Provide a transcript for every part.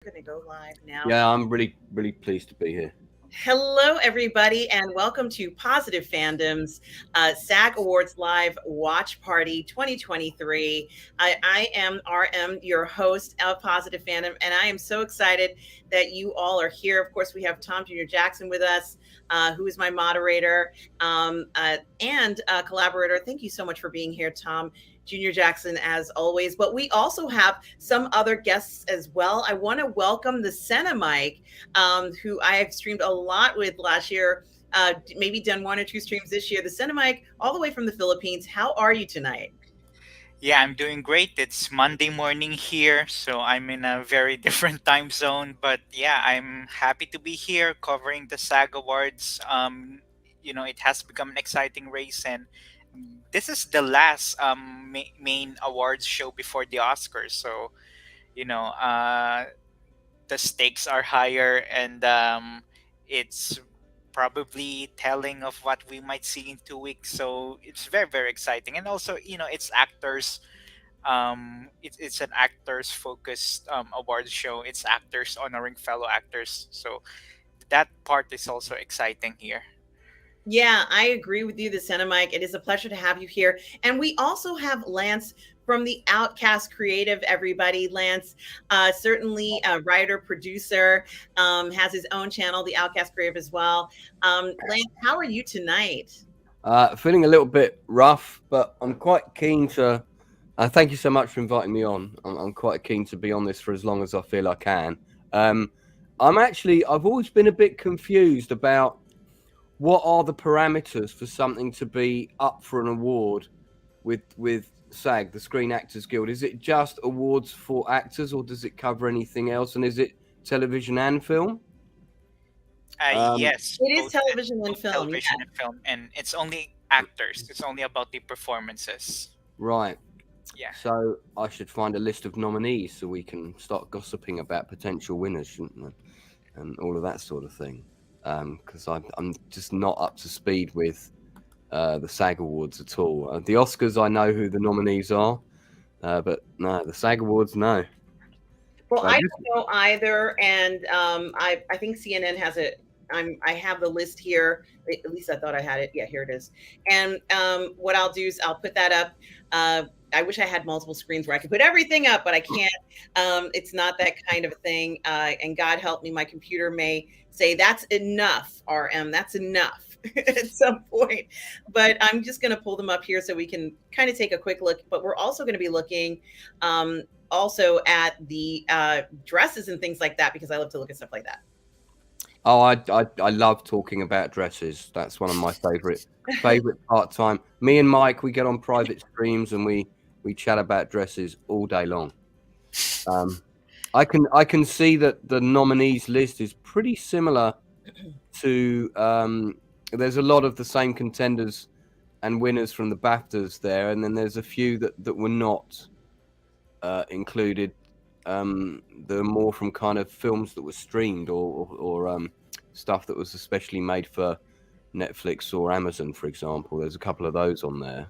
Going to go live now. Yeah, I'm really pleased to be here. Hello, everybody, and welcome to Positive Fandom's SAG Awards Live Watch Party 2023. I am RM, your host of Positive Fandom, and I am so excited that you all are here. Of course, we have Tom Jr. Jackson with us, who is my moderator and collaborator. Thank you so much for being here, Tom. Junior Jackson, as always. But we also have some other guests as well. I want to welcome TheCineMike, who I have streamed a lot with last year, maybe done one or two streams this year. TheCineMike, all the way from the Philippines. How are you tonight? Yeah, I'm doing great. It's Monday morning here, so I'm in a very different time zone. But yeah, I'm happy to be here covering the SAG Awards. It has become an exciting race, and this is the last main awards show before the Oscars. So, you know, uh, the stakes are higher, and it's probably telling of what we might see in 2 weeks. So it's very exciting, and also it's actors. It's an actors focused awards show. It's actors honoring fellow actors. So that part is also exciting here. Yeah, I agree with you, TheCineMike. It is a pleasure to have you here. And we also have Lance from the Outcast Creative, everybody. Lance, certainly a writer, producer, has his own channel, the Outcast Creative as well. Lance, how are you tonight? Feeling a little bit rough, but I'm quite keen to. Thank you so much for inviting me on. I'm quite keen to be on this for as long as I feel I can. Um, I've always been a bit confused about what are the parameters for something to be up for an award with SAG, the Screen Actors Guild. Is it just awards for actors, or does it cover anything else? And is it television and film? Um, Yes, It is both television and both film. television and film, and it's only actors. It's only about the performances. right. Yeah. So I should find a list of nominees so we can start gossiping about potential winners, shouldn't we? And all of that sort of thing. Because I'm just not up to speed with the SAG Awards at all. The Oscars, I know who the nominees are, but no, the SAG Awards, no. Well, So I I just, don't know either, and I think CNN has it. I have the list here. At least I thought I had it. Yeah, here it is. And what I'll do is I'll put that up. I wish I had multiple screens where I could put everything up, but I can't. It's not that kind of a thing. And God help me, my computer may say that's enough, RM. That's enough at some point. But I'm just going to pull them up here so we can kind of take a quick look. But we're also going to be looking also at the dresses and things like that because I love to look at stuff like that. oh, I love talking about dresses. That's one of my favorite part time. Me and Mike, we get on private streams and we chat about dresses all day long. Um, I can see that the nominees list is pretty similar to. There's a lot of the same contenders and winners from the BAFTAs there, and then there's a few that were not included. They're more from kind of films that were streamed or stuff that was especially made for Netflix or Amazon, for example. There's a couple of those on there.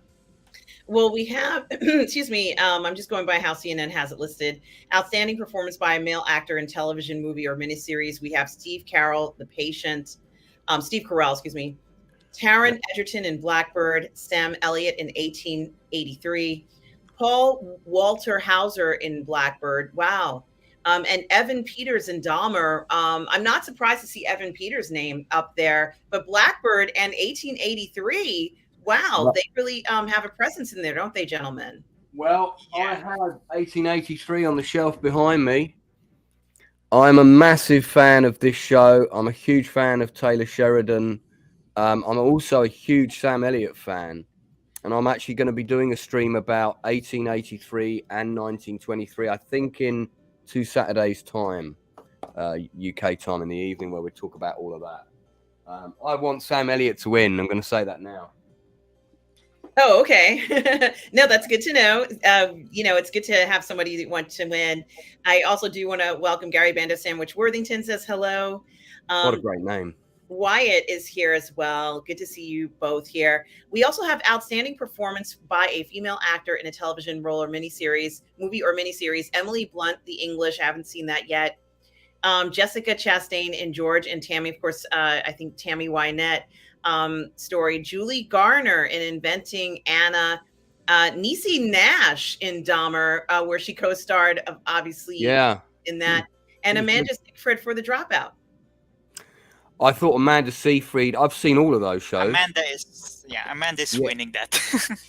Well, we have, excuse me, I'm just going by how CNN has it listed. Outstanding performance by a male actor in television, movie, or miniseries. We have Steve Carell, The Patient, Steve Carell, excuse me, Yeah. Taron Egerton in Blackbird, Sam Elliott in 1883, Paul Walter Hauser in Blackbird. Wow. And Evan Peters in Dahmer. I'm not surprised to see Evan Peters' name up there, but Blackbird and 1883. Wow, they really have a presence in there, don't they, gentlemen? Well, I Yeah. have 1883 on the shelf behind me. I'm a massive fan of this show. I'm a huge fan of Taylor Sheridan. I'm also a huge Sam Elliott fan. And I'm actually going to be doing a stream about 1883 and 1923, I think in 2 Saturdays' time, UK time in the evening, where we talk about all of that. I want Sam Elliott to win. I'm going to say that now. Oh, okay. No, that's good to know. It's good to have somebody that wants to win. I also do want to welcome Gary Bando Sandwich Worthington says hello. What a Um, great name. Wyatt is here as well. Good to see you both here. We also have outstanding performance by a female actor in a television role or miniseries, movie or miniseries. Emily Blunt, The English. I haven't seen that yet. Jessica Chastain and George and Tammy, of course, I think Tammy Wynette story. Julie Garner in Inventing Anna. Niecy Nash in Dahmer, where she co-starred, obviously, in that. And Amanda Seyfried for The Dropout. I thought Amanda Seyfried. I've seen all of those shows. Amanda is winning that.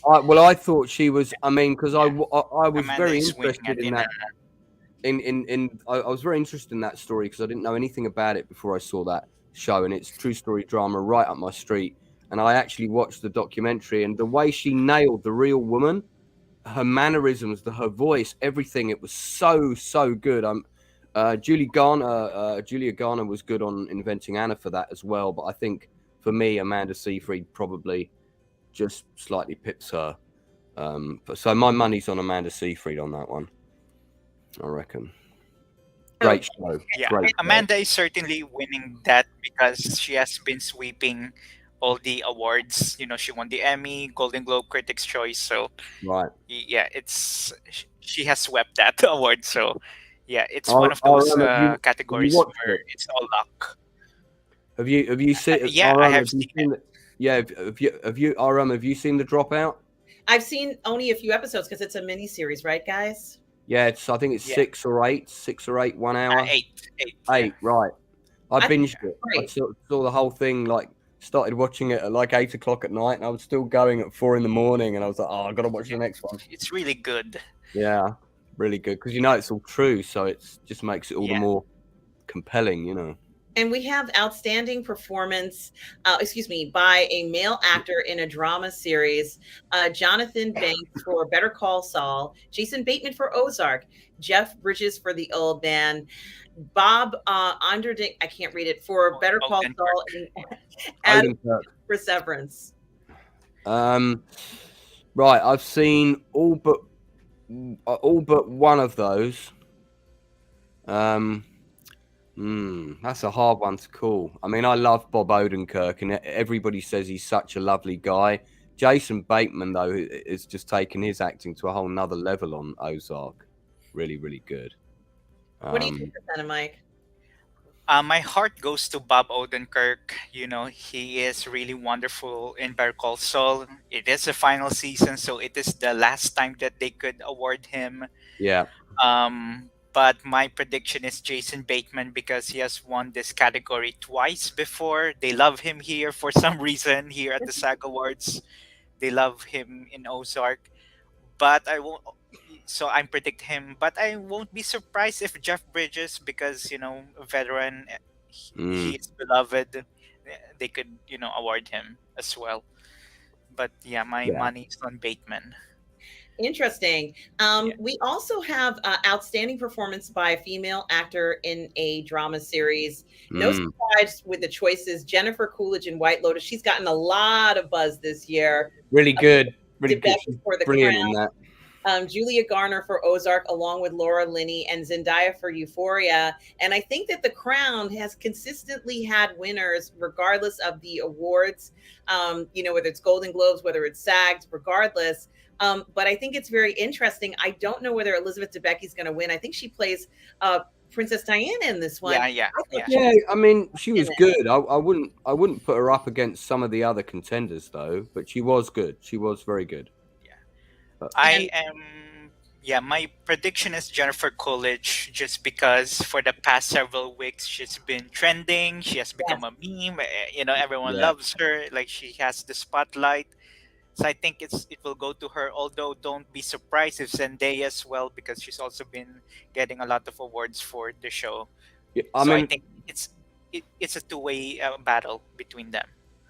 I thought she was. I mean, because I was very interested in that. I was very interested in that story because I didn't know anything about it before I saw that show, and it's true story drama right up my street. And I actually watched the documentary, and the way she nailed the real woman, her mannerisms, her voice, everything. It was so good. Julia Garner was good on Inventing Anna for that as well. But I think for me, Amanda Seyfried probably just slightly pips her. So my money's on Amanda Seyfried on that one, I reckon. Great show. Yeah, Great Amanda show. is certainly winning that because she has been sweeping all the awards. You know, she won the Emmy, Golden Globe, Critics' Choice. So Right. Yeah, she has swept that award. So yeah, it's one of those categories where it's all luck. Have you seen? Yeah, I have seen it. Have you seen The Dropout? I've seen only a few episodes because it's a mini series, right, guys? Yeah, I think it's 6 or 8, 1 hour. 8, right. I binged it. I saw the whole thing. Started watching it at 8 o'clock at night, and I was still going at 4 a.m. and I was like, "Oh, I got to watch the next one." It's really good. Yeah, really good because it's all true, so it just makes it all the more compelling, And we have outstanding performance, by a male actor in a drama series. Jonathan Banks for Better Call Saul, Jason Bateman for Ozark, Jeff Bridges for The Old Man, Bob Underdick, I can't read it, for Better Call Saul, and for Severance. Right, I've seen all but one of those. That's a hard one to call. I mean, I love Bob Odenkirk, and everybody says he's such a lovely guy. Jason Bateman, though, is just taking his acting to a whole nother level on Ozark. Really, really good. What do you think of that, Mike? My heart goes to Bob Odenkirk. You know, he is really wonderful in Better Call Saul. It is the final season, so it is the last time that they could award him. Yeah. But my prediction is Jason Bateman because he has won this category twice before. They love him here for some reason here at the SAG Awards. They love him in Ozark. But I won't. So I'm predict him, but I won't be surprised if Jeff Bridges, because a veteran, he is beloved. They could award him as well. But yeah, my money is on Bateman. Interesting. We also have outstanding performance by a female actor in a drama series. No surprise with the choices. Jennifer Coolidge in White Lotus. She's gotten a lot of buzz this year. Really good. Really good. For The Brilliant Crown. in that. Julia Garner for Ozark, along with Laura Linney, and Zendaya for Euphoria. And I think that The Crown has consistently had winners, regardless of the awards, whether it's Golden Globes, whether it's SAGs, regardless. But I think it's very interesting. I don't know whether Elizabeth Debicki's going to win. I think she plays Princess Diana in this one. Yeah. I mean, she was good. I wouldn't put her up against some of the other contenders though, but she was good. She was very good. My prediction is Jennifer Coolidge, just because for the past several weeks she's been trending. She has become a meme. Everyone loves her. Like, she has the spotlight. So I think it will go to her. Although don't be surprised if Zendaya as well, because she's also been getting a lot of awards for the show. Yeah, I think it's a two-way battle between them.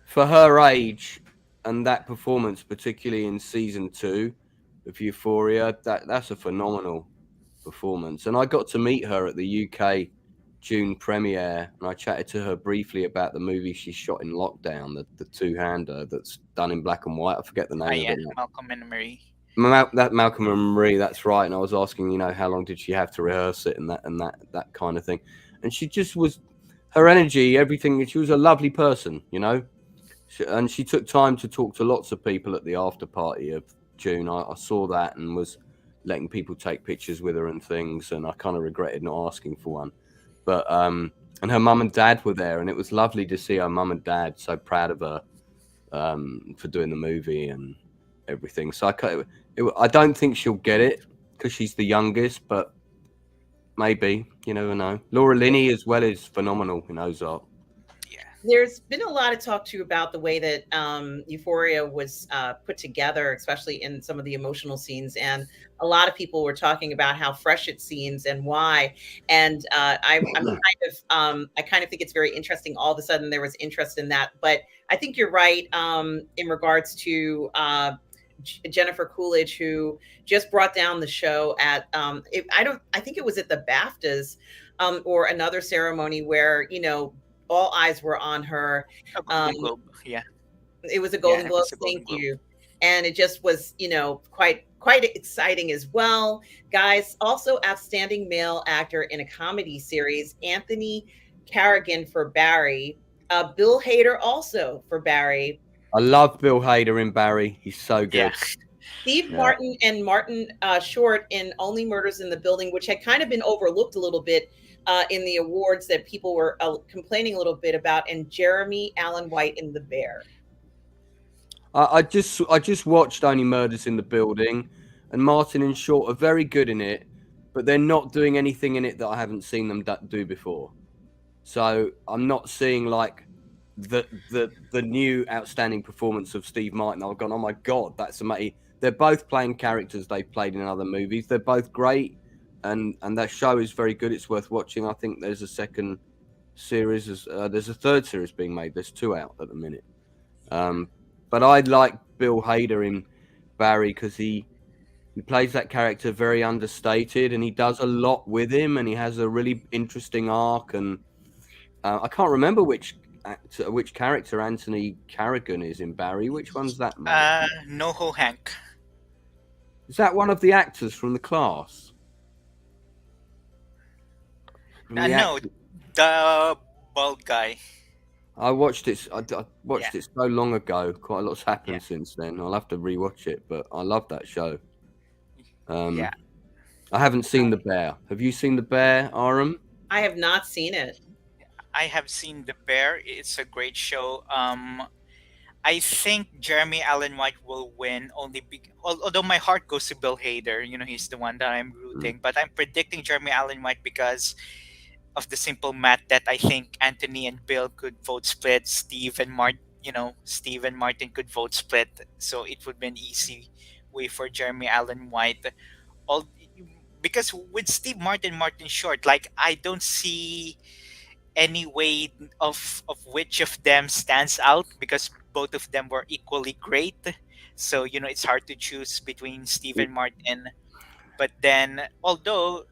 For her age and that performance, particularly in season 2 of Euphoria, that's a phenomenal performance. And I got to meet her at the UK June premiere, and I chatted to her briefly about the movie she shot in lockdown, the two-hander that's done in black and white. I forget the name of it. Malcolm and Marie. Malcolm and Marie, that's right. And I was asking, how long did she have to rehearse it and that kind of thing. And she just was, her energy, everything. She was a lovely person, and she took time to talk to lots of people at the after party of June. I saw that and was letting people take pictures with her and things, and I kind of regretted not asking for one. But and her mum and dad were there, and it was lovely to see her mum and dad so proud of her for doing the movie and everything. So I don't think she'll get it because she's the youngest, but maybe, you never know. Laura Linney as well is phenomenal in Ozark. Yeah. There's been a lot of talk too about the way that Euphoria was put together, especially in some of the emotional scenes. And a lot of people were talking about how fresh it seems and why. And I kind of think it's very interesting. All of a sudden, there was interest in that. But I think you're right in regards to Jennifer Coolidge, who just brought down the show at I think it was at the BAFTAs or another ceremony where all eyes were on her. A Golden Globe. Yeah. It was a Yeah, Golden it Globe. was a Golden Thank Globe. you. And it just was, quite exciting as well. Guys, also outstanding male actor in a comedy series, Anthony Carrigan for Barry. Bill Hader also for Barry. I love Bill Hader in Barry. He's so good. Yeah. Steve Yeah. Martin and Martin Short in Only Murders in the Building, which had kind of been overlooked a little bit in the awards that people were complaining a little bit about, and Jeremy Allen White in The Bear. I just watched Only Murders in the Building, and Martin and Short are very good in it, but they're not doing anything in it that I haven't seen them do before. So I'm not seeing like the new outstanding performance of Steve Martin. I've gone, oh my god, that's amazing. They're both playing characters they've played in other movies. They're both great, and that show is very good. It's worth watching. I think there's a second series. There's a third series being made. There's 2 out at the minute. But I like Bill Hader in Barry because he plays that character very understated, and he does a lot with him, and he has a really interesting arc. And I can't remember which character Anthony Carrigan is in Barry. Which one's that, Mike? NoHo Hank. Is that one of the actors from The Class? No, the bald guy. I watched it. I watched Yeah. it so long ago. Quite a lot's happened Yeah. since then. I'll have to rewatch it, but I love that show. Yeah. I haven't seen The Bear. Have you seen The Bear, Aram? I have not seen it. I have seen The Bear. It's a great show. I think Jeremy Allen White will win although my heart goes to Bill Hader. He's the one that I'm rooting. But I'm predicting Jeremy Allen White because of the simple math that I think Anthony and Bill could vote split. Steve and Martin could vote split. So it would be an easy way for Jeremy Allen White. Because with Steve Martin, Martin Short, like I don't see any way of which of them stands out because both of them were equally great. So it's hard to choose between Steve and Martin. But then, although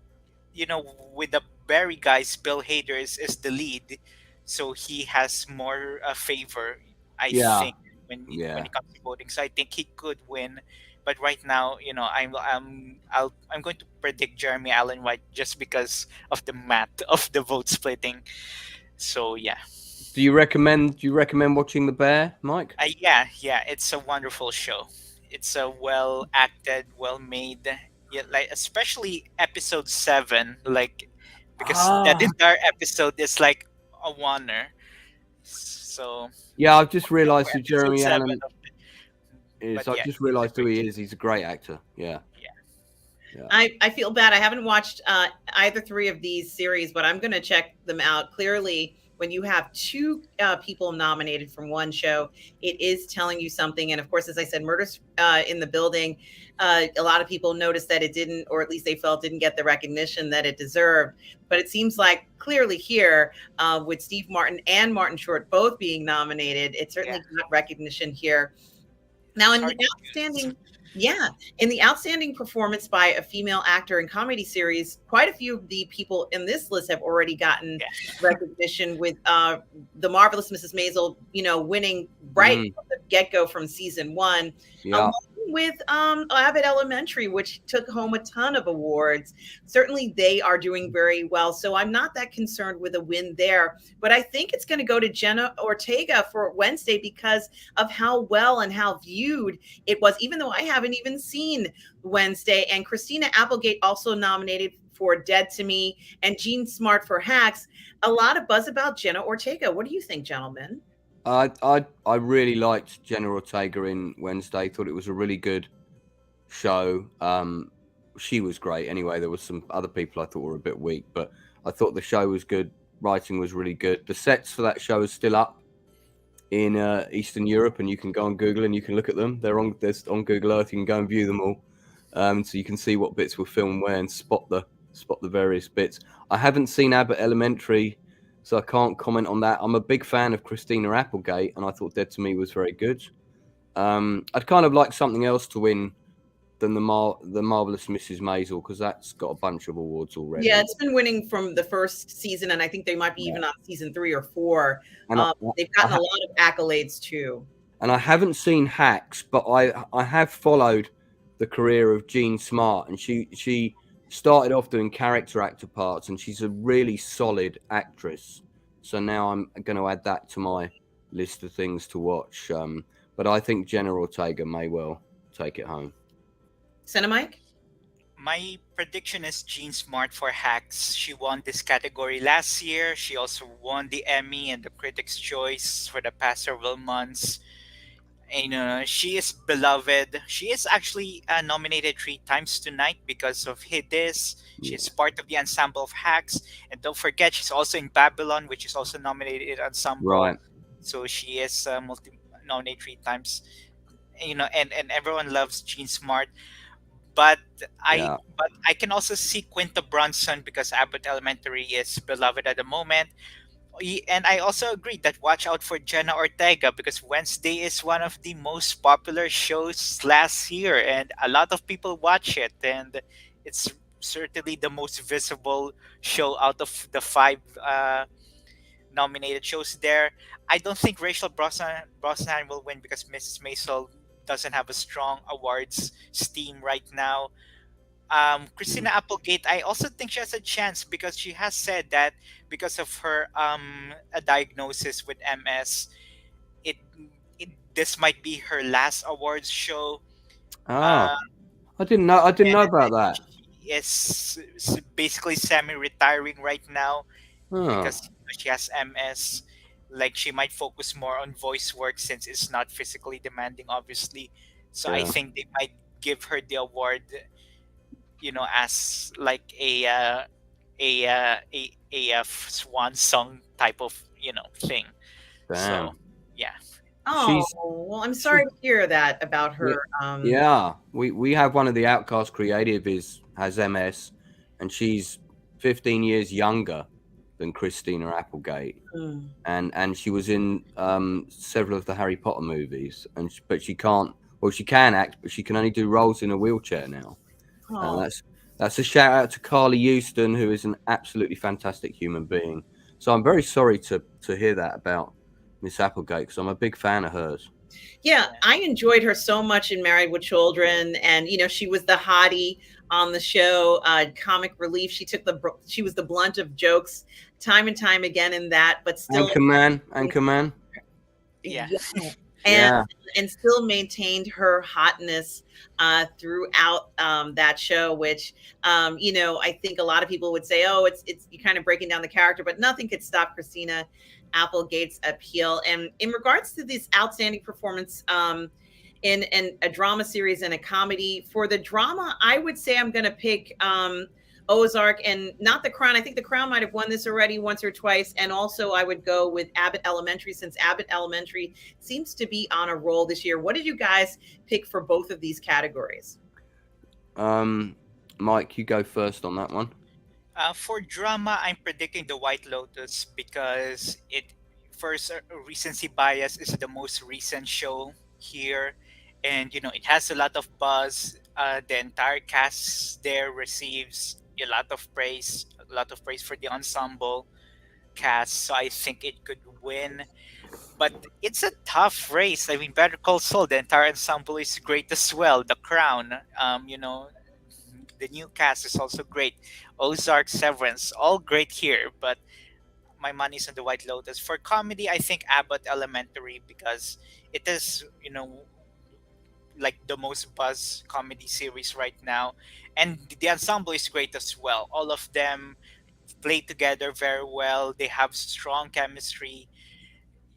with the Barry guys, Bill Hader is the lead, so he has more favor. I think when it comes to voting, so I think he could win. But right now, I'm going to predict Jeremy Allen White just because of the math of the vote splitting. So yeah. Do you recommend watching The Bear, Mike? Yeah, it's a wonderful show. It's a well acted, well made. Yeah, like especially episode 7, like because that entire episode is like a wonder. So yeah, I've just realised who episode Jeremy 7 Allen is. But I've yeah, just realised who he is. He's a great actor. Yeah. I feel bad. I haven't watched either 3 of these series, but I'm going to check them out. Clearly, when you have 2 people nominated from one show, it is telling you something. And of course, as I said, Murders in the Building, a lot of people noticed that it didn't, or at least they felt didn't get the recognition that it deserved. But it seems like clearly here, with Steve Martin and Martin Short both being nominated, it certainly got recognition here. Now, in the outstanding performance by a female actor in comedy series, quite a few of the people in this list have already gotten recognition, with The Marvelous Mrs. Maisel, winning right from the get-go from season 1. With Abbott Elementary, which took home a ton of awards. Certainly they are doing very well. So I'm not that concerned with a win there. But I think it's going to go to Jenna Ortega for Wednesday because of how well and how viewed it was, even though I haven't even seen Wednesday. And Christina Applegate also nominated for Dead to Me and Gene Smart for Hacks. A lot of buzz about Jenna Ortega. What do you think, gentlemen? I really liked Jenna Ortega in Wednesday. Thought it was a really good show. She was great. Anyway, there was some other people I thought were a bit weak, but I thought the show was good. Writing was really good. The sets for that show are still up in Eastern Europe, and you can go on Google and you can look at them. They're on Google Earth. You can go and view them all, so you can see what bits were filmed where and spot the various bits. I haven't seen Abbott Elementary, so I can't comment on that. I'm a big fan of Christina Applegate, and I thought Dead to Me was very good. I'd kind of like something else to win than the Marvelous Mrs. Maisel, because that's got a bunch of awards already. Yeah, it's been winning from the first season, and I think they might be even on season 3 or 4. And they've gotten a lot of accolades too. And I haven't seen Hacks, but I have followed the career of Jean Smart, and she started off doing character actor parts, and she's a really solid actress. So now I'm going to add that to my list of things to watch. But I think Jenna Ortega may well take it home. CineMike? My prediction is Jean Smart for Hacks. She won this category last year. She also won the Emmy and the Critics' Choice for the past several months. And she is beloved. She is actually nominated 3 times tonight because of Hidis. She is part of the ensemble of Hacks. And don't forget, she's also in Babylon, which is also nominated ensemble. Right. So she is nominated 3 times. And everyone loves Jean Smart. But I can also see Quinta Brunson because Abbott Elementary is beloved at the moment. And I also agree that watch out for Jenna Ortega because Wednesday is one of the most popular shows last year, and a lot of people watch it. And it's certainly the most visible show out of the 5 nominated shows there. I don't think Rachel Brosnahan will win because Mrs. Maisel doesn't have a strong awards steam right now. Christina Applegate, I also think she has a chance because she has said that because of her a diagnosis with MS, it this might be her last awards show. I didn't know about that. She is basically semi-retiring right now because she has MS. Like she might focus more on voice work since it's not physically demanding, obviously. So I think they might give her the award, as like a swan song type of thing. Damn. So yeah. Oh, well, I'm sorry to hear that about her. Yeah, we have one of the Outcast creative has MS, and she's 15 years younger than Christina Applegate, and she was in several of the Harry Potter movies, but she can't. Well, she can act, but she can only do roles in a wheelchair now. That's a shout out to Carly Houston, who is an absolutely fantastic human being. So I'm very sorry to hear that about Miss Applegate because I'm a big fan of hers. Yeah, I enjoyed her so much in Married with Children, and she was the hottie on the show, comic relief. She was the blunt of jokes time and time again in that, but still Anchorman. Yeah. And still maintained her hotness throughout that show, which I think a lot of people would say, oh, it's you kind of breaking down the character, but nothing could stop Christina Applegate's appeal. And in regards to this outstanding performance in a drama series and a comedy, for the drama, I would say I'm going to pick Ozark and not The Crown. I think The Crown might have won this already once or twice. And also I would go with Abbott Elementary, since Abbott Elementary seems to be on a roll this year. What did you guys pick for both of these categories? Mike, you go first on that one. For drama, I'm predicting The White Lotus because first, recency bias is the most recent show here. And, it has a lot of buzz. The entire cast there receives a lot of praise for the ensemble cast. So I think it could win. But it's a tough race. I mean, Better Call Saul, the entire ensemble is great as well. The Crown, the new cast is also great. Ozark, Severance, all great here. But my money's on The White Lotus. For comedy, I think Abbott Elementary because it is, like the most buzz comedy series right now, and the ensemble is great as well. All of them play together very well. They have strong chemistry.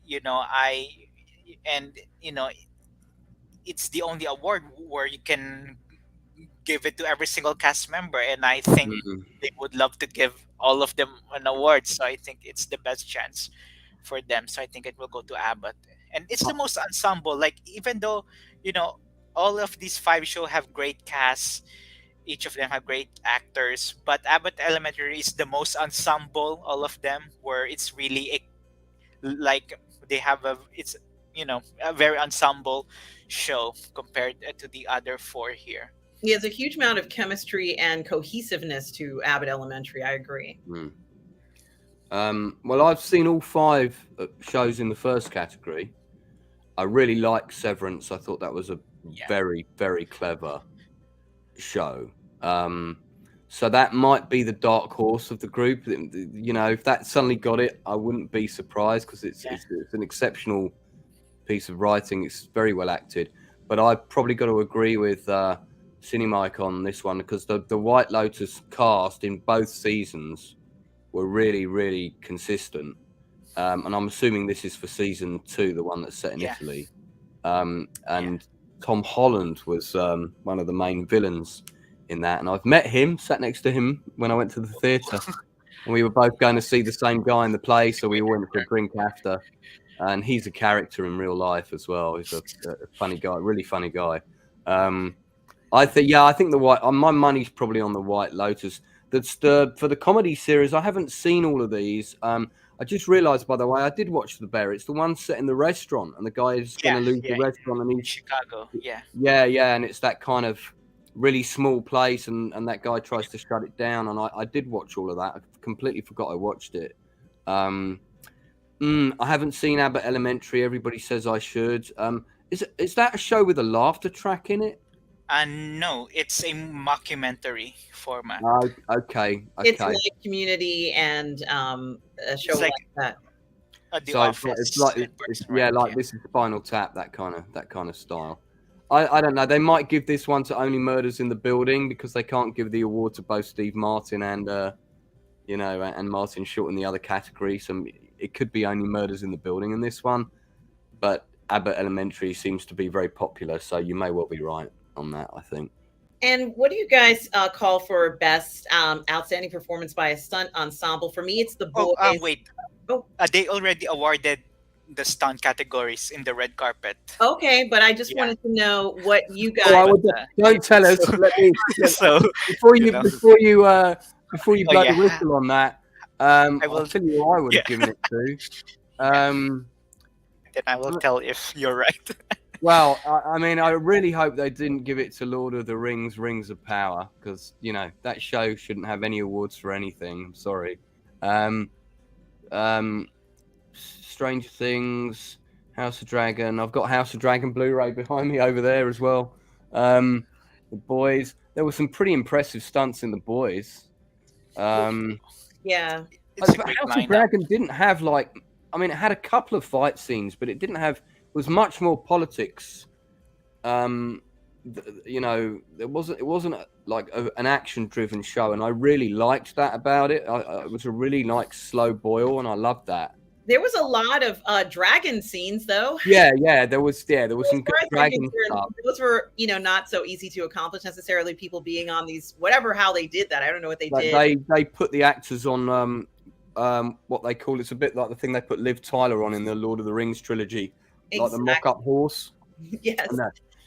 You know, I and you know it's the only award where you can give it to every single cast member, and I think Mm, they would love to give all of them an award. So I think it's the best chance for them. So I think it will go to Abbott, and it's the most ensemble. Like even though you know all of these five shows have great casts, each of them have great actors, but Abbott Elementary is the most ensemble. All of them, where it's really like they have a it's a very ensemble show compared to the other four here. He has a huge amount of chemistry and cohesiveness to Abbott Elementary. I agree. mm. Well, I've seen all 5 shows in the first category. I really like Severance. I thought that was a Yeah. very, very clever show. So that might be the dark horse of the group. You know, if that suddenly got it, I wouldn't be surprised because it's an exceptional piece of writing. It's very well acted. But I've probably got to agree with CineMike on this one because the White Lotus cast in both seasons were really, really consistent. And I'm assuming this is for season 2, the one that's set in Italy. And Tom Holland was one of the main villains in that. And I've met him, sat next to him when I went to the theatre. And we were both going to see the same guy in the play, so we went for a drink after. And he's a character in real life as well. He's a funny guy, really funny guy. I think the White. My money's probably on the White Lotus. That's for the comedy series. I haven't seen all of these. I just realised, by the way, I did watch The Bear. It's the one set in the restaurant, and the guy is going to lose the restaurant, and he's Chicago. And it's that kind of really small place, and that guy tries to shut it down. And I did watch all of that. I completely forgot I watched it. I haven't seen Abbott Elementary. Everybody says I should. Is that a show with a laughter track in it? No, it's a mockumentary format. Okay. It's like Community and a show like that. The Office. It's like this is Spinal Tap, that kind of style. I don't know. They might give this one to Only Murders in the Building because they can't give the award to both Steve Martin and and Martin Short in the other category. So it could be Only Murders in the Building in this one, but Abbott Elementary seems to be very popular, so you may well be right on that, I think. And what do you guys call for best outstanding performance by a stunt ensemble? For me, it's the boys. They already awarded the stunt categories in the red carpet. Okay, but I just wanted to know what you guys. Don't tell us. Before you blow the whistle on that, I'll tell you who I would have given it to. Then I will tell if you're right. Well, I mean, I really hope they didn't give it to Lord of the Rings, Rings of Power, because, that show shouldn't have any awards for anything. I'm sorry. Stranger Things, House of Dragon. I've got House of Dragon Blu-ray behind me over there as well. The Boys. There were some pretty impressive stunts in The Boys. Yeah. House of Dragon didn't have it had a couple of fight scenes, but it didn't have. It was much more politics. There wasn't. It wasn't an action-driven show, and I really liked that about it. It was a really slow boil, and I loved that. There was a lot of dragon scenes, though. Yeah, there was some good dragon stuff. Those were, not so easy to accomplish necessarily. People being on these, how they did that. I don't know what they did. They put the actors on what they call, it's a bit like the thing they put Liv Tyler on in the Lord of the Rings trilogy, like the mock-up horse. Yes.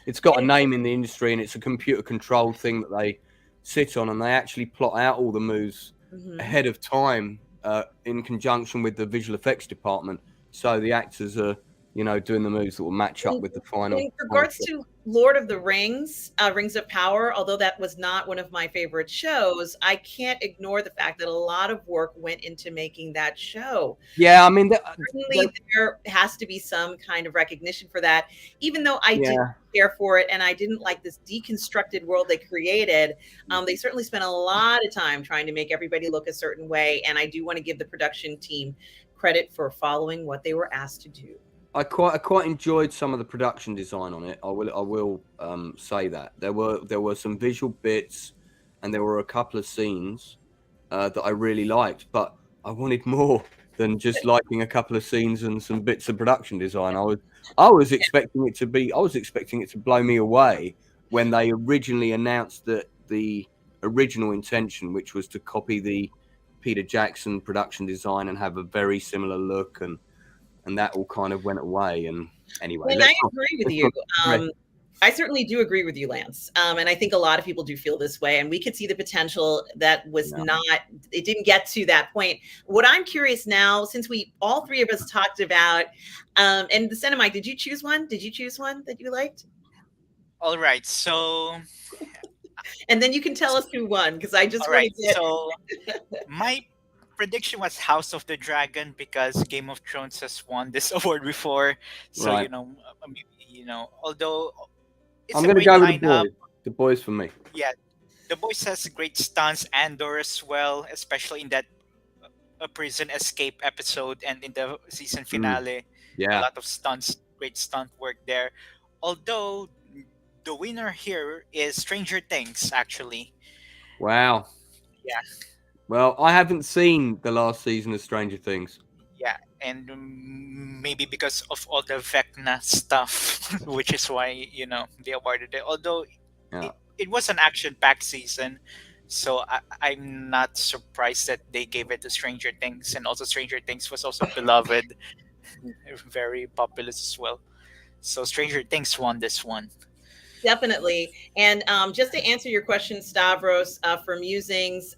It's got a name in the industry, and it's a computer-controlled thing that they sit on, and they actually plot out all the moves ahead of time in conjunction with the visual effects department. So the actors are, doing the moves that will match up with the final. In regards to Lord of the Rings, Rings of Power, although that was not one of my favorite shows, I can't ignore the fact that a lot of work went into making that show. Yeah, I mean, certainly there has to be some kind of recognition for that, even though I didn't care for it and I didn't like this deconstructed world they created. They certainly spent a lot of time trying to make everybody look a certain way, and I do want to give the production team credit for following what they were asked to do. I quite enjoyed some of the production design on it. I will say that there were some visual bits, and there were a couple of scenes that I really liked, but I wanted more than just liking a couple of scenes and some bits of production design. I was expecting it to blow me away when they originally announced that the original intention, which was to copy the Peter Jackson production design and have a very similar look, and that all kind of went away. And anyway, And I agree with you. I certainly do agree with you, Lance. And I think a lot of people do feel this way. And we could see the potential that was it didn't get to that point. What I'm curious now, since all three of us talked about, and the TheCineMike, did you choose one? Did you choose one that you liked? All right, so. And then you can tell us who won, because I just want to get. So my prediction was House of the Dragon, because Game of Thrones has won this award before. So Right. although it's I'm a going to great go with lineup. the boys for me. Yeah, The Boys has great stunts, Andor as well, especially in that a prison escape episode and in the season finale. A Yeah. lot of stunts, great stunt work there. Although the winner here is Stranger Things, actually. Wow. Yeah. Well, I haven't seen the last season of Stranger Things. Yeah, and maybe because of all the Vecna stuff, which is why they awarded it. Although Yeah. it was an action-packed season, so I'm not surprised that they gave it to Stranger Things, and also Stranger Things was also beloved, very popular as well. So Stranger Things won this one. Definitely. And just to answer your question, Stavros, for musings,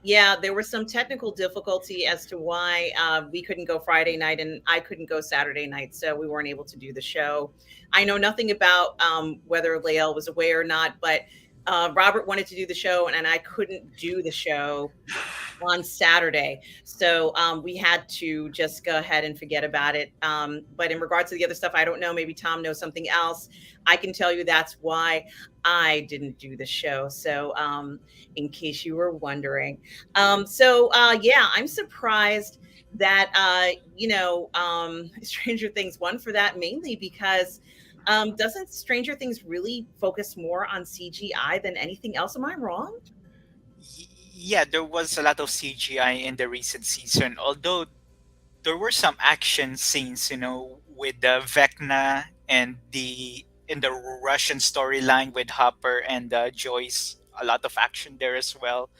yeah, there was some technical difficulty as to why we couldn't go Friday night and I couldn't go Saturday night. So we weren't able to do the show. I know nothing about whether Lael was away or not, but Robert wanted to do the show and I couldn't do the show on Saturday. So we had to just go ahead and forget about it. But in regards to the other stuff, I don't know. Maybe Tom knows something else. I can tell you that's why I didn't do the show. So in case you were wondering. Yeah, I'm surprised that, Stranger Things won for that, mainly because doesn't Stranger Things really focus more on CGI than anything else? Am I wrong? Yeah, there was a lot of CGI in the recent season, although there were some action scenes, with the Vecna and in the Russian storyline with Hopper and Joyce. A lot of action there as well,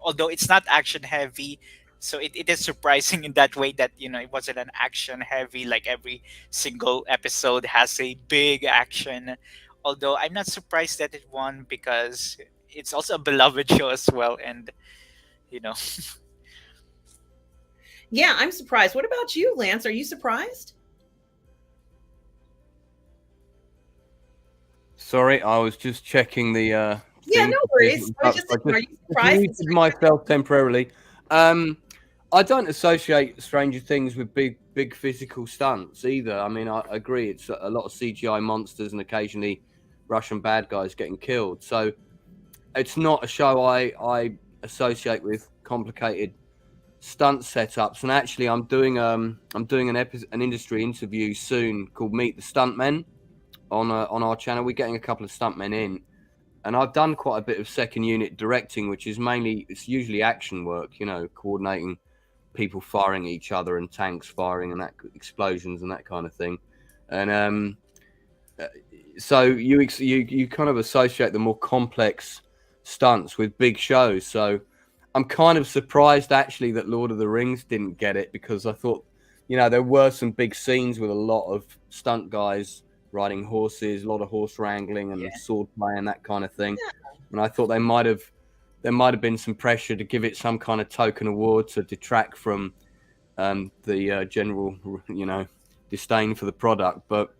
although it's not action heavy. So it is surprising in that way that it wasn't an action heavy, like every single episode has a big action. Although I'm not surprised that it won, because it's also a beloved show as well, and Yeah, I'm surprised. What about you, Lance? Are you surprised? Sorry, I was just checking the. Yeah, thing. no worries. I was just saying, are you surprised? Muted myself temporarily. I don't associate Stranger Things with big physical stunts either. I mean, I agree. It's a lot of CGI monsters and occasionally Russian bad guys getting killed. So it's not a show I associate with complicated stunt setups. And actually, I'm doing an industry interview soon called Meet the Stuntmen on our channel. We're getting a couple of stuntmen in, and I've done quite a bit of second unit directing, which is it's usually action work, coordinating people firing at each other and tanks firing and that explosions and that kind of thing. And so you kind of associate the more complex stunts with big shows. So I'm kind of surprised actually that Lord of the Rings didn't get it, because I thought, there were some big scenes with a lot of stunt guys riding horses, a lot of horse wrangling and sword play and that kind of thing. And I thought there might have been some pressure to give it some kind of token award to detract from the general, disdain for the product. But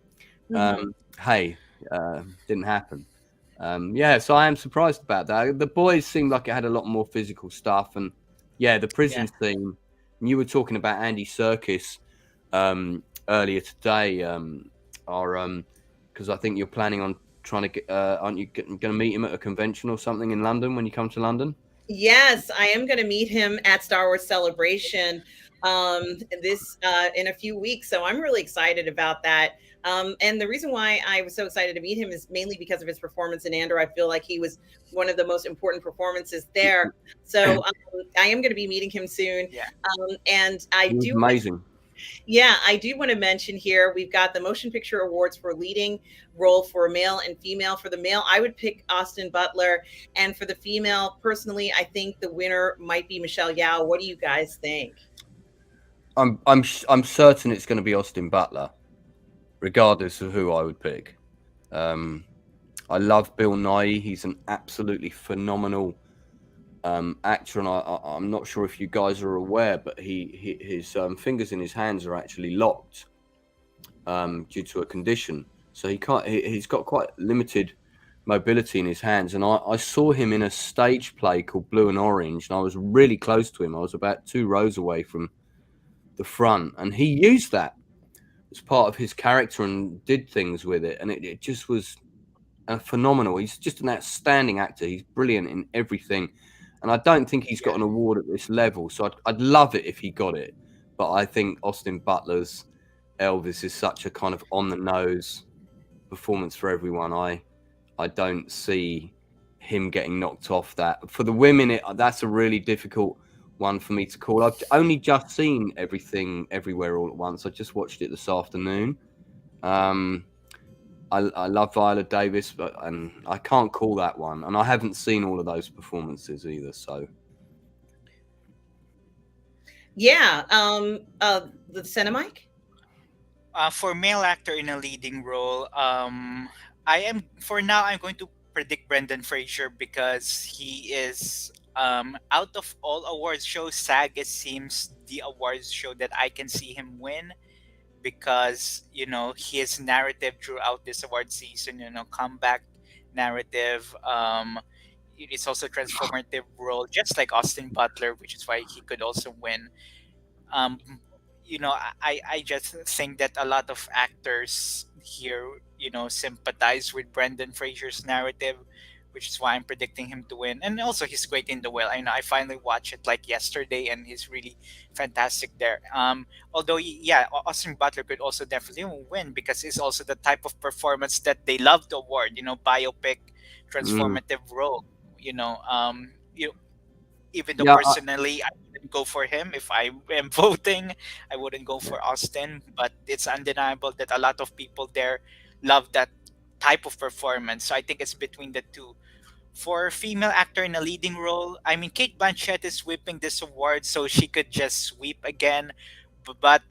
hey, didn't happen. So I am surprised about that. The Boys seemed like it had a lot more physical stuff, and the prison scene. And you were talking about Andy Serkis earlier today, because I think you're planning on trying to get. Aren't you going to meet him at a convention or something in London when you come to London? Yes, I am going to meet him at Star Wars Celebration. this in a few weeks. So I'm really excited about that. And the reason why I was so excited to meet him is mainly because of his performance in Andor. I feel like he was one of the most important performances there. So I am going to be meeting him soon. Yeah. And I He was do amazing. Yeah, I do want to mention here we've got the Motion Picture Awards for leading role for male and female. For the male, I would pick Austin Butler, and for the female, personally, I think the winner might be Michelle Yeoh. What do you guys think? I'm certain it's going to be Austin Butler, regardless of who I would pick. I love Bill Nighy. He's an absolutely phenomenal actor, and I'm not sure if you guys are aware, but his fingers in his hands are actually locked due to a condition. So he can't. He's got quite limited mobility in his hands. And I saw him in a stage play called Blue and Orange, and I was really close to him. I was about 2 rows away from the front, and he used that as part of his character and did things with it, and it just was phenomenal. He's just an outstanding actor. He's brilliant in everything, and I don't think he's got an award at this level. So I'd love it if he got it, but I think Austin Butler's Elvis is such a kind of on the nose performance for everyone. I don't see him getting knocked off that. For the women, that's a really difficult one for me to call. I've only just seen Everything Everywhere All at Once. I just watched it this afternoon. I love Viola Davis, but I can't call that one, and I haven't seen all of those performances either. So Yeah, the TheCineMike. For male actor in a leading role, I am for now. I'm going to predict Brendan Fraser because he is out of all awards shows. SAG it seems the awards show that I can see him win because his narrative throughout this award season, comeback narrative. It's also transformative role, just like Austin Butler, which is why he could also win. um I just think that a lot of actors here sympathize with Brendan Fraser's narrative, which is why I'm predicting him to win. And also he's great in The Whale. I finally watched it like yesterday, and he's really fantastic there. Although yeah, Austin Butler could also definitely win because it's also the type of performance that they love to award, biopic transformative role. you know um you Even though yeah, personally I wouldn't go for him if I am voting, I wouldn't go for Austin. But it's undeniable that a lot of people there love that type of performance. So I think it's between the two. For female actor in a leading role, I mean, Kate Blanchett is sweeping this award, so she could just sweep again. But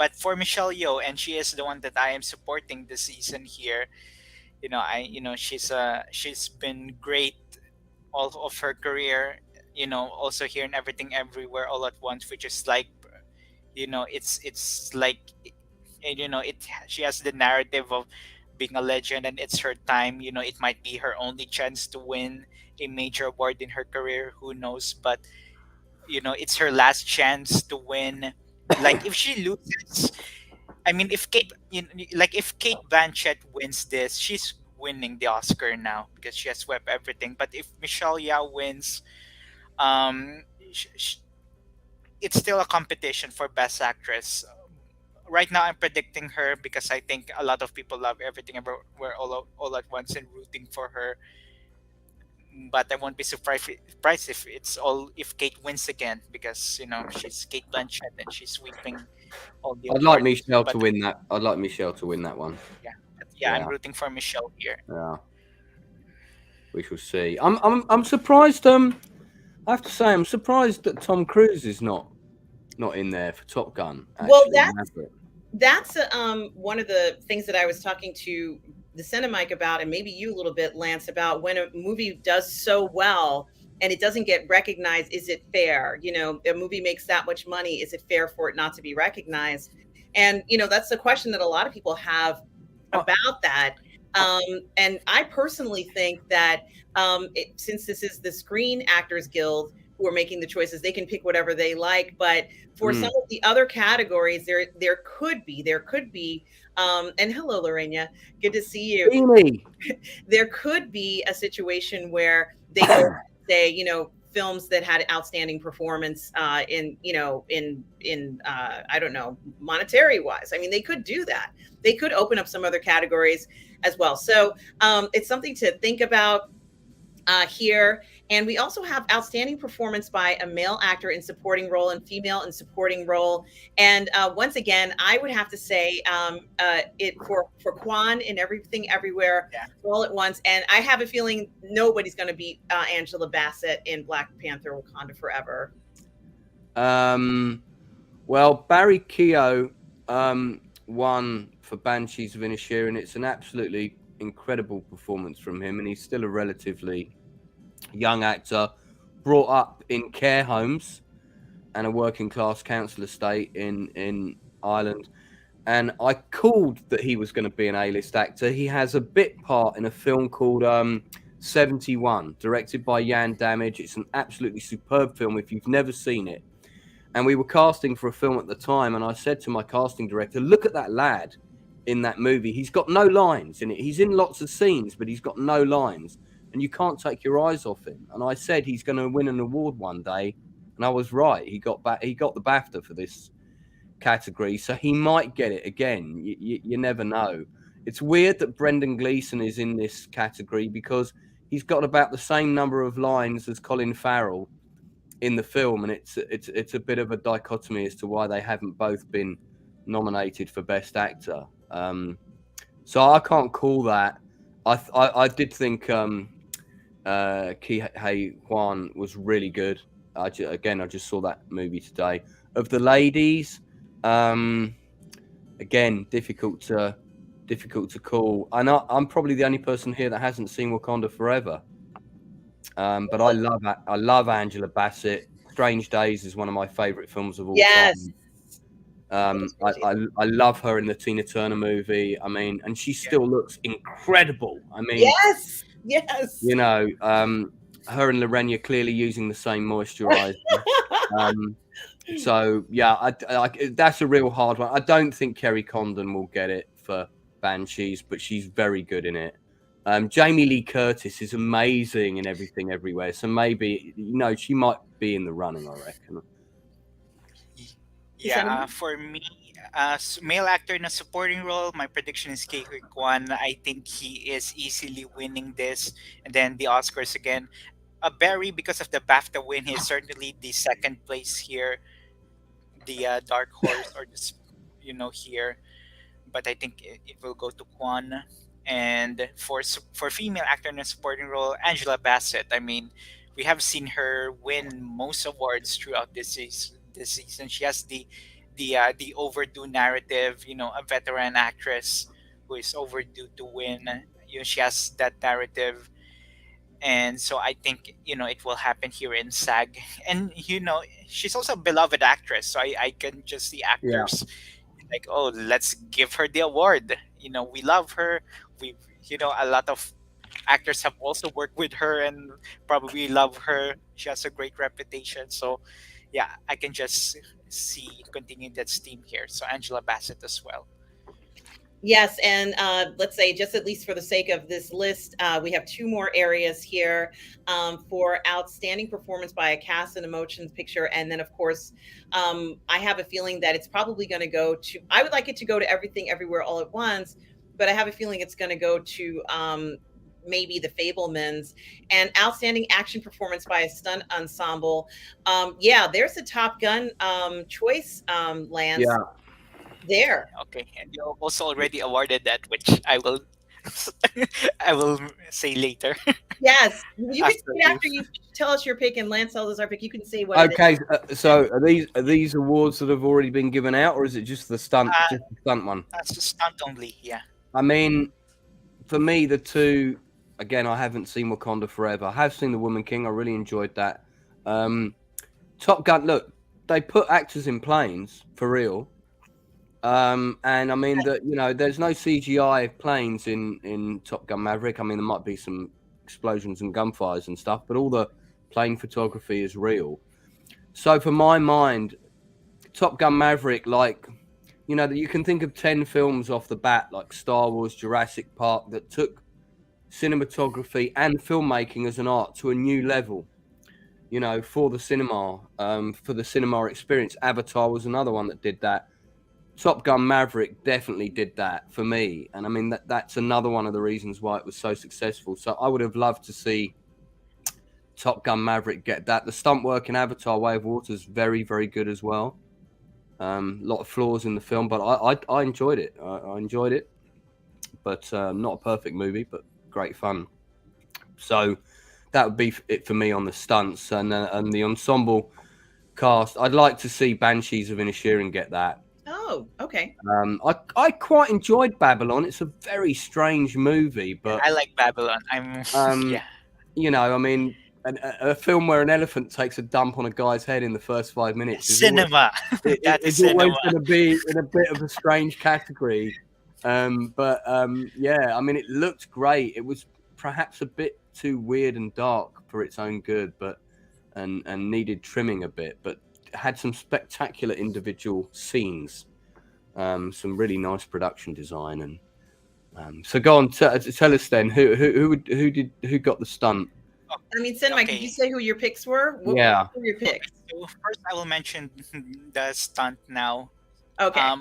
but for Michelle Yeoh, and she is the one that I am supporting this season here. She's been great all of her career, also here in Everything Everywhere All at Once, which is like, it's like, it she has the narrative of being a legend, and it's her time. It might be her only chance to win a major award in her career, who knows. But it's her last chance to win. Like if she loses, I mean, if Kate Blanchett wins this, she's winning the Oscar now because she has swept everything. But if Michelle Yeoh wins, um, it's still a competition for Best Actress. Right now, I'm predicting her because I think a lot of people love Everything Everywhere all at Once and rooting for her. But I won't be surprised if Kate wins again because she's Kate Blanchett and she's sweeping all the I'd like awards. Michelle But to win that. I'd like Michelle to win that one. yeah, I'm Yeah, rooting for Michelle here. yeah. We shall see. I'm surprised. I have to say, I'm surprised that Tom Cruise is not in there for Top Gun. Actually, Well, Maverick. that's one of the things that I was talking to the TheCineMike about, and maybe you a little bit, Lance, about when a movie does so well and it doesn't get recognized. Is it fair? A movie makes that much money. Is it fair for it not to be recognized? And that's the question that a lot of people have about that. And I personally think that since this is the Screen Actors Guild who are making the choices, they can pick whatever they like. But for some of the other categories, there could be, and hello, Lorena, good to see you. Beanie. There could be a situation where they go say, films that had outstanding performance in I don't know, monetary wise. I mean, they could do that. They could open up some other categories as well. So it's something to think about here. And we also have outstanding performance by a male actor in supporting role and female in supporting role. And once again, I would have to say it for Kwan in Everything Everywhere All at Once. And I have a feeling nobody's going to beat Angela Bassett in Black Panther: Wakanda Forever. Well, Barry Keogh won for Banshees of Inisherin. It's an absolutely incredible performance from him, and he's still a relatively young actor, brought up in care homes and a working class council estate in Ireland. And I called that he was going to be an A-list actor. He has a bit part in a film called 71, directed by Jan Damage. It's an absolutely superb film if you've never seen it. And we were casting for a film at the time, and I said to my casting director, look at that lad in that movie. He's got no lines in it. He's in lots of scenes, but he's got no lines. And you can't take your eyes off him. And I said he's going to win an award one day, and I was right. He got the BAFTA for this category, so he might get it again. You never know. It's weird that Brendan Gleeson is in this category because he's got about the same number of lines as Colin Farrell in the film, and it's a bit of a dichotomy as to why they haven't both been nominated for Best Actor. So I can't call that. I did think Ke Huy Quan was really good. I just saw that movie today. Of the ladies, again, difficult to call. I'm probably the only person here that hasn't seen Wakanda Forever. But I love Angela Bassett. Strange Days is one of my favorite films of all time. I love her in the Tina Turner movie. I mean, and she still looks incredible. I mean, yes. You know, her and Lorena clearly using the same moisturizer. So yeah, that's a real hard one. I don't think Kerry Condon will get it for Banshees, but she's very good in it. Jamie Lee Curtis is amazing in Everything Everywhere, so maybe she might be in the running, I reckon. Yeah, for me, male actor in a supporting role, my prediction is Ke Huy Quan. I think he is easily winning this, and then the Oscars again. Barry, because of the BAFTA win, he's certainly the second place here, the dark horse, or this, here. But I think it will go to Quan. And for female actor in a supporting role, Angela Bassett. I mean, we have seen her win most awards throughout this season. She has the overdue narrative. A veteran actress who is overdue to win. She has that narrative, and so I think it will happen here in SAG. And she's also a beloved actress, so I can just see actors like, oh, let's give her the award. We love her. We a lot of actors have also worked with her and probably love her. She has a great reputation. So yeah, I can just see continuing that steam here. So Angela Bassett as well. Yes, and let's say, just at least for the sake of this list, we have two more areas here for outstanding performance by a cast and a motion picture. And then, of course, I have a feeling that it's probably going to go to, I would like it to go to Everything Everywhere All at Once, but I have a feeling it's going to go to maybe The Fabelmans. And outstanding action performance by a stunt ensemble. There's a Top Gun choice, Lance. Yeah. There. Okay, and you also already awarded that, which I will say later. Yes, you can say after you tell us your pick and Lance tells us our pick. You can say what. Okay, so are these awards that have already been given out, or is it just the stunt one? That's the stunt only. Yeah. I mean, for me, the two. Again, I haven't seen Wakanda Forever. I have seen The Woman King. I really enjoyed that. Top Gun. Look, they put actors in planes for real. And I mean that there's no CGI planes in Top Gun Maverick. I mean, there might be some explosions and gunfires and stuff, but all the plane photography is real. So for my mind, Top Gun Maverick, you can think of 10 films off the bat, like Star Wars, Jurassic Park, that took cinematography and filmmaking as an art to a new level. for the cinema, for the cinema experience. Avatar was another one that did that. Top Gun Maverick definitely did that for me. And I mean, that's another one of the reasons why it was so successful. So I would have loved to see Top Gun Maverick get that. The stunt work in Avatar Way of Water is very, very good as well. A lot of flaws in the film, but I enjoyed it. I enjoyed it, but not a perfect movie, but great fun. So that would be it for me on the stunts and the ensemble cast. I'd like to see Banshees of Inisherin get that. Oh, okay. I quite enjoyed Babylon. It's a very strange movie, but I like Babylon. Yeah. I mean, a film where an elephant takes a dump on a guy's head in the first 5 minutes Cinema. It's always going to be in a bit of a strange category. Yeah, I mean, it looked great. It was perhaps a bit too weird and dark for its own good, and needed trimming a bit, but had some spectacular individual scenes, some really nice production design, and so go on, tell us then who got the stunt. I mean, CineMike, did you say who your picks were? What were your picks? So first, I will mention the stunt now. Okay.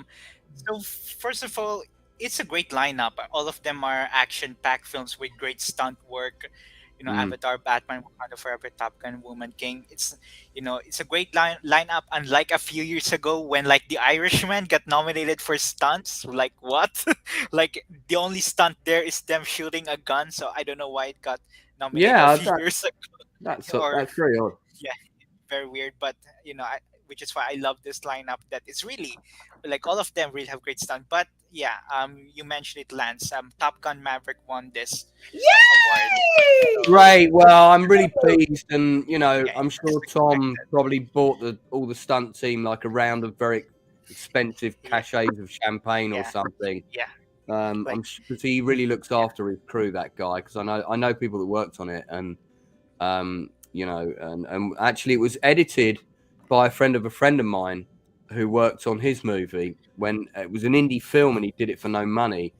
So first of all, it's a great lineup. All of them are action-packed films with great stunt work. Avatar, Batman, Wakanda Forever, Top Gun, Woman King. It's a great lineup. Unlike a few years ago when like The Irishman got nominated for stunts. Like what? Like the only stunt there is them shooting a gun. So I don't know why it got nominated a few years ago. That's very odd. Yeah, very weird. But which is why I love this lineup. That it's really like all of them really have great stunt. But yeah, you mentioned it, Lance. Top Gun Maverick won this award. Great. Well, I'm really pleased, and I'm sure Tom probably bought all the stunt team like a round of very expensive cachets of champagne or something. Yeah. Because he really looks after his crew, that guy. Because I know people that worked on it, and and actually it was edited by a friend of mine who worked on his movie when it was an indie film, and he did it for no money.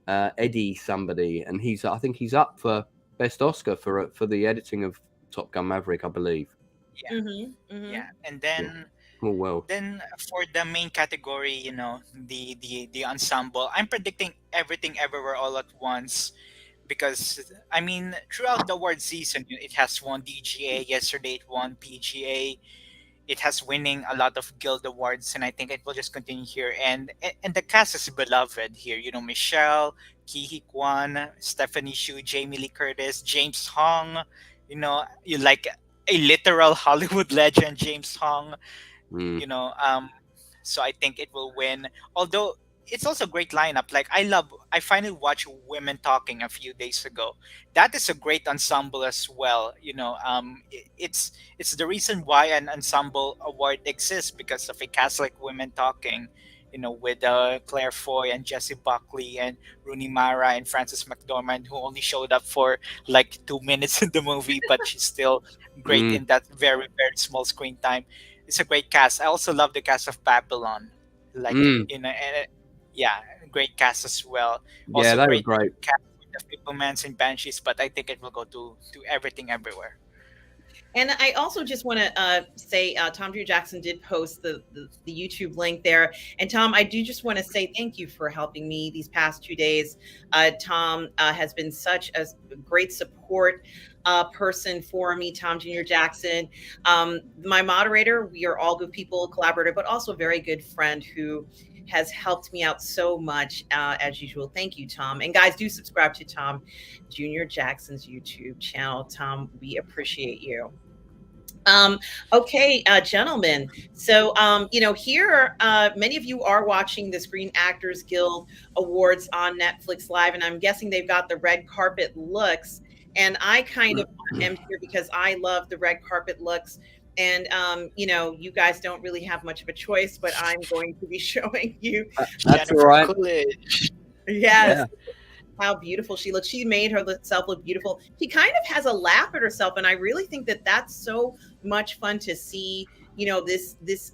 Eddie somebody, and I think he's up for Best Oscar for the editing of Top Gun Maverick, I believe. Yeah. Mm-hmm. Mm-hmm. Yeah, and then small world. Then for the main category, the ensemble, I'm predicting Everything Everywhere All at Once, because I mean throughout the award season it has won DGA. Yesterday it won PGA. It has winning a lot of Guild Awards, and I think it will just continue here. And the cast is beloved here. Michelle, Ki Kwan, Stephanie Shu, Jamie Lee Curtis, James Hong. You like a literal Hollywood legend, James Hong. So I think it will win. Although it's also a great lineup. Like I finally watched Women Talking a few days ago. That is a great ensemble as well. It's the reason why an ensemble award exists, because of a cast like Women Talking, with Claire Foy and Jessie Buckley and Rooney Mara and Frances McDormand, who only showed up for like 2 minutes in the movie, but she's still great in that very, very small screen time. It's a great cast. I also love the cast of Babylon. Great cast as well. Also, yeah, they were great. Cast with the Fablemans and Banshees, but I think it will go to Everything Everywhere. And I also just want to say, Tom Drew Jackson did post the YouTube link there. And Tom, I do just want to say thank you for helping me these past 2 days. Tom has been such a great support person for me, Tom Jr. Jackson. My moderator, we are all good people, collaborator, but also a very good friend who has helped me out so much as usual. Thank you, Tom. And guys, do subscribe to Tom Jr. Jackson's YouTube channel. Tom, we appreciate you. Okay, gentlemen. So, here, many of you are watching the Screen Actors Guild Awards on Netflix Live, and I'm guessing they've got the red carpet looks. And I kind of am here because I love the red carpet looks. And, you guys don't really have much of a choice, but I'm going to be showing you. That's all right. Yes. Yeah. How beautiful she looks. She made herself look beautiful. She kind of has a laugh at herself. And I really think that that's so much fun to see, this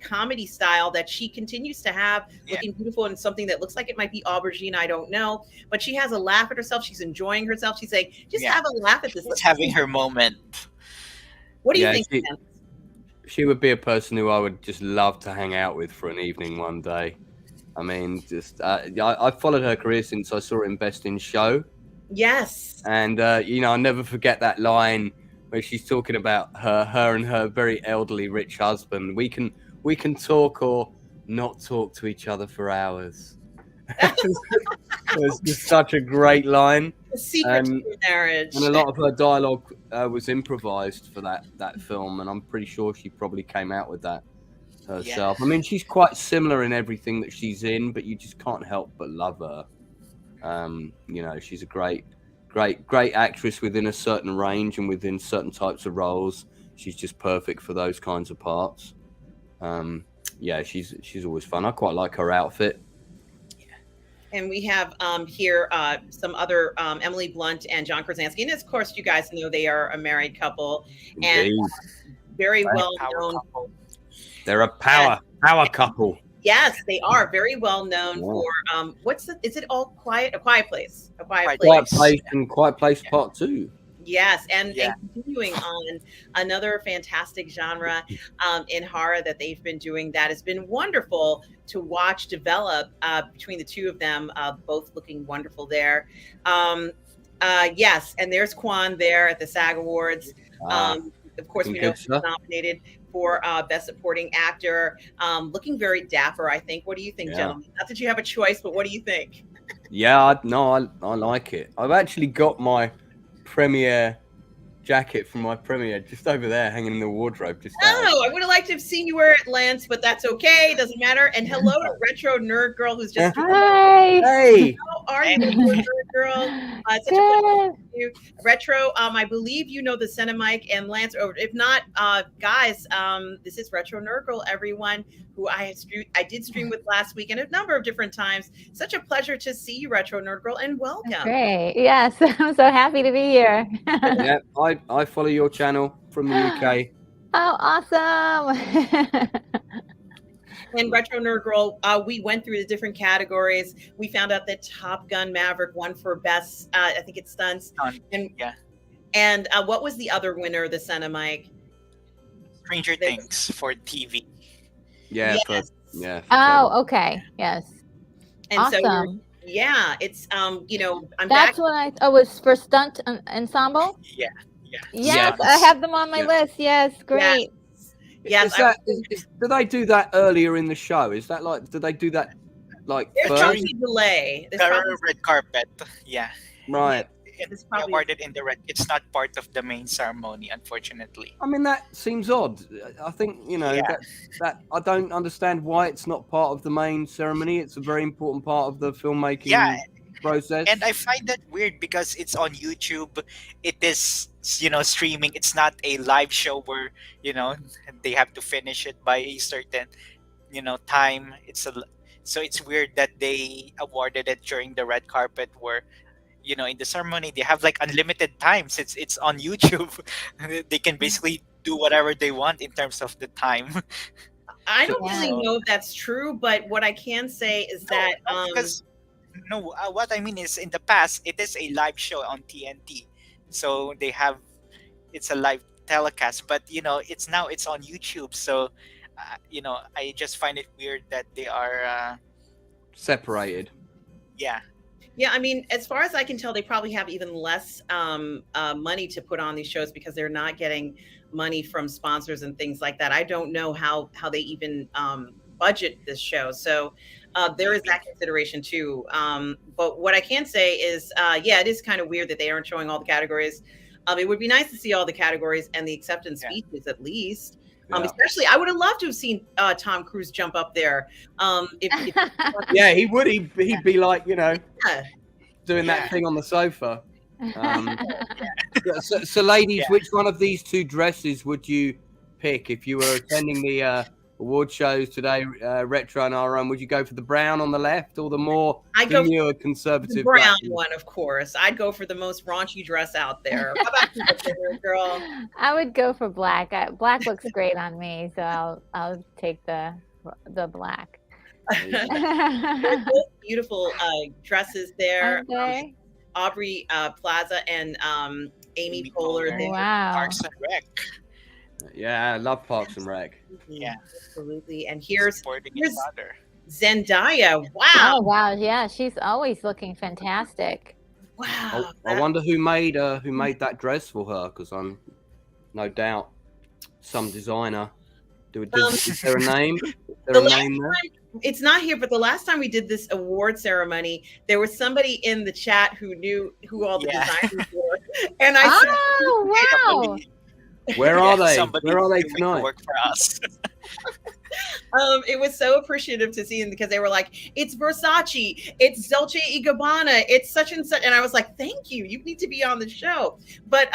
comedy style that she continues to have, looking beautiful and something that looks like it might be aubergine. I don't know. But she has a laugh at herself. She's enjoying herself. She's saying, just have a laugh at this. She's having her moment. What do you Yeah, think, Lance? she would be a person who I would just love to hang out with for an evening one day. I mean, just I followed her career since I saw her in Best in Show, Yes. and I'll never forget that line where she's talking about her and her very elderly rich husband. We can talk or not talk to each other for hours. It's just such a great line. The secret to your marriage. And a lot of her dialogue was improvised for that film, and I'm pretty sure she probably came out with that herself. Yeah. I mean, she's quite similar in everything that she's in, but you just can't help but love her. She's a great actress within a certain range and within certain types of roles. She's just perfect for those kinds of parts. She's always fun. I quite like her outfit. And we have here some other Emily Blunt and John Krasinski. And of course, you guys know they are a married couple. Indeed. And very well known. Couple. They're a power couple. Yes, they are very well known for is it all quiet? A Quiet Place. A Quiet Place. Quiet Place and Quiet Place Part 2. Yes, and continuing on another fantastic genre in horror that they've been doing that has been wonderful to watch develop between the two of them, both looking wonderful there. Yes, and there's Kwan there at the SAG Awards. Of course, we know he's nominated for Best Supporting Actor. Looking very dapper, I think. What do you think, gentlemen? Not that you have a choice, but what do you think? I like it. I've actually got my premiere jacket from my premiere just over there hanging in the wardrobe. I would have liked to have seen you wear it, Lance, but that's okay. Doesn't matter. And hello to Retro Nerd Girl who's just hi. Hey, how are you, Nerd Girl? Such a pleasure to meet you. Retro, I believe you know the TheCineMike and Lance. Or if not, guys, this is Retro Nerd Girl, everyone, who I did stream with last week and a number of different times. Such a pleasure to see you, Retro Nerd Girl, and welcome. Great. Yes, I'm so happy to be here. Yeah, I follow your channel from the UK. Oh, awesome. And Retro Nerd Girl, we went through the different categories. We found out that Top Gun Maverick won for best, I think it's stunts. And what was the other winner, the TheCineMike? Stranger Things for TV. Yeah. Yes. Oh, okay. Yes. And awesome. So it's I'm That's what I was for stunt ensemble. Yeah. Yes, I have them on my list. Yes, great. Yes. Do they do that earlier in the show? Is that like? Do they do that like There's first? probably a delay. The red carpet. Yeah. Right. It's awarded in the red. It's not part of the main ceremony, unfortunately. I mean, that seems odd. I think that I don't understand why it's not part of the main ceremony. It's a very important part of the filmmaking process. And I find that weird because it's on YouTube. It is streaming. It's not a live show where they have to finish it by a certain time. So it's weird that they awarded it during the red carpet where in the ceremony they have like unlimited time since it's on YouTube. They can basically do whatever they want in terms of the time. I don't really know if that's true, but what I can say is that what I mean is in the past it is a live show on TNT, so it's a live telecast, but it's on YouTube, so I just find it weird that they are separated. Yeah, I mean, as far as I can tell, they probably have even less money to put on these shows because they're not getting money from sponsors and things like that. I don't know how they even budget this show. So there is that consideration too. But what I can say is, it is kind of weird that they aren't showing all the categories. It would be nice to see all the categories and the acceptance speeches at least. Especially, I would have loved to have seen Tom Cruise jump up there. He would. He'd be like, doing that thing on the sofa. So, ladies, which one of these two dresses would you pick if you were attending the award shows today, Retro and our own? Would you go for the brown on the left or the more demure conservative? The brown one, of course. I'd go for the most raunchy dress out there. How about you, girl? I would go for black. Black looks great on me, so I'll take the black. They're both beautiful dresses there. Okay. Aubrey Plaza and Amy Poehler. Wow. Parks and Rec. Yeah, I love Parks and Rec. Yeah. Absolutely. And here's Supporting each other. Zendaya. Wow. Oh wow, yeah, she's always looking fantastic. Wow. I wonder who made that dress for her, because I'm no doubt some designer. Is there a name? Is there a name there? It's not here, but the last time we did this award ceremony, there was somebody in the chat who knew who all the designers were. And I said, wow. Where are they? Where are they doing tonight? Work for us. it was so appreciative to see them, because they were like, it's Versace, it's Dolce & Gabbana, it's such and such. And I was like, thank you. You need to be on the show. But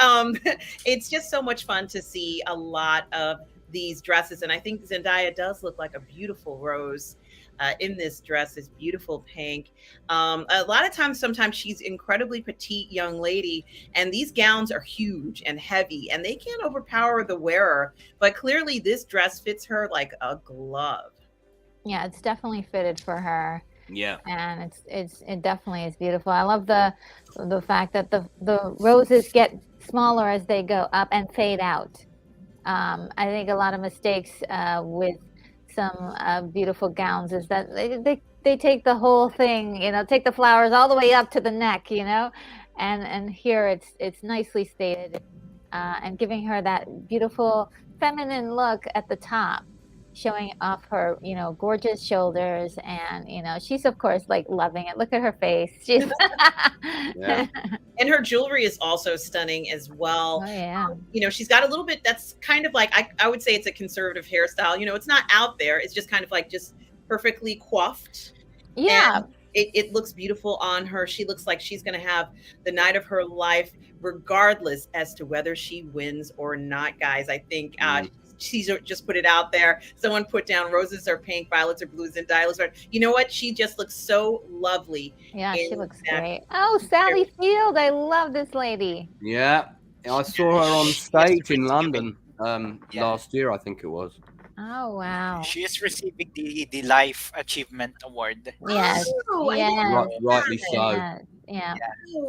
it's just so much fun to see a lot of these dresses. And I think Zendaya does look like a beautiful rose in this dress, this beautiful pink. A lot of times, sometimes she's incredibly petite young lady, and these gowns are huge and heavy, and they can't overpower the wearer. But clearly, this dress fits her like a glove. Yeah, it's definitely fitted for her. Yeah, and it definitely is beautiful. I love the fact that the roses get smaller as they go up and fade out. I think a lot of mistakes with some beautiful gowns is that they take the whole thing, take the flowers all the way up to the neck, and here it's nicely stated, and giving her that beautiful feminine look at the top, showing off her, gorgeous shoulders, and she's of course like loving it. Look at her face. She's yeah. And her jewelry is also stunning as well. Oh yeah. She's got a little bit that's kind of like, I would say it's a conservative hairstyle. It's not out there. It's just kind of like just perfectly coiffed. Yeah. And it looks beautiful on her. She looks like she's going to have the night of her life, regardless as to whether she wins or not, guys. I think she's just put it out there. Someone put down roses are pink, violets are blue, and diamonds are. You know what? She just looks so lovely. Yeah, she looks great. Oh, Sally Field. I love this lady. Yeah. I saw her on stage in London last year, I think it was. Oh wow. She is receiving the Life Achievement Award. Yes. Oh, yes. Rightly so. Yeah.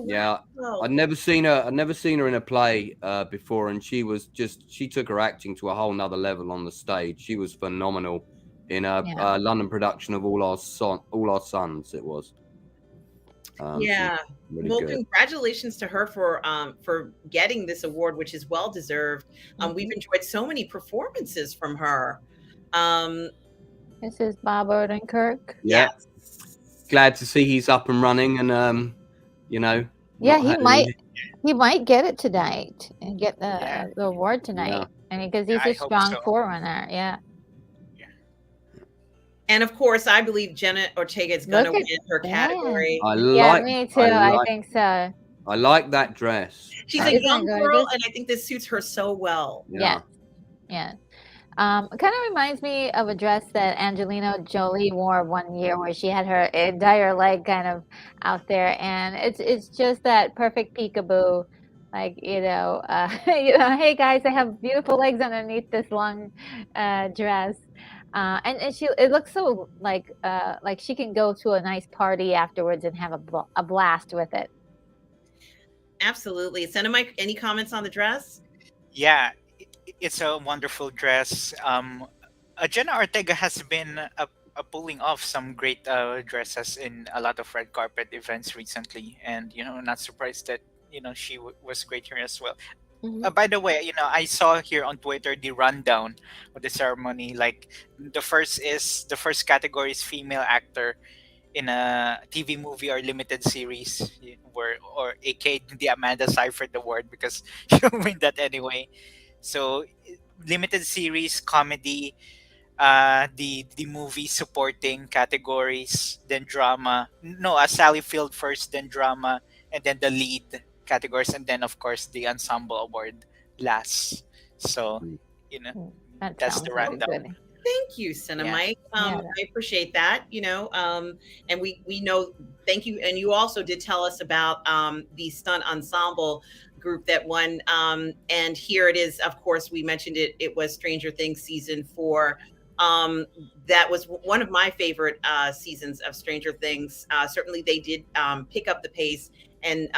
Yeah. I'd never seen her in a play before, and she took her acting to a whole nother level on the stage. She was phenomenal in a London production of All Our Sons. It was. Really well, good. Congratulations to her for getting this award, which is well deserved. We've enjoyed so many performances from her. This is Bob Odenkirk. Yeah. Glad to see he's up and running, and yeah, he might get it tonight and get the award tonight. Yeah. I mean, because he's a strong forerunner. Yeah. And of course, I believe Jenna Ortega is going to win her category. Me too. I think so. I like that dress. She's a young girl, and I think this suits her so well. Yeah. It kind of reminds me of a dress that Angelina Jolie wore one year, where she had her entire leg kind of out there, and it's just that perfect peekaboo. Like hey guys, I have beautiful legs underneath this long dress. And it looks so like she can go to a nice party afterwards and have a blast with it. Absolutely. SAG, any comments on the dress? Yeah, it's a wonderful dress. Jenna Ortega has been pulling off some great dresses in a lot of red carpet events recently, and not surprised that she was great here as well. By the way, I saw here on Twitter the rundown of the ceremony. Like the first category is female actor in a TV movie or limited series, or aka the Amanda Seyfried Award, because she'll win that anyway. So limited series, comedy, the movie supporting categories, then drama. No, Sally Field first, then drama, and then the lead categories, and then of course the ensemble award last. So that's the rundown. Thank you, SAG. I appreciate that. And we know. Thank you, and you also did tell us about the stunt ensemble group that won. And here it is. Of course, we mentioned it. It was Stranger Things season 4. That was one of my favorite seasons of Stranger Things. Certainly, they did pick up the pace and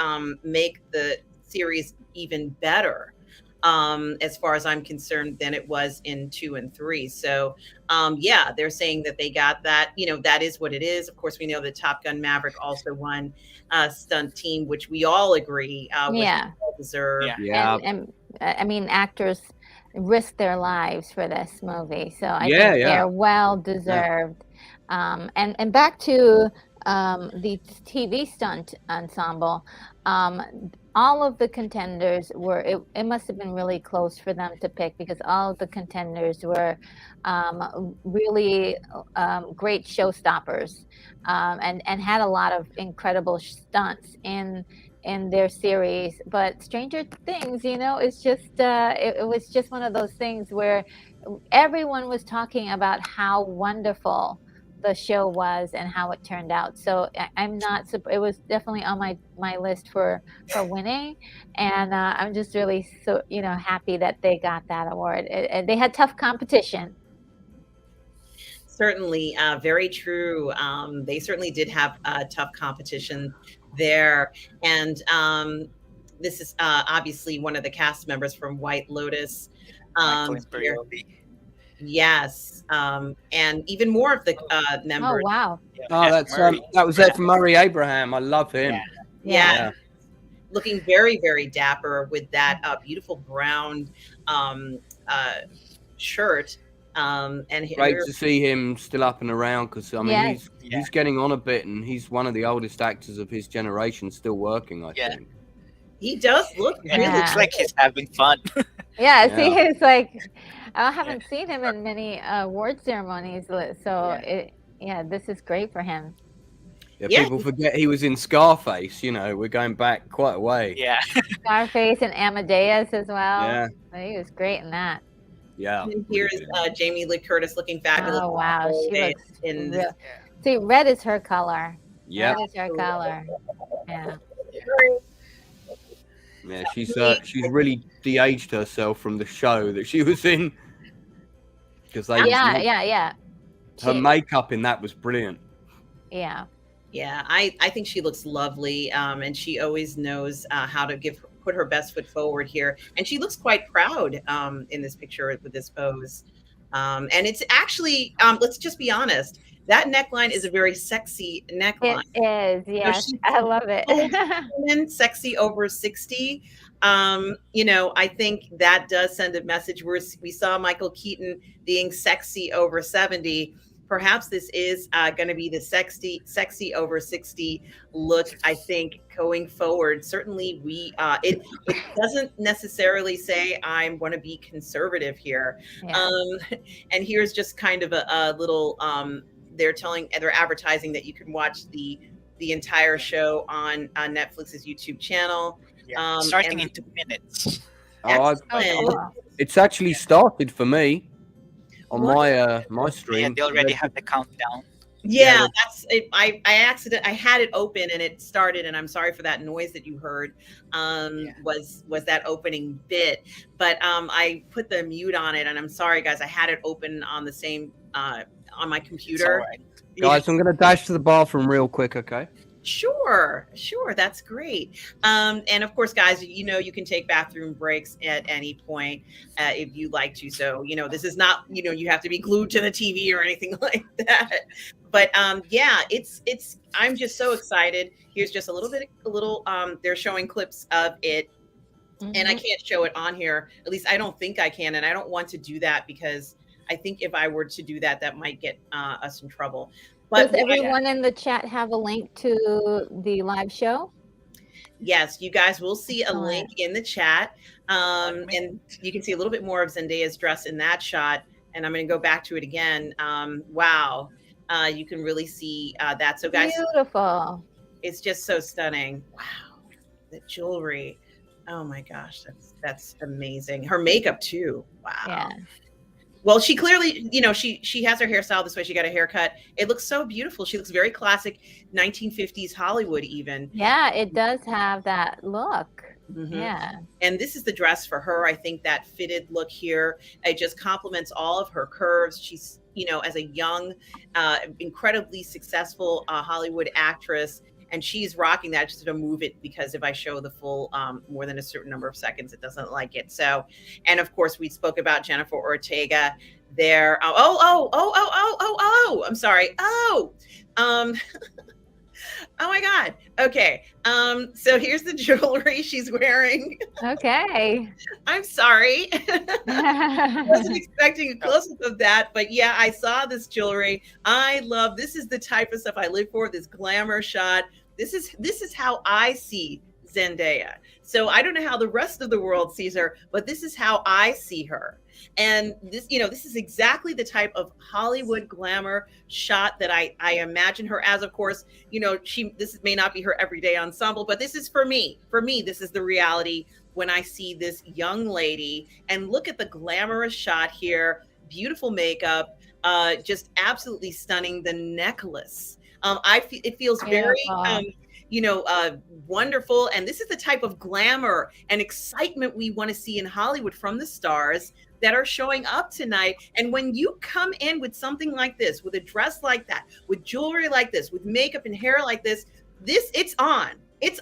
make the series even better. as far as I'm concerned, than it was in 2 and 3. So, yeah, they're saying that they got that. That is what it is. Of course, we know that Top Gun Maverick also won stunt team, which we all agree was Yeah. well deserved. Yeah. And I mean, actors risk their lives for this movie, so I Yeah, think yeah. they're well deserved. And back to the TV stunt ensemble. All of the contenders were, it must have been really close for them to pick, because all of the contenders were really great showstoppers, and had a lot of incredible stunts in their series. But Stranger Things, it's just it was just one of those things where everyone was talking about how wonderful the show was and how it turned out. So I'm not, it was definitely on my list for winning, and I'm just really so happy that they got that award. They had tough competition. Certainly, very true. They certainly did have tough competition there. And this is obviously one of the cast members from White Lotus. Michael Here. Imperioli. Yes. And even more of the members. Oh, wow. Oh, that's that was there from Murray Abraham. I love him. Yeah. Looking very, very dapper with that beautiful brown shirt. And great to see him still up and around, because I mean he's getting on a bit, and he's one of the oldest actors of his generation still working, I think. He does look and it looks like he's having fun. Yeah, see, it's like I haven't seen him in many award ceremonies, so this is great for him. Yeah, people forget he was in Scarface. We're going back quite a way. Yeah. Scarface and Amadeus as well. Yeah. He was great in that. Yeah. And here's Jamie Lee Curtis looking fabulous. Oh, wow. She looks in real. See, red is her color. Yeah. Red is her color. Yeah. Yeah, she's really de-aged herself from the show that she was in. Because her makeup in that was brilliant. Yeah. Yeah, I think she looks lovely, and she always knows how to put her best foot forward here, and she looks quite proud in this picture with this pose. And it's actually, let's just be honest, that neckline is a very sexy neckline. It is, yes, I love it. Sexy over 60. I think that does send a message. We saw Michael Keaton being sexy over 70. Perhaps this is going to be the sexy over 60 look, I think, going forward. Certainly, it doesn't necessarily say I'm going to be conservative here. Yeah. And here's just kind of a little, they're advertising that you can watch the entire show on Netflix's YouTube channel. Yeah, starting in 2 minutes. It's actually started for me. On my stream. Yeah, they already have the countdown. Yeah, that's it. I had it open and it started, and I'm sorry for that noise that you heard. Was that opening bit, but I put the mute on it, and I'm sorry guys, I had it open on the same on my computer. Right. Guys, I'm gonna dash to the bathroom real quick, okay? Sure, that's great. And of course, guys, you can take bathroom breaks at any point if you like to. So, this is not, you have to be glued to the TV or anything like that. But it's I'm just so excited. Here's just a little, they're showing clips of it. Mm-hmm. And I can't show it on here. At least I don't think I can. And I don't want to do that, because I think if I were to do that, that might get us in trouble. But does everyone in the chat have a link to the live show? Yes, you guys will see a link in the chat. And you can see a little bit more of Zendaya's dress in that shot. And I'm going to go back to it again. Wow. You can really see that. So guys, beautiful. It's just so stunning. Wow. The jewelry. Oh my gosh. That's amazing. Her makeup too. Wow. Yeah. Well, she clearly, she has her hairstyle this way. She got a haircut. It looks so beautiful. She looks very classic 1950s Hollywood even. Yeah, it does have that look. Mm-hmm. Yeah. And this is the dress for her. I think that fitted look here, it just complements all of her curves. She's, as a young, incredibly successful Hollywood actress, and she's rocking that. Just to move it, because if I show the full more than a certain number of seconds, it doesn't like it. So, and of course we spoke about Jennifer Ortega there. I'm sorry. Oh my God. Okay. So here's the jewelry she's wearing. Okay. I'm sorry. I wasn't expecting a close-up of that, but yeah, I saw this jewelry. I love, this is the type of stuff I live for, this glamour shot. This is how I see Zendaya. So I don't know how the rest of the world sees her, but this is how I see her. And this, this is exactly the type of Hollywood glamour shot that I imagine her as. Of course, this may not be her everyday ensemble, but this is for me. For me, this is the reality when I see this young lady. And look at the glamorous shot here. Beautiful makeup, just absolutely stunning. The necklace, it feels very wonderful. And this is the type of glamour and excitement we want to see in Hollywood from the stars that are showing up tonight. And when you come in with something like this, with a dress like that, with jewelry like this, with makeup and hair like this, it's on. It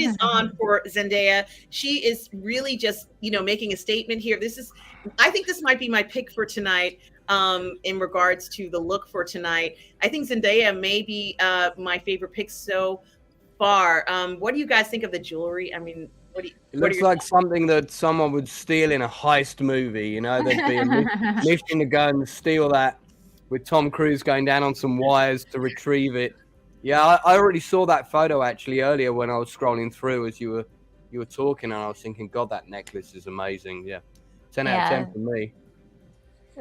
is on for Zendaya. She is really just, making a statement here. I think this might be my pick for tonight. In regards to the look for tonight, I think Zendaya may be my favorite pick so far. What do you guys think of the jewelry? I mean, it looks like something that someone would steal in a heist movie. There'd be a mission to go and steal that, with Tom Cruise going down on some wires to retrieve it. Yeah, I already saw that photo actually earlier when I was scrolling through as you were talking, and I was thinking, God, that necklace is amazing. Yeah, 10 out of 10 for me.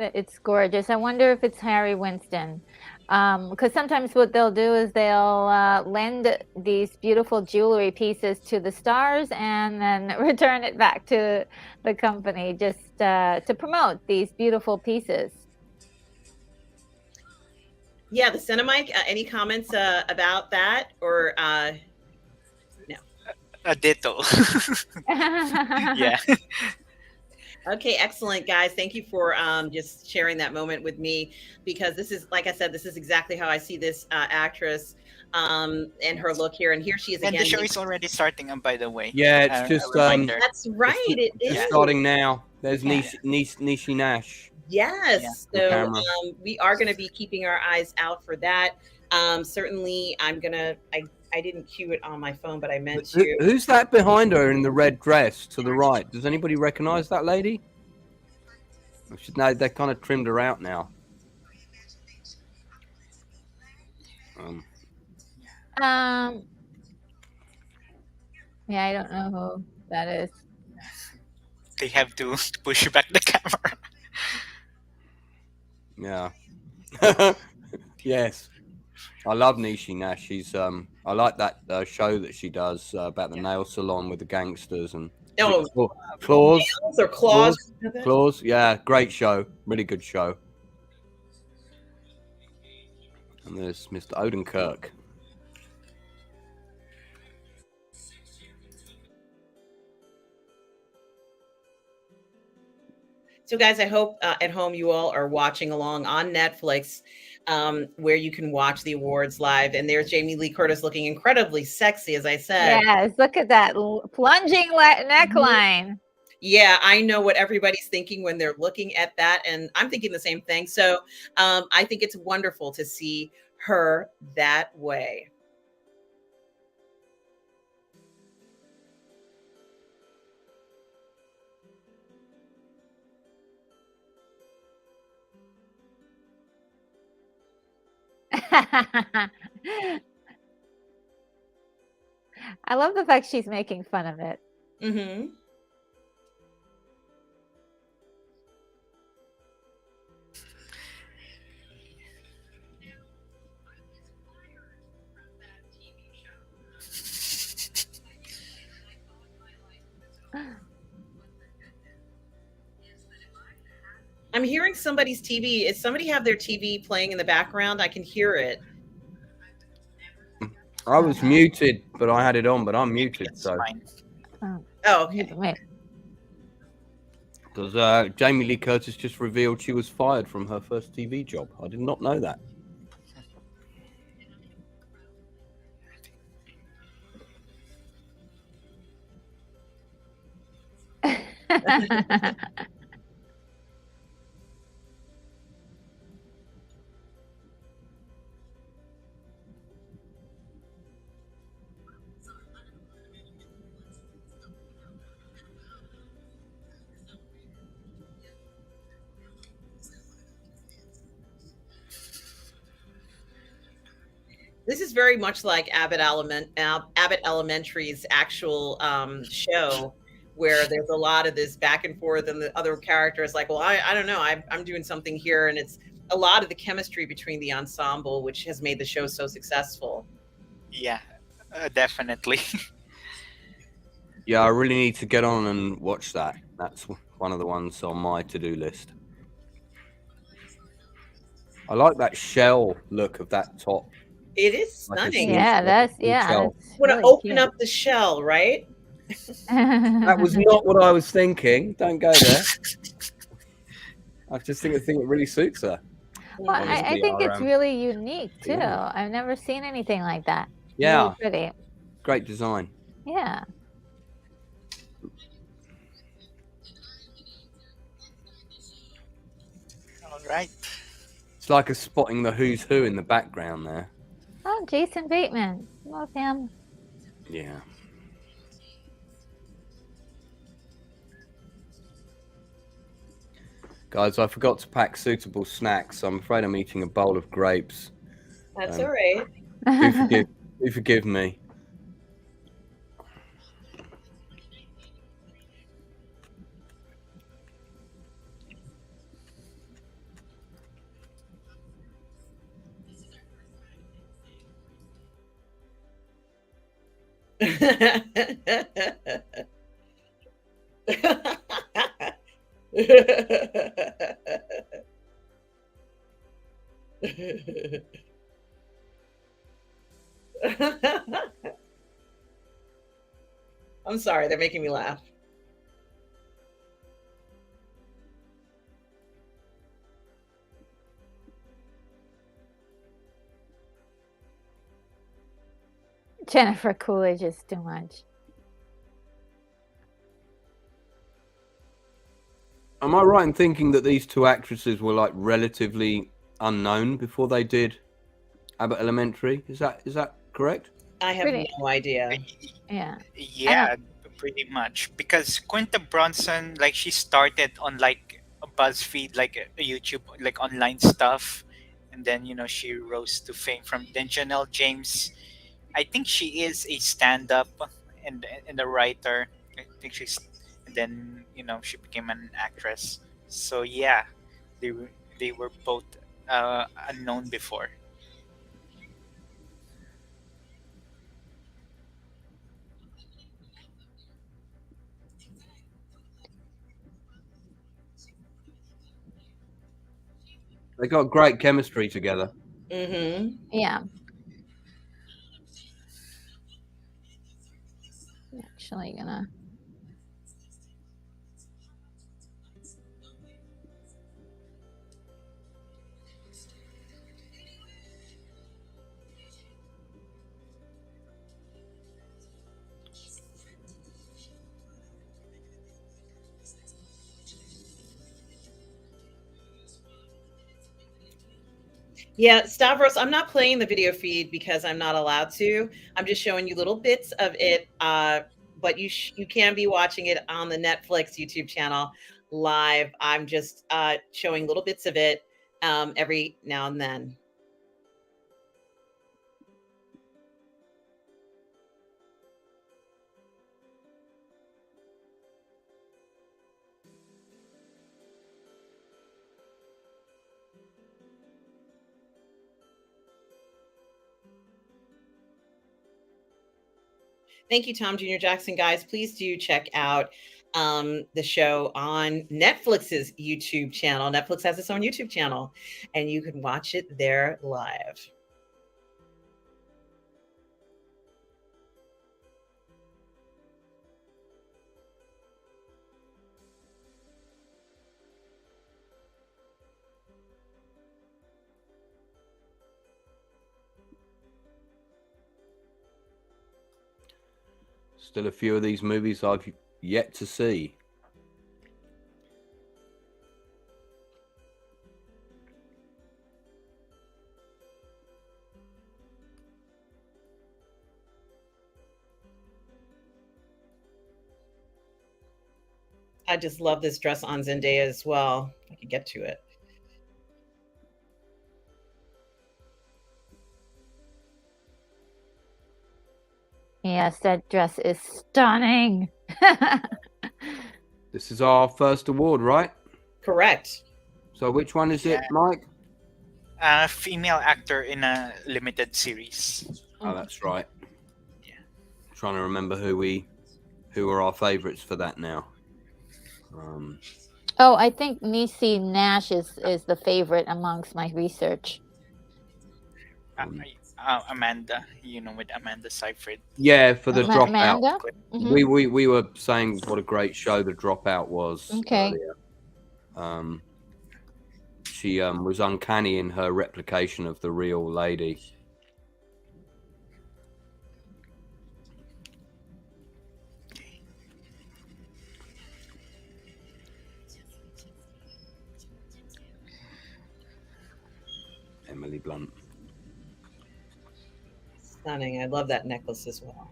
It's gorgeous. I wonder if it's Harry Winston, because sometimes what they'll do is they'll lend these beautiful jewelry pieces to the stars and then return it back to the company just to promote these beautiful pieces. Yeah, the TheCineMike, any comments about that, or no? A ditto. Yeah. Okay, excellent, guys. Thank you for just sharing that moment with me, because this is, like I said, this is exactly how I see this actress and her look here. And here she is again. And the show is already starting, by the way. Yeah, it's just that's right. It is starting now. There's Nishi Nash. Yes. So we are going to be keeping our eyes out for that. Certainly, I didn't cue it on my phone, but I meant to. Who's that behind her in the red dress to the right? Does anybody recognize that lady? No, they kind of trimmed her out now. Yeah, I don't know who that is. They have to push back the camera. Yeah. Yes. I love Nishi Nash. She's I like that show that she does about the nail salon with the gangsters and claws. Claws. Yeah, great show. Really good show. And there's Mr. Odenkirk. So, guys, I hope at home you all are watching along on Netflix, where you can watch the awards live. And there's Jamie Lee Curtis looking incredibly sexy, as I said. Yes, look at that plunging neckline. Yeah, I know what everybody's thinking when they're looking at that, and I'm thinking the same thing. So I think it's wonderful to see her that way. I love the fact she's making fun of it. Mm-hmm. I'm hearing somebody's TV. Is somebody have their TV playing in the background? I can hear it. I was muted, but I had it on, but I'm muted. It's so. fine. Oh, okay. Because Jamie Lee Curtis just revealed she was fired from her first TV job. I did not know that. This is very much like Abbott Elementary's actual show, where there's a lot of this back and forth, and the other character is like, well, I don't know, I'm doing something here, and it's a lot of the chemistry between the ensemble, which has made the show so successful. Yeah, definitely. Yeah, I really need to get on and watch that. That's one of the ones on my to-do list. I like that shell look of that top. It is Like a stunning. Yeah, that's shell. Want to really open cute. up the shell, right? That was not what I was thinking. Don't go there. I just think it really suits her. Well, I Honestly, think it's RM. really unique too. Yeah. I've never seen anything like that. Yeah. Really pretty. Great design. Yeah. All right. It's like a spotting the who's who in the background there. Oh, Jason Bateman. Love him. Yeah. Guys, I forgot to pack suitable snacks, so I'm afraid I'm eating a bowl of grapes. That's all right. Do forgive me. I'm sorry, they're making me laugh. Jennifer Coolidge is too much. Am I right in thinking that these two actresses were like relatively unknown before they did Abbott Elementary? Is that correct? I have Pretty. no idea. Yeah. Yeah, pretty much. Because Quinta Brunson, like, she started on like a BuzzFeed, like a YouTube, like online stuff, and then she rose to fame from. Then Janelle James, I think she is a stand-up and a writer. I think she's, and then she became an actress. So yeah, they were both unknown before. They got great chemistry together. Mm-hmm. Yeah. Actually gonna. Yeah, Stavros, I'm not playing the video feed because I'm not allowed to. I'm just showing you little bits of it, but you can be watching it on the Netflix YouTube channel live. I'm just showing little bits of it every now and then. Thank you, Tom Jr. Jackson. Guys, please do check out the show on Netflix's YouTube channel. Netflix has its own YouTube channel, and you can watch it there live. Still a few of these movies I've yet to see. I just love this dress on Zendaya as well. I can get to it. Yes, that dress is stunning. This is our first award, right? Correct. So which one is it, Mike? Female actor in a limited series. Oh, that's right. Yeah. Trying to remember who are our favorites for that now. Oh, I think Niecy Nash is the favorite amongst my research. Amanda, with Amanda Seyfried. Yeah, for the Dropout. Amanda? Mm-hmm. We were saying what a great show the Dropout was. Okay. Earlier. She was uncanny in her replication of the real lady. Emily Blunt. Stunning. I love that necklace as well.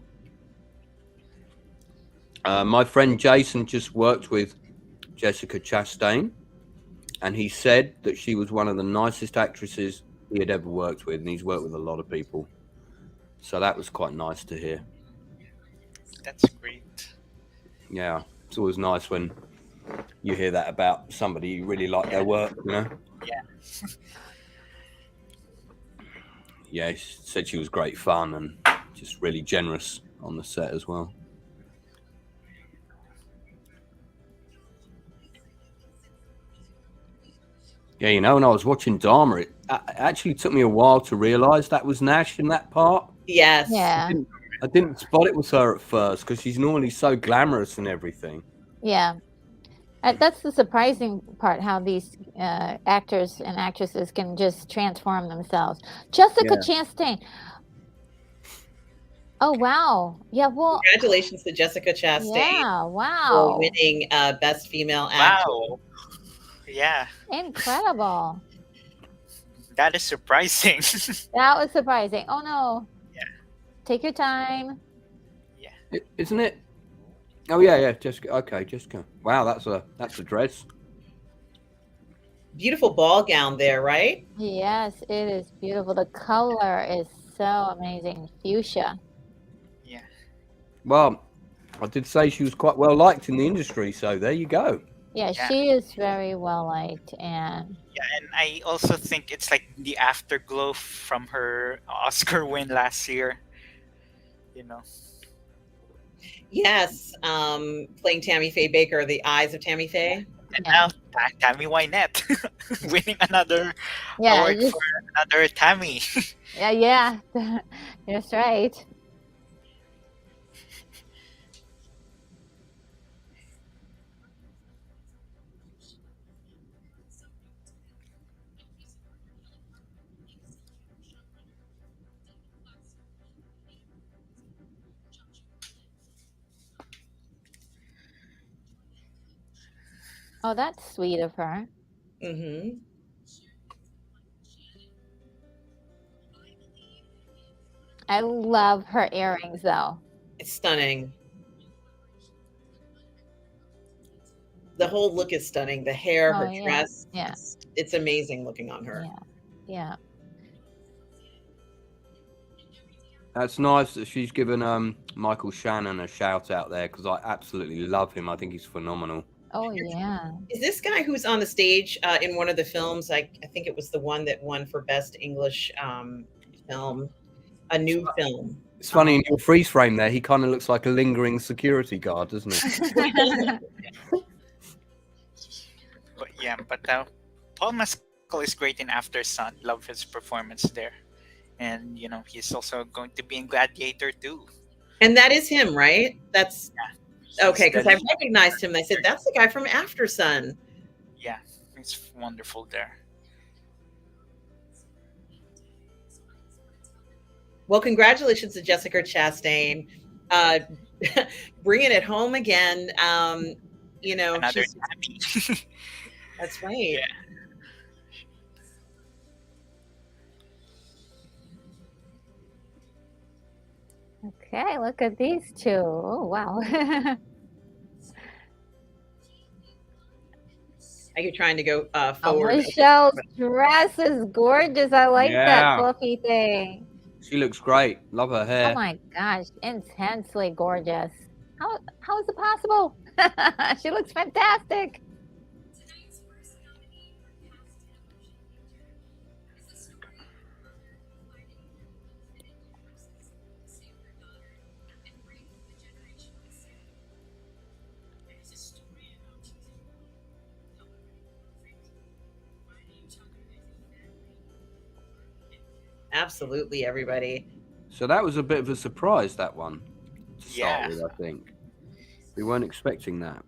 My friend Jason just worked with Jessica Chastain, and he said that she was one of the nicest actresses he had ever worked with, and he's worked with a lot of people. So that was quite nice to hear. That's great. Yeah, it's always nice when you hear that about somebody you really like their work, Yeah. Yeah, she said she was great fun and just really generous on the set as well. Yeah, when I was watching Dharma, it actually took me a while to realise that was Nash in that part. Yes. Yeah. I didn't spot it was her at first because she's normally so glamorous and everything. Yeah. That's the surprising part, how these actors and actresses can just transform themselves. Jessica Chastain. Oh, wow. Yeah, well. Congratulations to Jessica Chastain. Yeah, wow. For winning Best Female Actor. Wow. Yeah. Incredible. That is surprising. That was surprising. Oh, no. Yeah. Take your time. Yeah. Isn't it? Oh, yeah, Jessica. Okay, Jessica. Wow, that's a dress. Beautiful ball gown there, right? Yes, it is beautiful. The color is so amazing. Fuchsia. Yeah. Well, I did say she was quite well liked in the industry, so there you go. Yeah, she is very well liked, and and I also think it's like the afterglow from her Oscar win last year. Yes, playing Tammy Faye Baker, The Eyes of Tammy Faye. And now Tammy Wynette winning another award for another Tammy. Yeah, that's right. Oh, that's sweet of her. Mm-hmm. I love her earrings, though. It's stunning. The whole look is stunning. The hair, her dress. Yeah. It's amazing looking on her. Yeah. That's nice that she's given Michael Shannon a shout out there, because I absolutely love him. I think he's phenomenal. Oh, yeah. Is this guy who's on the stage in one of the films? I think it was the one that won for Best English film, a new film. It's funny, in your freeze frame there, he kind of looks like a lingering security guard, doesn't he? But Paul Mescal is great in After Sun. Love his performance there. And, he's also going to be in Gladiator too. And that is him, right? That's okay, because I recognized him. I said, that's the guy from After Sun. Yeah, he's wonderful there. Well, congratulations to Jessica Chastain. Bringing it home again. Another Tammy. That's right. Yeah. Okay, look at these two. Oh, wow. Are you trying to go Oh, forward? Michelle's dress is gorgeous. I like that Yeah. fluffy thing. She looks great. Love her Oh hair. my gosh, intensely gorgeous. How is it possible? She looks fantastic. Absolutely, everybody. So that was a bit of a surprise, that one, to start Yeah. with, I think. We weren't expecting that.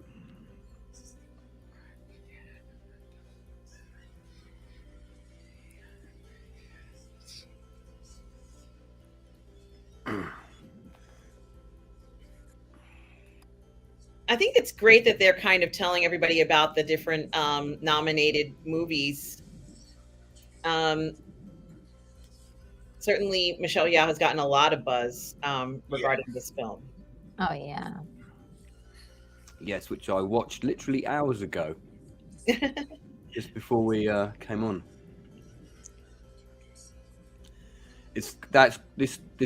I think it's great that they're kind of telling everybody about the different nominated movies. Certainly, Michelle Yeoh has gotten a lot of buzz regarding this film. Oh yeah. Yes, which I watched literally hours ago, just before we came on. This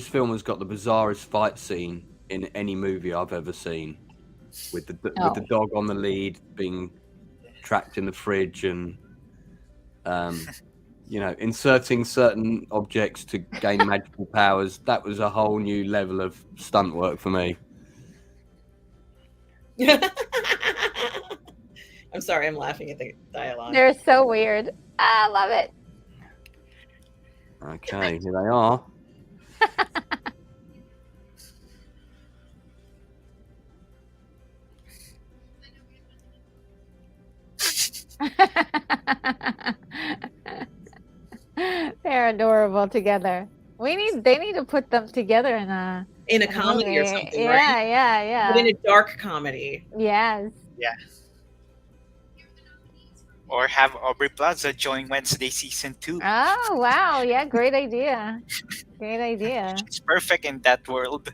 film has got the bizarrest fight scene in any movie I've ever seen, with the dog on the lead being trapped in the fridge and inserting certain objects to gain magical powers. That was a whole new level of stunt work for me. I'm sorry, I'm laughing at the dialogue. They're so weird. I love it. Okay, here they are. They're adorable together. They need to put them together in a comedy movie. or something, Yeah, right? yeah. But in a dark comedy. Yes. Yeah. Or have Aubrey Plaza join Wednesday season 2. Oh wow, yeah, great idea. Great idea. She's perfect in that world.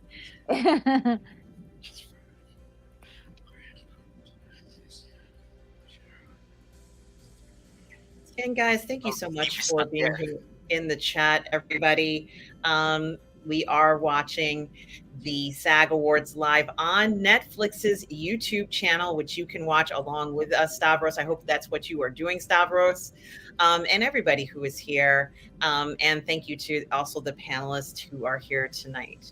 And guys, thank you so much Steve is for not being there. here in the chat, everybody. We are watching the SAG Awards live on Netflix's YouTube channel, which you can watch along with us, Stavros. I hope that's what you are doing, Stavros, and everybody who is here. And thank you to also the panelists who are here tonight.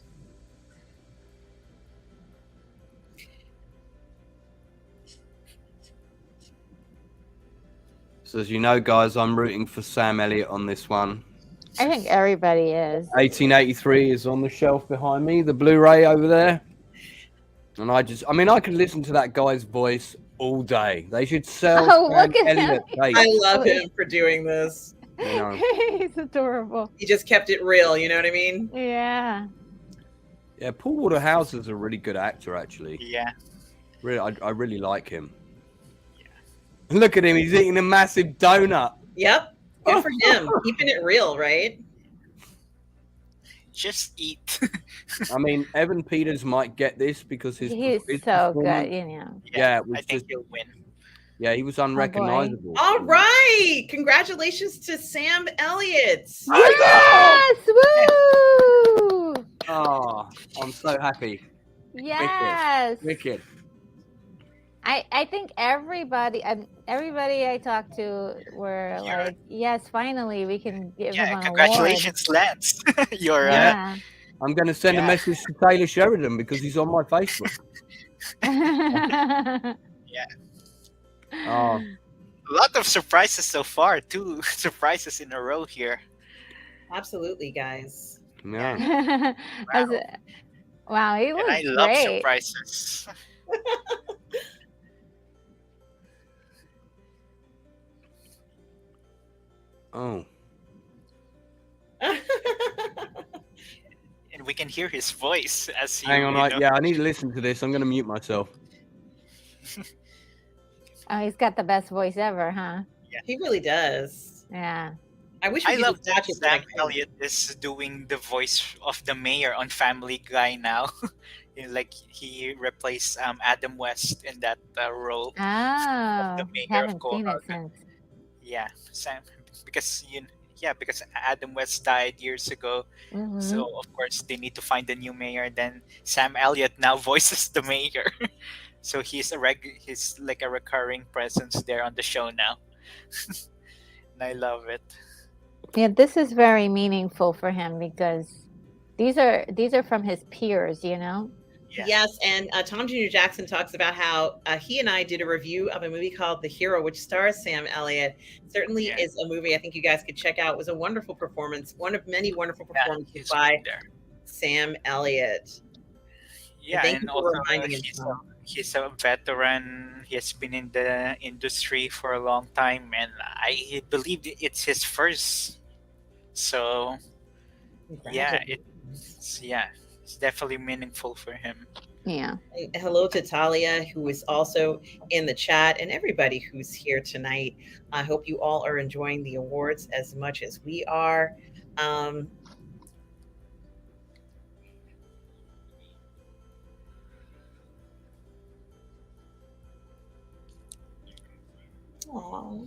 So as you know, guys, I'm rooting for Sam Elliott on this one. I think everybody is. 1883 is on the shelf behind me, the Blu-ray over there. And I could listen to that guy's voice all day. They should sell Oh, Sam look at him. Elliott tapes. I love him for doing this. You know. He's adorable. He just kept it real, you know what I mean? Yeah. Yeah, Paul Waterhouse is a really good actor, actually. Yeah. Really, I really like him. Yeah. Look at him, he's eating a massive donut. Yep. Good for him. Keeping it real, right? Just eat. I mean, Evan Peters might get this because his He's so performance- good, you know. Yeah, it was I think just, he'll win. yeah, he was unrecognizable. All right. Congratulations to Sam Elliott. Yes! Woo! Oh, I'm so happy. Yes. Wicked. I think everybody I talked to were Yeah. like, yes, finally we can give him Yeah, an congratulations, Lance. You're award. Yeah. I'm going to send a message to Taylor Sheridan because he's on my Facebook. Oh, a lot of surprises so far. 2 surprises in a row here. Absolutely, guys. yeah. Wow, he looks And I love great. surprises. Oh. And we can hear his voice as he. Hang on, I need to listen to this. I'm going to mute myself. Oh, he's got the best voice ever, huh? He really does. Yeah. I wish we I could love just that watch it. but I Sam can't. Elliott is doing the voice of the mayor on Family Guy now. Like he replaced Adam West in that role of the Oh, mayor of haven't seen it Quahog. since. Yeah, Sam, because yeah, because Adam West died years ago, Mm-hmm. so of course they need to find a new mayor. Then Sam Elliott now voices the mayor, so he's like a recurring presence there on the show now, and I love it. Yeah, this is very meaningful for him because these are from his peers, you know? Yeah, Yes, and Tom Jr. Jackson talks about how he and I did a review of a movie called The Hero, which stars Sam Elliott. Certainly yeah, is a movie I think you guys could check out. It was a wonderful performance, one of many wonderful yeah. performances He's by great there. Sam Elliott. And Yeah, thank you and for also reminding us, Tom. he's a veteran. He has been in the industry for a long time, and I believe it's his first. So yeah, Congratulations. it's definitely meaningful for him. Yeah. And hello to Talia, who is also in the chat, and everybody who's here tonight. I hope you all are enjoying the awards as much as we are. Um, aw.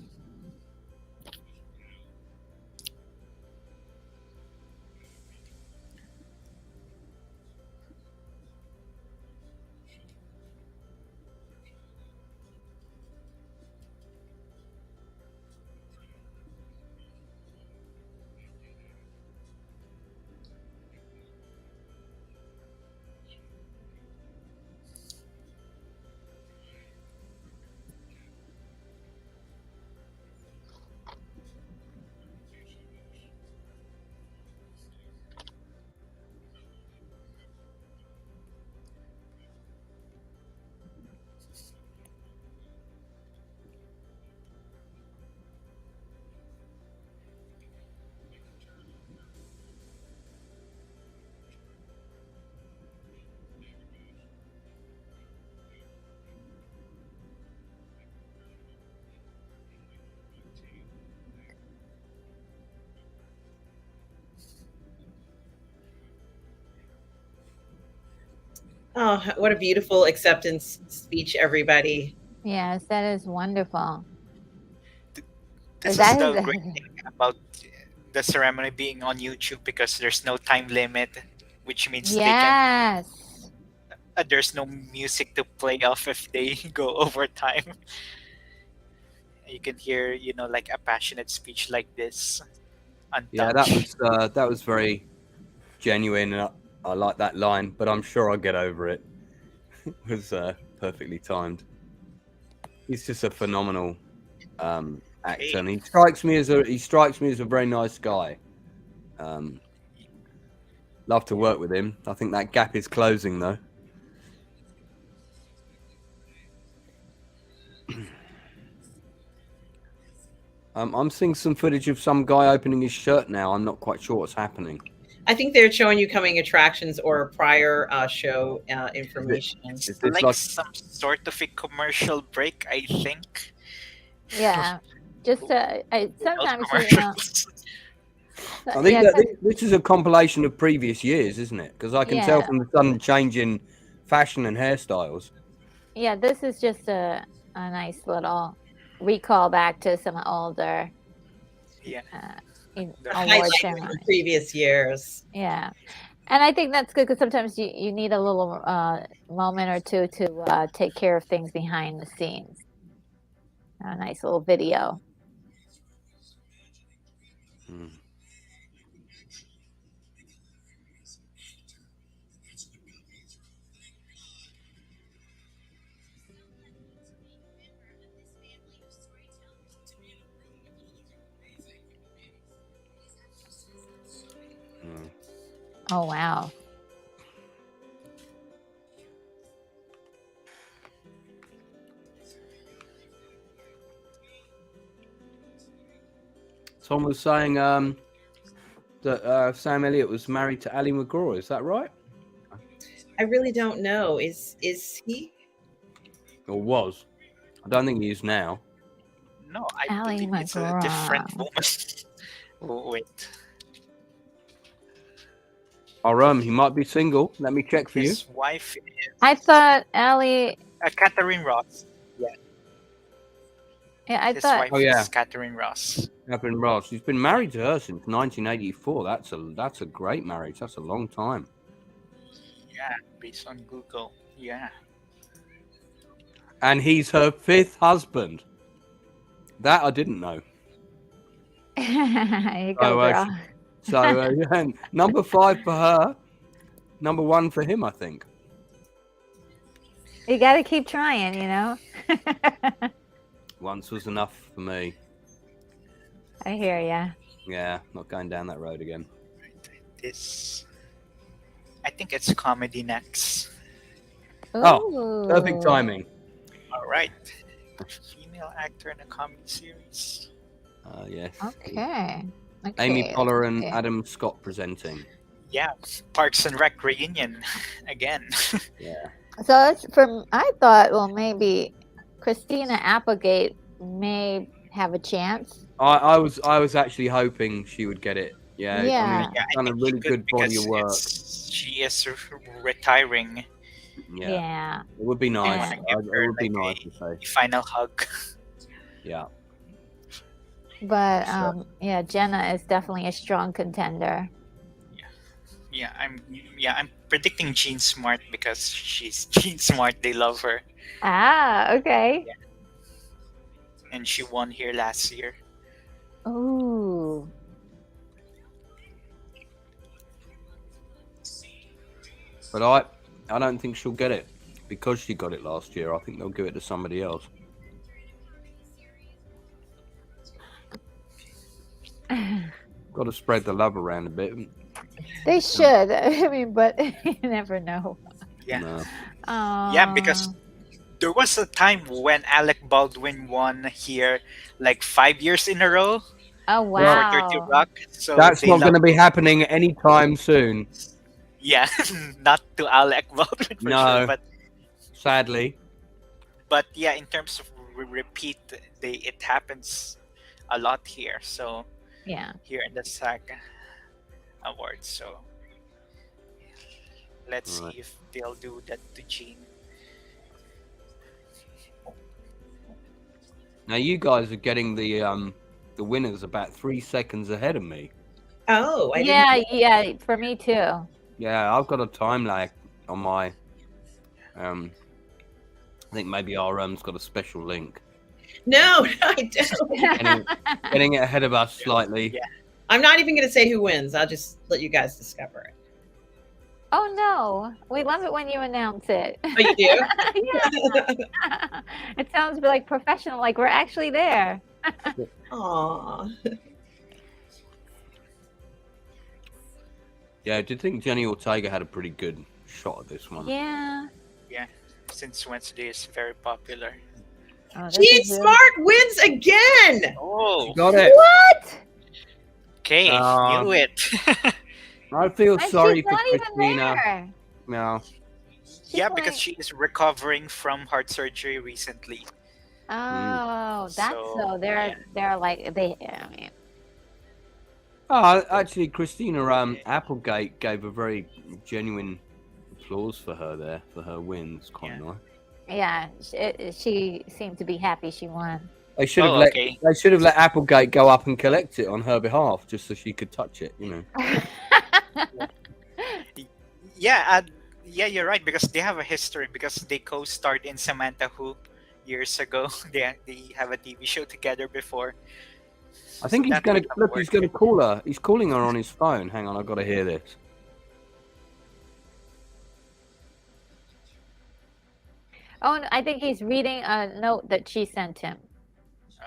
Oh, what a beautiful acceptance speech, everybody. Yes, that is wonderful. This is That the is great thing about the ceremony being on YouTube because there's no time limit, which means they can yes. there's no music to play off if they go over time. You can hear, like a passionate speech like this, Yeah, untouched. that was very genuine, and I like that line. But I'm sure I'll get over it. It was perfectly timed. He's just a phenomenal actor, and he strikes me as a very nice guy. Love to work with him. I think that gap is closing, though. I'm seeing some footage of some guy opening his shirt now. I'm not quite sure what's happening. I think they're showing you coming attractions or prior show information. It's It's like some sort of a commercial break, I think. Yeah. Just Those sometimes commercials. I think yeah, that this is a compilation of previous years, isn't it? Because I can tell Yeah. from the sudden change in fashion and hairstyles. yeah, this is just a nice little recall back to some older Yeah. The award highlights ceremony. from previous years. Yeah. And I think that's good because sometimes you need a little moment or two to take care of things behind the scenes. A nice little video. Mm. Mm. Oh, wow. Tom was saying that Sam Elliott was married to Ali McGraw. Is that right? I really don't know. Is he? Or was? I don't think he is now. No, I Ali believe it's a different McGraw. woman. Oh, wait. He might be single. Let me check for you. His wife is I thought Ellie. Catherine Ross. Yeah, I His thought. wife Oh, yeah. is Catherine Ross. Catherine Ross. He's been married to her since 1984. That's a great marriage. That's a long time. Yeah, based on Google. Yeah. And he's her 5th husband. That I didn't know. Here you go, girl. Yeah, number 5 for her. Number 1 for him, I think. You got to keep trying, you know. Once was enough for me. I hear ya. Yeah, not going down that road again. This, I think it's comedy next. Oh, perfect Ooh. timing. All right. Female actor in a comedy series. Yes. Okay. Amy Poehler and okay. Adam Scott presenting. Yeah, Parks and Rec reunion again. Yeah. So it's from. I thought, well, maybe Christina Applegate may have a chance. I was actually hoping she would get it. Yeah. Yeah. I mean, Yeah, she's done a really good body of work. She is retiring. Yeah. It would be nice. wanna give It her, would be like, nice to say. Final hug. Yeah. But Sure. yeah, Jenna is definitely a strong contender. Yeah, I'm predicting Jean Smart because she's Jean Smart. They love her, Ah, okay. and she won here last year. Ooh. But I don't think she'll get it because she got it last year. I think they'll give it to somebody else. Got to spread the love around a bit. They should. I mean, but you never know. Yeah. No. Yeah, because there was a time when Alec Baldwin won here like 5 years in a row Oh for wow. 30 Rock. So That's they not going to love- be happening anytime soon, Yeah, not to Alec Baldwin for No. sure, sadly. but yeah, in terms of repeat, it happens a lot here. So Yeah. here in the SAG Awards, so let's Right. see if they'll do that to Jean. Now you guys are getting the winners about 3 seconds ahead of me. Oh, I Yeah, didn't. yeah. For me too. Yeah, I've got a time lag on my. I think maybe RM's got a special link, No, I don't. getting it ahead of us slightly. Yeah. I'm not even going to say who wins. I'll just let you guys discover it. Oh no, we love it when you announce it. Oh, you do? Yeah. It sounds like professional, like we're actually there. Aw. Yeah, I did think Jenny Ortega had a pretty good shot at this one. Yeah. Since Wednesday is very popular. Oh, this Jean is really- Smart wins again. Oh, Got it. What? okay, knew it. I feel And sorry she's for not even Christina. there. No. Yeah, She's because like- she is recovering from heart surgery recently. Oh, that's So, so. They're like they. I mean, Oh, actually, Christina Applegate gave a very genuine applause for her there for her wins. Quite nice. yeah. She seemed to be happy she won. They should have Oh, let okay. they should have let Applegate go up and collect it on her behalf, just so she could touch it. You know. Yeah, you're right, because they have a history, because they co-starred in Samantha Who years ago. They have a TV show together before. I think So he's that going might to have look. He's worked. going to call her. He's calling her on his phone. Hang on, I've got to hear this. Oh, and I think he's reading a note that she sent him. Oh.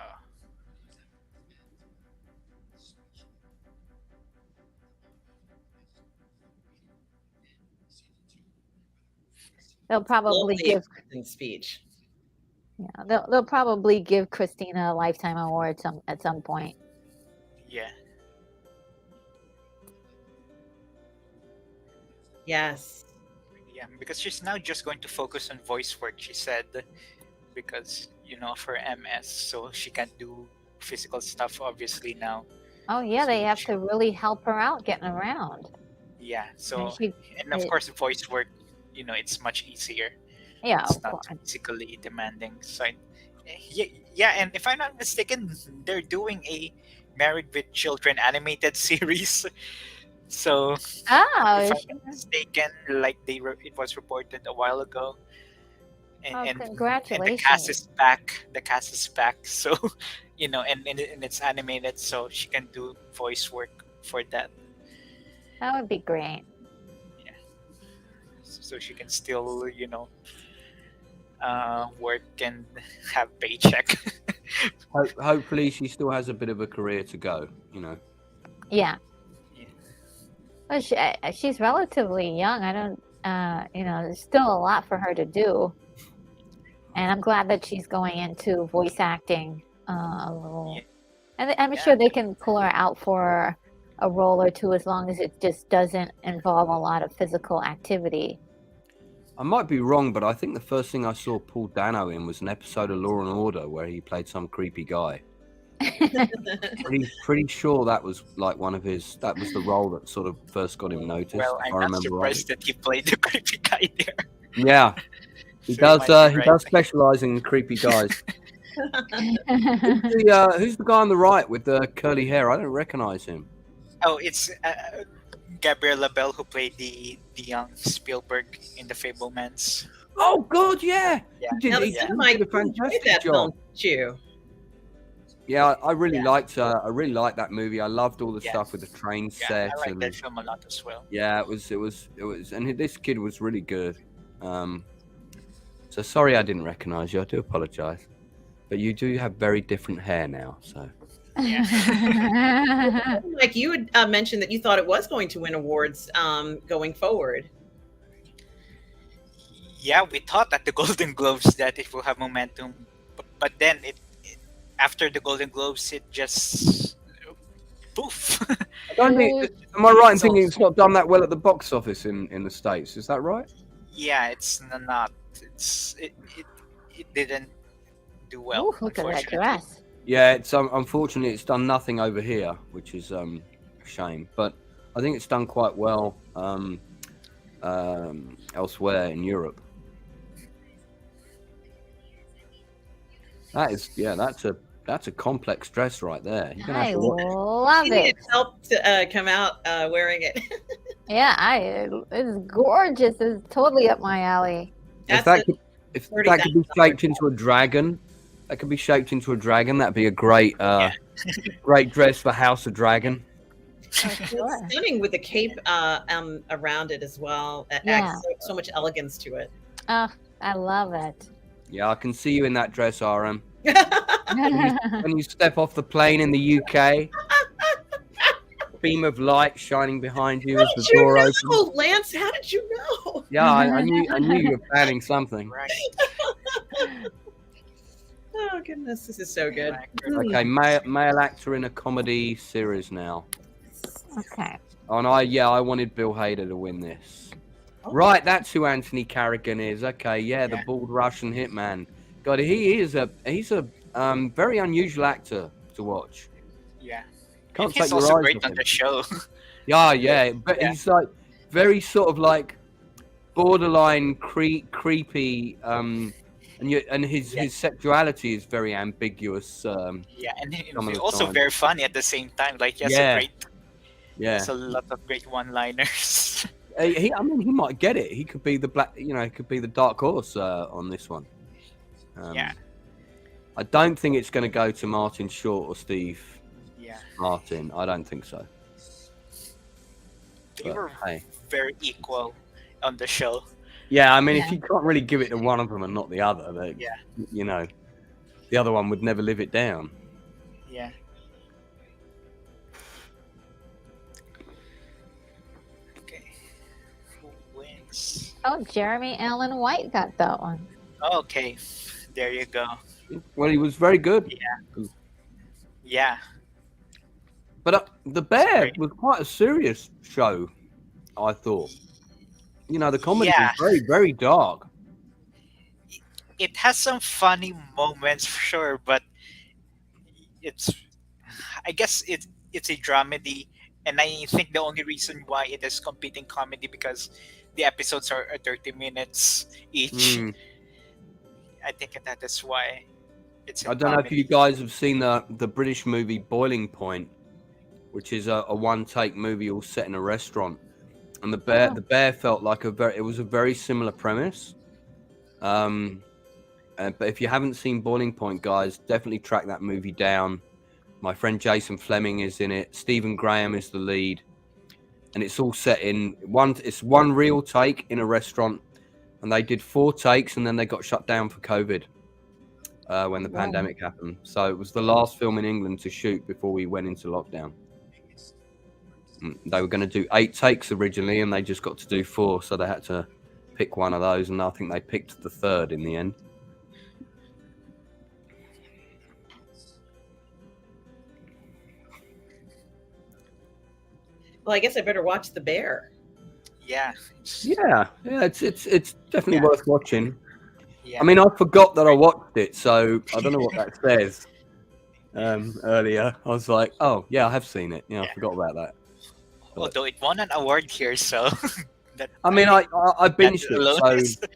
They'll probably Lovely give. in speech. Yeah, they'll probably give Christina a lifetime award at some point. Yeah. Yes. Yeah, because she's now just going to focus on voice work, she said, because, of her MS, so she can't do physical stuff, obviously, now. Oh yeah, So they have she- to really help her out getting around. Yeah. And So, she, and of it, course, voice work, it's much easier. yeah, It's of not course. physically demanding. So, yeah, yeah. And if I'm not mistaken, they're doing a Married with Children animated series. So, if Oh, I'm not mistaken, like it was reported a while ago, and oh, and the cast congratulations. is back. The cast is back. So, and it's animated, so she can do voice work for that. That would be great. Yeah, so she can still work and have paycheck. Hopefully, she still has a bit of a career to go. Yeah. Yeah. Well, she's relatively young. I don't, there's still a lot for her to do. And I'm glad that she's going into voice acting a little. Yeah. And I'm Yeah. sure they can pull her out for a role or two as long as it just doesn't involve a lot of physical activity. I might be wrong, but I think the first thing I saw Paul Dano in was an episode of Law and Order where he played some creepy guy. Pretty sure that was like that was the role that sort of first got him noticed. Well, if I'm I not remember surprised that he played the creepy guy there. right. Yeah, he So you does. might be He right. does specialize in creepy guys. Who's the guy on the right with the curly hair? I don't recognize him. Oh, it's Gabriel Labelle who played the young Spielberg in The Fablemans. Oh God, yeah. Yeah. Now, He TheCineMike, did a you enjoyed fantastic that job. film, didn't you? Yeah, I really Yeah. liked. I really liked that movie. I loved all the Yeah. stuff with the train Yeah, set I like and that film a lot as well. yeah, it was, and this kid was really good. So sorry I didn't recognize you. I do apologize, but you do have very different hair now. So Like you had mentioned that you thought it was going to win awards going forward. Yeah, we thought at the Golden Globes that it will have momentum, but then after the Golden Globes, it just poof. I don't think. Am I right in thinking it's not done that well at the box office in the States? Is that right? Yeah, it's not. It didn't do well. Ooh, look at that Unfortunately. dress. Yeah, it's unfortunately it's done nothing over here, which is a shame. But I think it's done quite well elsewhere in Europe. That's a complex dress right there. You're gonna have I to watch. love She it. needed help to come out wearing it. Yeah, it's gorgeous. It's totally up my alley. If That's that could be $30,000 shaped into a dragon, that'd be a great great dress for House of Dragon. It's stunning with the cape around it as well. It adds so much elegance to it. Oh, I love it. Yeah, I can see you in that dress, RM. When you step off the plane in the UK, beam of light shining behind you as the door opens. Lance? How did you know? Yeah, I knew you were planning something. Right. Oh goodness, this is so good. Okay, male actor in a comedy series now. Okay. Oh, and I wanted Bill Hader to win this. Oh. Right, that's who Anthony Carrigan is. Okay, yeah, the bald Russian hitman. God, he's a very unusual actor to watch. Yeah. Can't And he's take your also eyes great off on him. the show. Yeah, but he's like very sort of like borderline creepy, and his sexuality is very ambiguous. Yeah, and Some of he's the also time. very funny at the same time. Like he has Yeah. a lot of great one-liners. He might get it. He could be the dark horse on this one. Yeah. I don't think it's going to go to Martin Short or Steve Yeah. Martin. I don't think so. They But, were hey. very equal on the show. Yeah, I mean, if you can't really give it to one of them and not the other, then, the other one would never live it down. Yeah. Okay. Who wins? Oh, Jeremy Allen White got that one. Okay. There you go. Well, he was very good. Yeah. But The Bear Great. was quite a serious show, I thought. The comedy Yeah. was very, very dark. It has some funny moments for sure, but I guess it's a dramedy, And I think the only reason why it is competing comedy because the episodes are 30 minutes each. Mm. I think that is why it's in I don't know if you comedy. guys have seen the British movie Boiling Point, which is a one-take movie all set in a restaurant. And the bear felt like it was a very similar premise. But if you haven't seen Boiling Point, guys, definitely track that movie down. My friend Jason Fleming is in it. Stephen Graham is the lead, and it's all set in one real take in a restaurant, and they did 4 takes, and then they got shut down for COVID when the pandemic happened. So it was the last film in England to shoot before we went into lockdown. They were going to do 8 takes originally, and they just got to do 4, so they had to pick one of those, and I think they picked the 3rd in the end. Well, I guess I better watch The Bear. Yeah. It's definitely worth watching. Yeah. I mean, I forgot that I watched it, so I don't know what that says. Earlier, I was like, "Oh, yeah, I have seen it. Yeah, I forgot about that." Although it won an award here, so. I mean, I binged alone it, so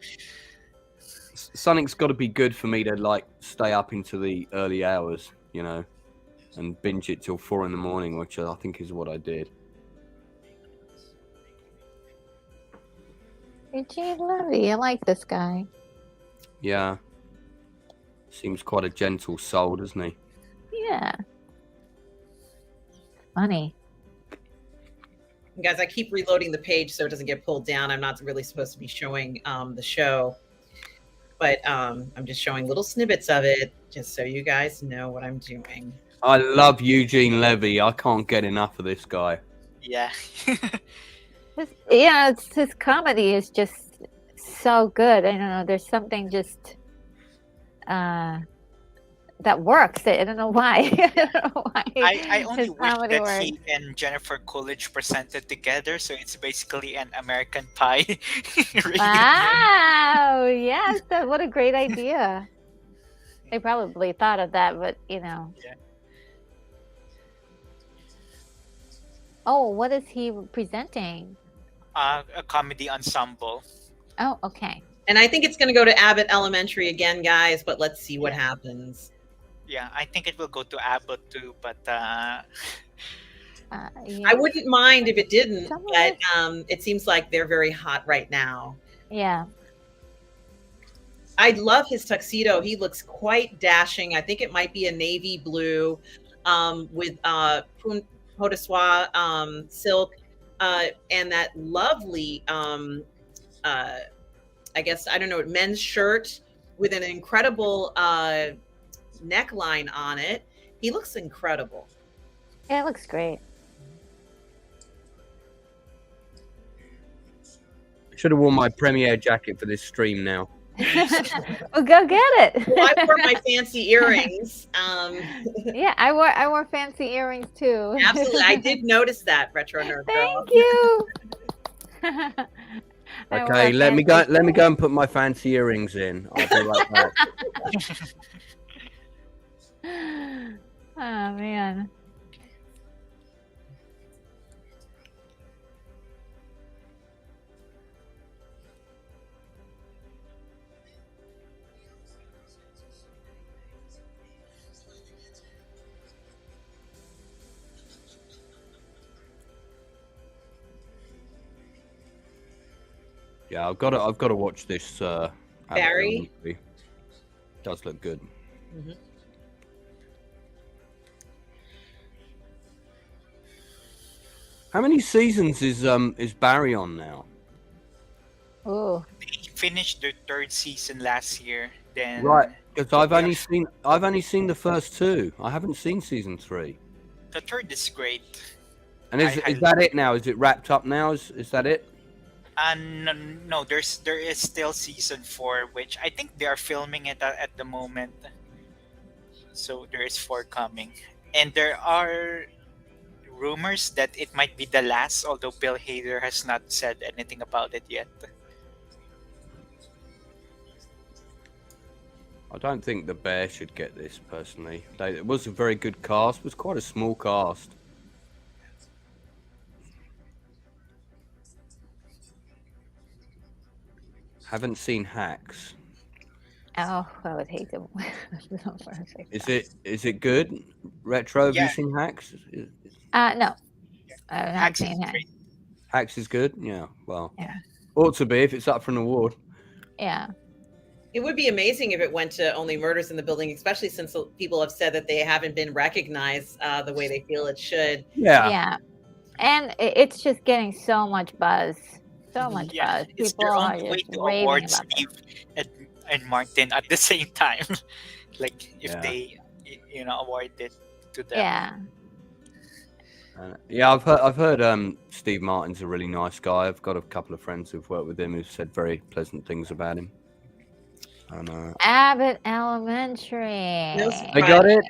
something's got to be good for me to like stay up into the early hours, you know, and binge it till 4 a.m, which I think is what I did. Eugene Levy, I like this guy. Yeah, seems quite a gentle soul, doesn't he? Yeah. Funny. Guys, I keep reloading the page so it doesn't get pulled down. I'm not really supposed to be showing the show, but I'm just showing little snippets of it just so you guys know what I'm doing. I love Eugene Levy. I can't get enough of this guy. Yeah. His comedy is just so good. I don't know. There's something just that works. I don't know why. I don't know why. I only his wish comedy that works. he and Jennifer Coolidge presented together, so it's basically an American Pie reunion. Wow! Yes, what a great idea. They probably thought of that, but you know. Yeah. Oh, what is he presenting? A comedy ensemble. Oh, okay. And I think it's going to go to Abbott Elementary again, guys, but let's see what happens. Yeah, I think it will go to Abbott too, but Yeah. I wouldn't mind if it didn't, Somewhere- but it seems like they're very hot right now. Yeah. I love his tuxedo. He looks quite dashing. I think it might be a navy blue with Odysee silk and that lovely, I guess, I don't know, men's shirt with an incredible neckline on it. He looks incredible. Yeah, it looks great. Should have worn my premiere jacket for this stream now. Well, go get it. Well, I wore my fancy earrings. Yeah, I wore fancy earrings too. Absolutely. I did notice that, Retro Nerd Girl. Thank you. Okay, let me go and put my fancy earrings in. I'll be right back. Oh man. Yeah, I've got to watch this. Barry? Movie. Does look good. Mhm. How many seasons is Barry on now? Ooh. they finished their 3rd season last year. Then Right, because I've only seen the first 2. I haven't seen season 3. the 3rd is great. And is that it now? Is it wrapped up now? Is that it? No, there is still season 4, which I think they are filming it at the moment. So there is 4 coming, and there are rumors that it might be the last, although Bill Hader has not said anything about it yet. I don't think the Bear should get this personally. It was a very good cast. It was quite a small cast. Haven't seen Hacks. Oh, I would hate to. Is it good? Retro, have you Yeah. seen Hacks? No, I have not Hacks is seen that. great. Hacks is good. Yeah. Well, Yeah. ought to be if it's up for an award. Yeah. It would be amazing if it went to Only Murders in the Building, especially since people have said that they haven't been recognized the way they feel it should. Yeah. Yeah. And it's just getting so much buzz. So much Yeah, buzz. it's People their are own way just to raving award about this. Steve and Martin at the same time. Like if Yeah. they, award it to them. Yeah. Yeah, I've heard Steve Martin's a really nice guy. I've got a couple of friends who've worked with him who've said very pleasant things about him. And, Abbott Elementary. No I got it.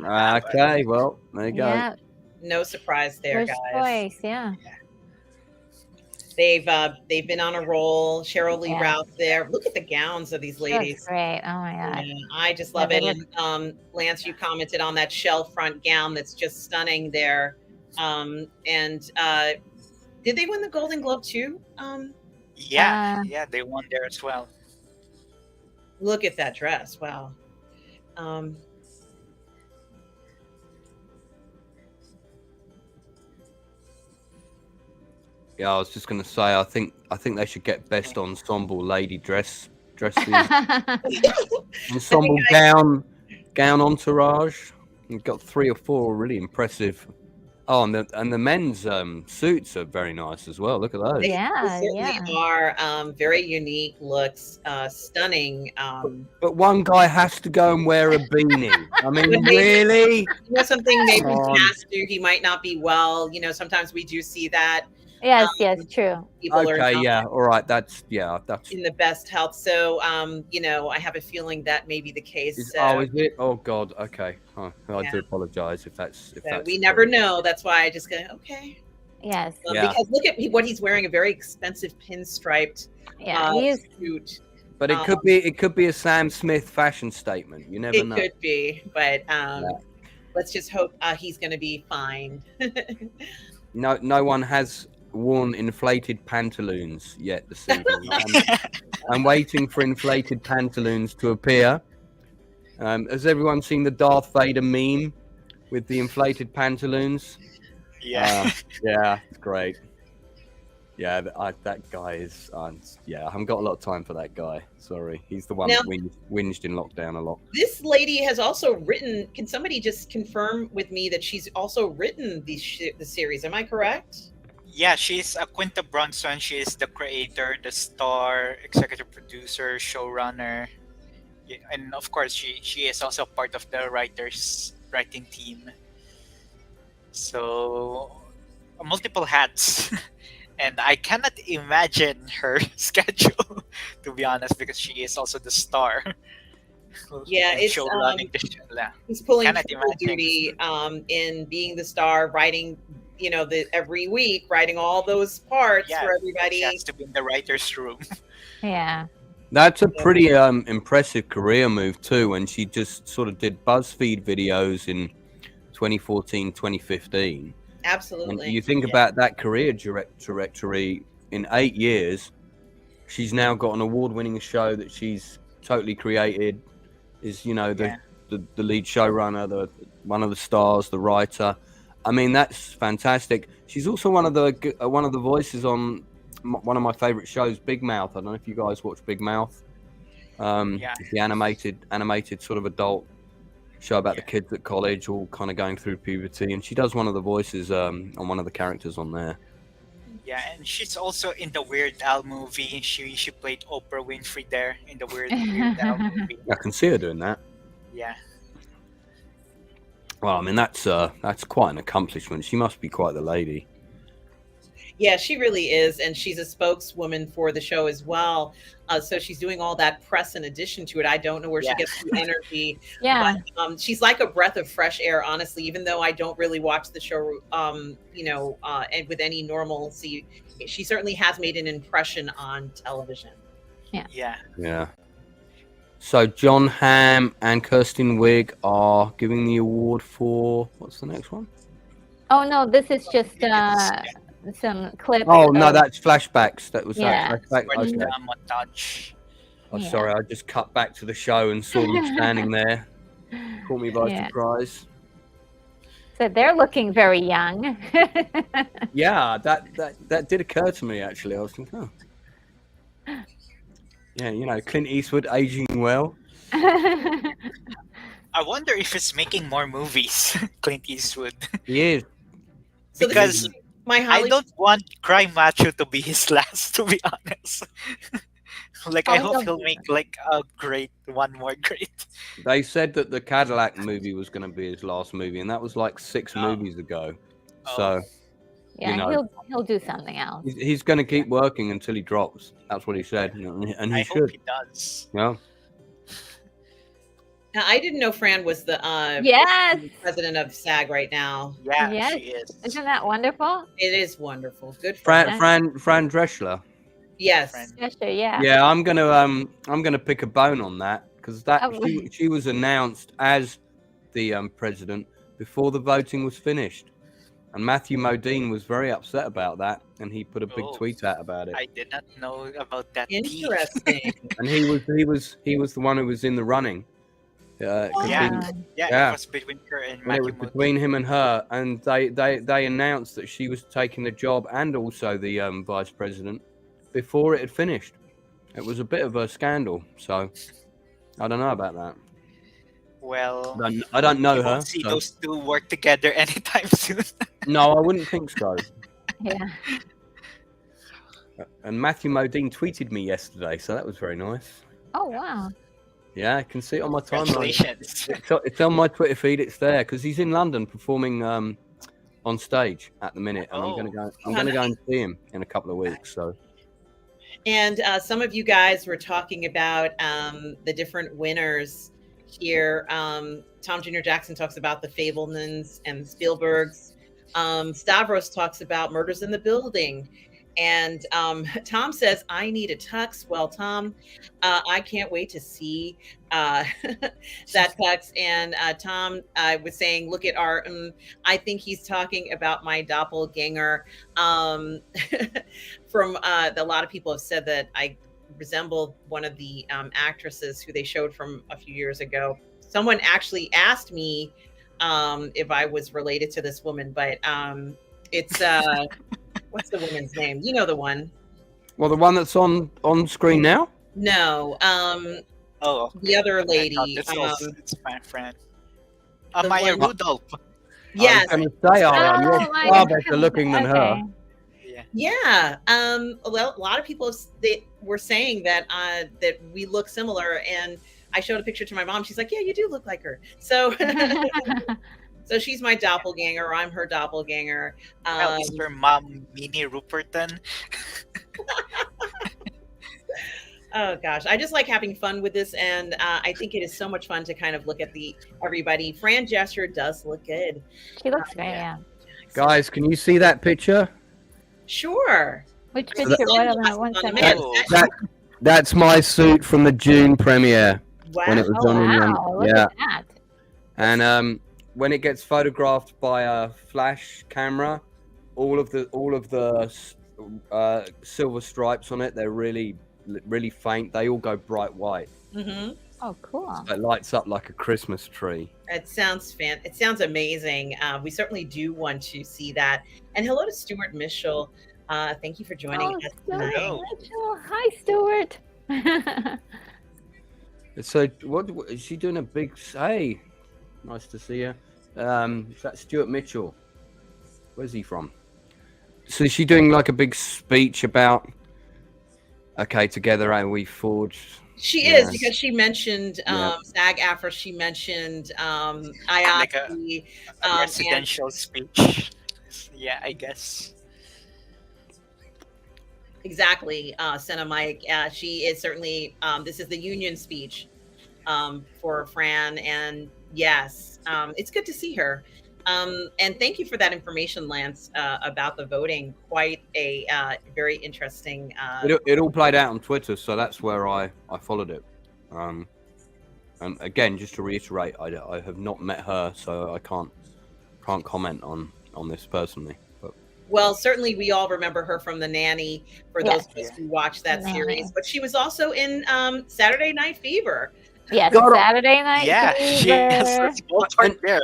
Okay, well, there you go. Yeah. No surprise there, First guys. choice. Yeah. They've been on a roll. Cheryl Lee Yeah. Rouse there. Look at the gowns of these Looks ladies. great. Oh my god. Yeah, I just love Yeah, it. they And Lance, you commented on that shell front gown that's just stunning there. Did they win the Golden Globe too? Yeah, they won there as well. Look at that dress. Wow. Yeah, I was just gonna say, I think they should get best ensemble lady dresses, ensemble gown entourage. We've got 3 or 4 really impressive. Oh, and the men's suits are very nice as well. Look at those. They Yeah, certainly yeah. are very unique looks, stunning. But one guy has to go and wear a beanie. I mean, really? You know something, maybe Come on. he has to. He might not be well. You know, sometimes we do see that. Yes, yes, true. People are Okay, not yeah, all right. That's in the best health. So, I have a feeling that may be the case. Is it? Oh God. Okay. Oh, I Yeah. do apologize if that's. We never know. That's why I just go, okay. Yes. Yeah. Because look at what he's wearing, a very expensive pinstriped Yeah. He is. suit. But it could be a Sam Smith fashion statement. You never It know. could be, but let's just hope he's going to be fine. No one has worn inflated pantaloons yet this evening. I'm waiting for inflated pantaloons to appear. Has everyone seen the Darth Vader meme with the inflated pantaloons? Yeah. Yeah, it's great. Yeah, that guy is. I haven't got a lot of time for that guy. Sorry, he's the one Now- that whinged in lockdown a lot. This lady has also written. Can somebody just confirm with me that she's also written the series? Am I correct? Yeah, she's Quinta Brunson. She is the creator, the star, executive producer, showrunner. Yeah, and of course, she is also part of the writing team. So, multiple hats. And I cannot imagine her schedule, to be honest, because she is also the star. Yeah, And it's showrunning the show. Yeah. he's pulling Cannot triple imagine. duty in being the star, writing. Every week, writing all those parts Yeah, for everybody. She has to be in the writer's room. Yeah. That's a pretty impressive career move too, when she just sort of did BuzzFeed videos in 2014, 2015. Absolutely. And you think about that career trajectory in 8 years, she's now got an award-winning show that she's totally created, is the lead showrunner, one of the stars, the writer. I mean, that's fantastic. She's also one of the voices on one of my favorite shows, Big Mouth. I don't know if you guys watch Big Mouth. It's the animated sort of adult show about the kids at college, all kind of going through puberty, and she does one of the voices on one of the characters on there. Yeah, and she's also in the Weird Al movie. She played Oprah Winfrey there in the Weird Al movie. I can see her doing that. Yeah. Well, I mean, that's quite an accomplishment. She must be quite the lady. Yeah, she really is, and she's a spokeswoman for the show as well. So she's doing all that press in addition to it. I don't know where she gets the energy. Yeah. But, she's like a breath of fresh air, honestly. Even though I don't really watch the show, and with any normalcy, she certainly has made an impression on television. Yeah. So John Hamm and Kirsten Wiig are giving the award for, what's the next one? Oh no, this is just some clips. Oh no, of- that's flashbacks. That was Yeah. that flashback. For the Okay. montage. Oh, Yeah. sorry, I just cut back to the show and saw them standing there. Caught me by Yeah. surprise. So they're looking very young. Yeah, that did occur to me actually. I was thinking, oh. Yeah, you know, Clint Eastwood aging well. I wonder if it's making more movies, Clint Eastwood. He is. So Because this is my I Hollywood. don't want Cry Macho to be his last, to be honest. Like, I Oh, hope don't he'll do make like a great one more great. They said that the Cadillac movie was going to be his last movie, and that was like 6 Oh. movies ago. Oh. So Yeah, you know, he'll do something else. he's going to keep working until he drops. That's what he said, and he I hope should. he does. Yeah. Now, I didn't know Fran was the Yes. president of SAG right now. Yeah, Yes. she is. Isn't that wonderful? It is wonderful. Good for her. Fran Drescher. Yes. Friend. Yes, sure, yeah. Yeah, I'm gonna pick a bone on that because Oh. she was announced as the president before the voting was finished, and Matthew Modine was very upset about that, and he put a big Oh. tweet out about it. I did not know about that. tea. Interesting. And he was the one who was in the running. 'Cause Yeah. he- Yeah, it was between her and when it Matthew was between him and her, and they announced that she was taking the job and also the vice president before it had finished. It was a bit of a scandal, so I don't know about that. Well, I don't know you her. won't see so- those two work together anytime soon. No, I wouldn't think so. Yeah. And Matthew Modine tweeted me yesterday, so that was very nice. Oh, wow. Yeah, I can see it on my timeline. Congratulations. It's on my Twitter feed. It's there because he's in London performing on stage at the minute, and I'm gonna go and see him in a couple of weeks. So. And some of you guys were talking about the different winners here. Tom Jr. Jackson talks about the Fablemans and Spielbergs. Stavros talks about Murders in the Building. And Tom says, I need a tux. Well, Tom, I can't wait to see that tux. And Tom was saying, look at our, I think he's talking about my doppelganger. From a lot of people have said that I resemble one of the actresses who they showed from a few years ago. Someone actually asked me if I was related to this woman, but it's what's the woman's name? You know the one. Well, the one that's on screen now. No, Oh, okay. the other I thought lady. it's my friend. the Maya one- Rudolph. Yes, I was going to say, Oh, you're my far God. better looking than her. Okay. Yeah. yeah. Well, a lot of people they were saying that that we look similar, and I showed a picture to my mom. She's like, "Yeah, you do look like her." So, so she's my doppelganger, or I'm her doppelganger. Well, is your mom Minnie Ruperton? Oh gosh, I just like having fun with this, and I think it is so much fun to kind of look at everybody. Fran Drescher does look good. She looks great, yeah. Guys, can you see that picture? Sure. Which So picture? that- What am I? One on second. demand. That's my suit from the June premiere Wow. when it was Oh, on. wow. Look Yeah, at that. and when it gets photographed by a flash camera, all of the silver stripes on it, they're really faint. They all go bright white. Mm-hmm. Oh, cool. It lights up like a Christmas tree. It sounds It sounds amazing. We certainly do want to see that. And hello to Stuart Mitchell. Thank you for joining Oh, us Stuart tonight. Mitchell. Hi, Stuart. So what is she doing? A big hey, nice to see you. Is that Stuart Mitchell? Where's he from? So is she doing like a big speech about together and we forged? She Yes. is, because she mentioned Yeah. SAG After. She mentioned Like a IATSE, residential speech. Yeah, I guess. exactly. CineMike. She is certainly. This is the union speech for Fran, and yes, it's good to see her. And thank you for that information, Lance, about the voting. Quite a very interesting. It all played out on Twitter, so that's where I followed it. And again, just to reiterate, I have not met her, so I can't comment on this personally. But Well, certainly we all remember her from The Nanny, for those of us Yes. who watched that The series. Nanny. But she was also in Saturday Night Fever. Yes, God, Saturday Night Yeah, she has Fever. a small part And there.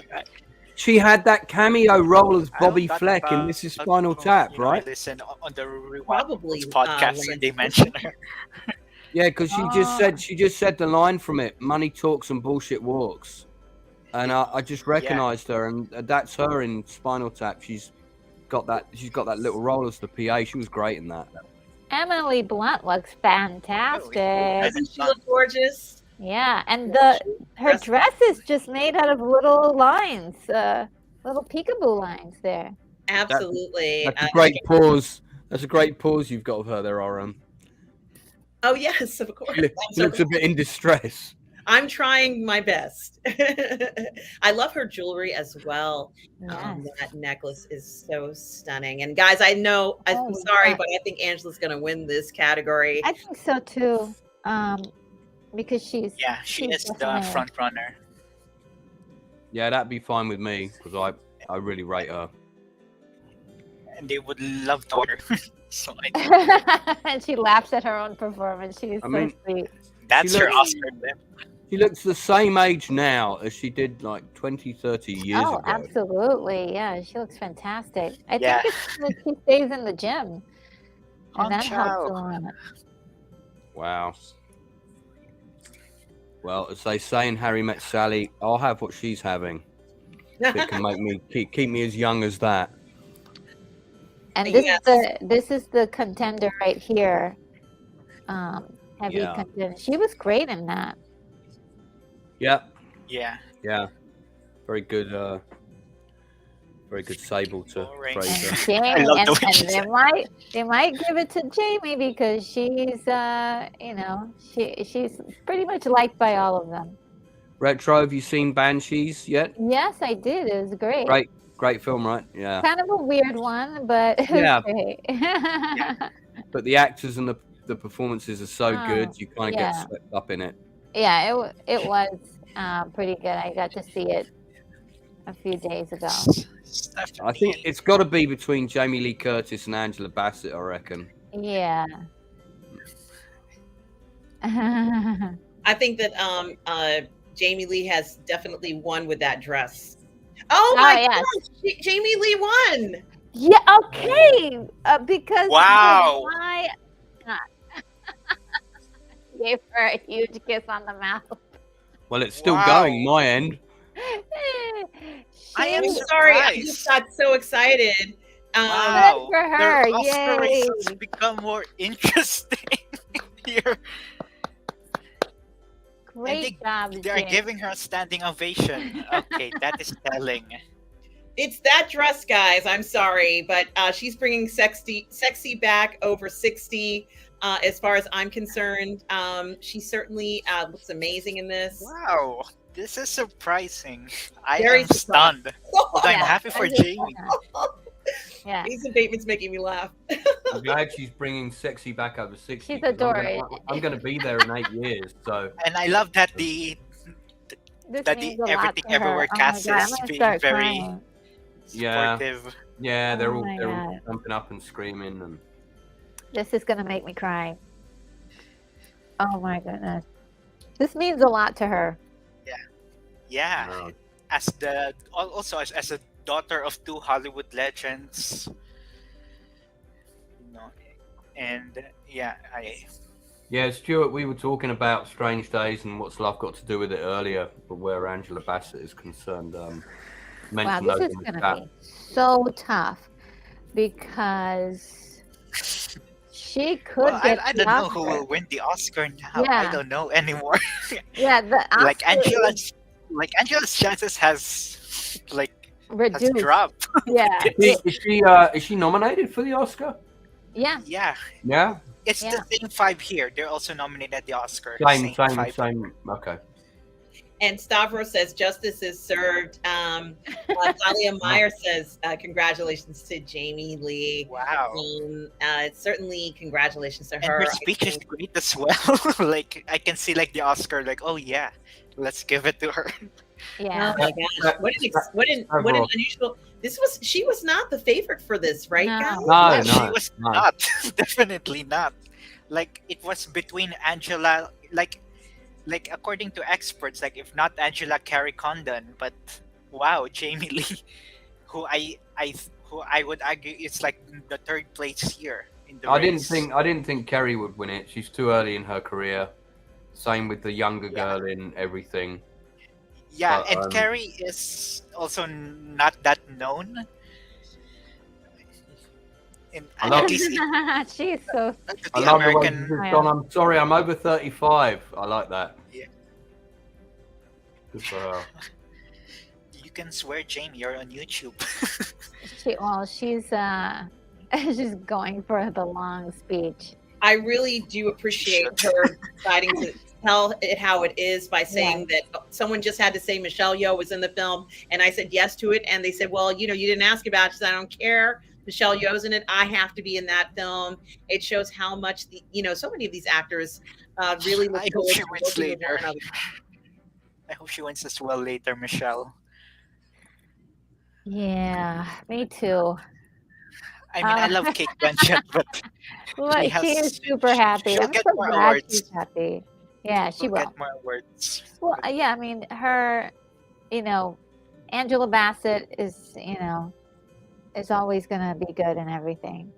she had that cameo role as I know Bobby that Fleck in This Is Spinal Tap, I right? listen on the Probably, podcast and Lance. they mention her. Yeah, because she just said the line from it: "Money talks and bullshit walks," and I just recognised her, and that's her in Spinal Tap. She's got that little role as the PA. She was great in that. Emily Blunt looks fantastic. Doesn't she look gorgeous? Yeah, and Yeah, her That's- dress is just made out of little lines, little peekaboo lines there. Absolutely. That's a great pause. That's a great pause you've got of her there, RM. Oh yes, of course. She looks a bit in distress. I'm trying my best. I love her jewelry as well. Yes. That necklace is so stunning. And guys, I know, I'm Oh, sorry, yeah. but I think Angela's going to win this category. I think so too, because she She she's is the definitely- front runner. Yeah, that'd be fine with me because I really rate her. And they would love to her. So and she laughs at her own performance. She's I so mean, sweet. that's She her looks- Oscar lip. She looks the same age now as she did like 20, 30 years Oh, ago. absolutely. Yeah, she looks fantastic. I Yeah. think it's that she stays in the gym. And that helps Honcho. a lot. Wow. Well, as they say in Harry Met Sally, I'll have what she's having. If it can make me keep me as young as that. And Yes. this is the contender right here. Heavy Yeah. contender. She was great in that. Yeah, Yeah. yeah. Very good sable to Boring. And Fraser. Jamie, love and, the way she and said they might give it to Jamie because she's she's pretty much liked by all of them. Retro, have you seen Banshees yet? Yes, I did. It was great. Great film, right? Yeah. Kind of a weird one, but it was Yeah. great. But the actors and the performances are so Oh, good, you kind of yeah. get swept up in it. Yeah, it was pretty good. I got to see it a few days ago. I think it's got to be between Jamie Lee Curtis and Angela Bassett, I reckon. Yeah. I think that Jamie Lee has definitely won with that dress. Oh Oh, my yes. gosh, Jamie Lee won. Yeah, okay. Because Wow. I gave her a huge kiss on the mouth. Well, it's still Wow. going, my end. I am I'm She- sorry, I surprised. just got so excited. Wow. Good for her, Their Oscar yay. race has become more interesting here. Great job, They are Jim. giving her a standing ovation. Okay, that is telling. It's that dress, guys. I'm sorry, but she's bringing sexy back over 60. As far as I'm concerned, she certainly looks amazing in this. Wow, this is surprising. I Very am stunned. But I'm Yeah, happy for I just- Jamie. Yeah. Jason Bateman's making me laugh. I'm glad she's bringing sexy back over 60. She's 'cause adorable. I'm going to be there in 8 years, so And I love that the This that means the a lot Everything to her. Everywhere Oh my cast God, I'm is gonna being start very crying. Yeah. supportive. yeah, they're Oh all my God. jumping up and screaming, and This is gonna make me cry. Oh my goodness. This means a lot to her. Yeah, uh, as as a daughter of two Hollywood legends, you know, and yeah, yeah, Stuart, we were talking about Strange Days and What's Love Got to Do with It earlier, but where Angela Bassett is concerned, Wow, mention this those is in the gonna chat. be so tough because she could well, get I the don't know who Oscar. will win the Oscar now. Yeah. I don't know anymore. Yeah, the like Oscar Angela's chances has is reduced. dropped. Yeah, Is she nominated for the Oscar? yeah. Yeah, Yeah, it's Yeah. the same five here. They're also nominated at the Oscar. same. five. Okay. And Stavros says justice is served. Talia Meyer says congratulations to Jamie Lee. Wow. It's certainly congratulations to And her. her I speech is think- great as well. Like I can see like the Oscar, like, oh yeah, let's give it to her. Yeah. Oh my gosh! What an unusual. she was not the favorite for this, right, No. guys? No, She no, was no. not. Definitely not. Like it was between Angela, like according to experts, like if not Angela, Carrie Condon, but wow, Jamie Lee, who I would argue is like the third place here in the I race. didn't think Kerry would win it. She's too early in her career. Same with the younger Yeah. girl in everything. Yeah, But, and Carrie is also not that known. I love- At least She's so. I the love the way American. she's just gone, I'm sorry, I'm over 35. I like that. Yeah. Good for her. You can swear, Jamie, you're on YouTube. She's she's going for the long speech. I really do appreciate her deciding to tell it how it is by saying that someone just had to say Michelle Yeoh was in the film, and I said yes to it, and they said, well, you didn't ask about it. She said, I don't care. Michelle Yeoh's in it. I have to be in that film. It shows how much so many of these actors really look I hope forward she to wins working with later. one another. I hope she wins as well later, Michelle. Yeah, me too. I mean, I love Kate Blanchett, but Well, She she has- is super happy. she'll I'm get so more glad awards. she's happy. Yeah, she she'll will. get more awards. Well, yeah, I mean, her, Angela Bassett is, is always gonna be good in everything.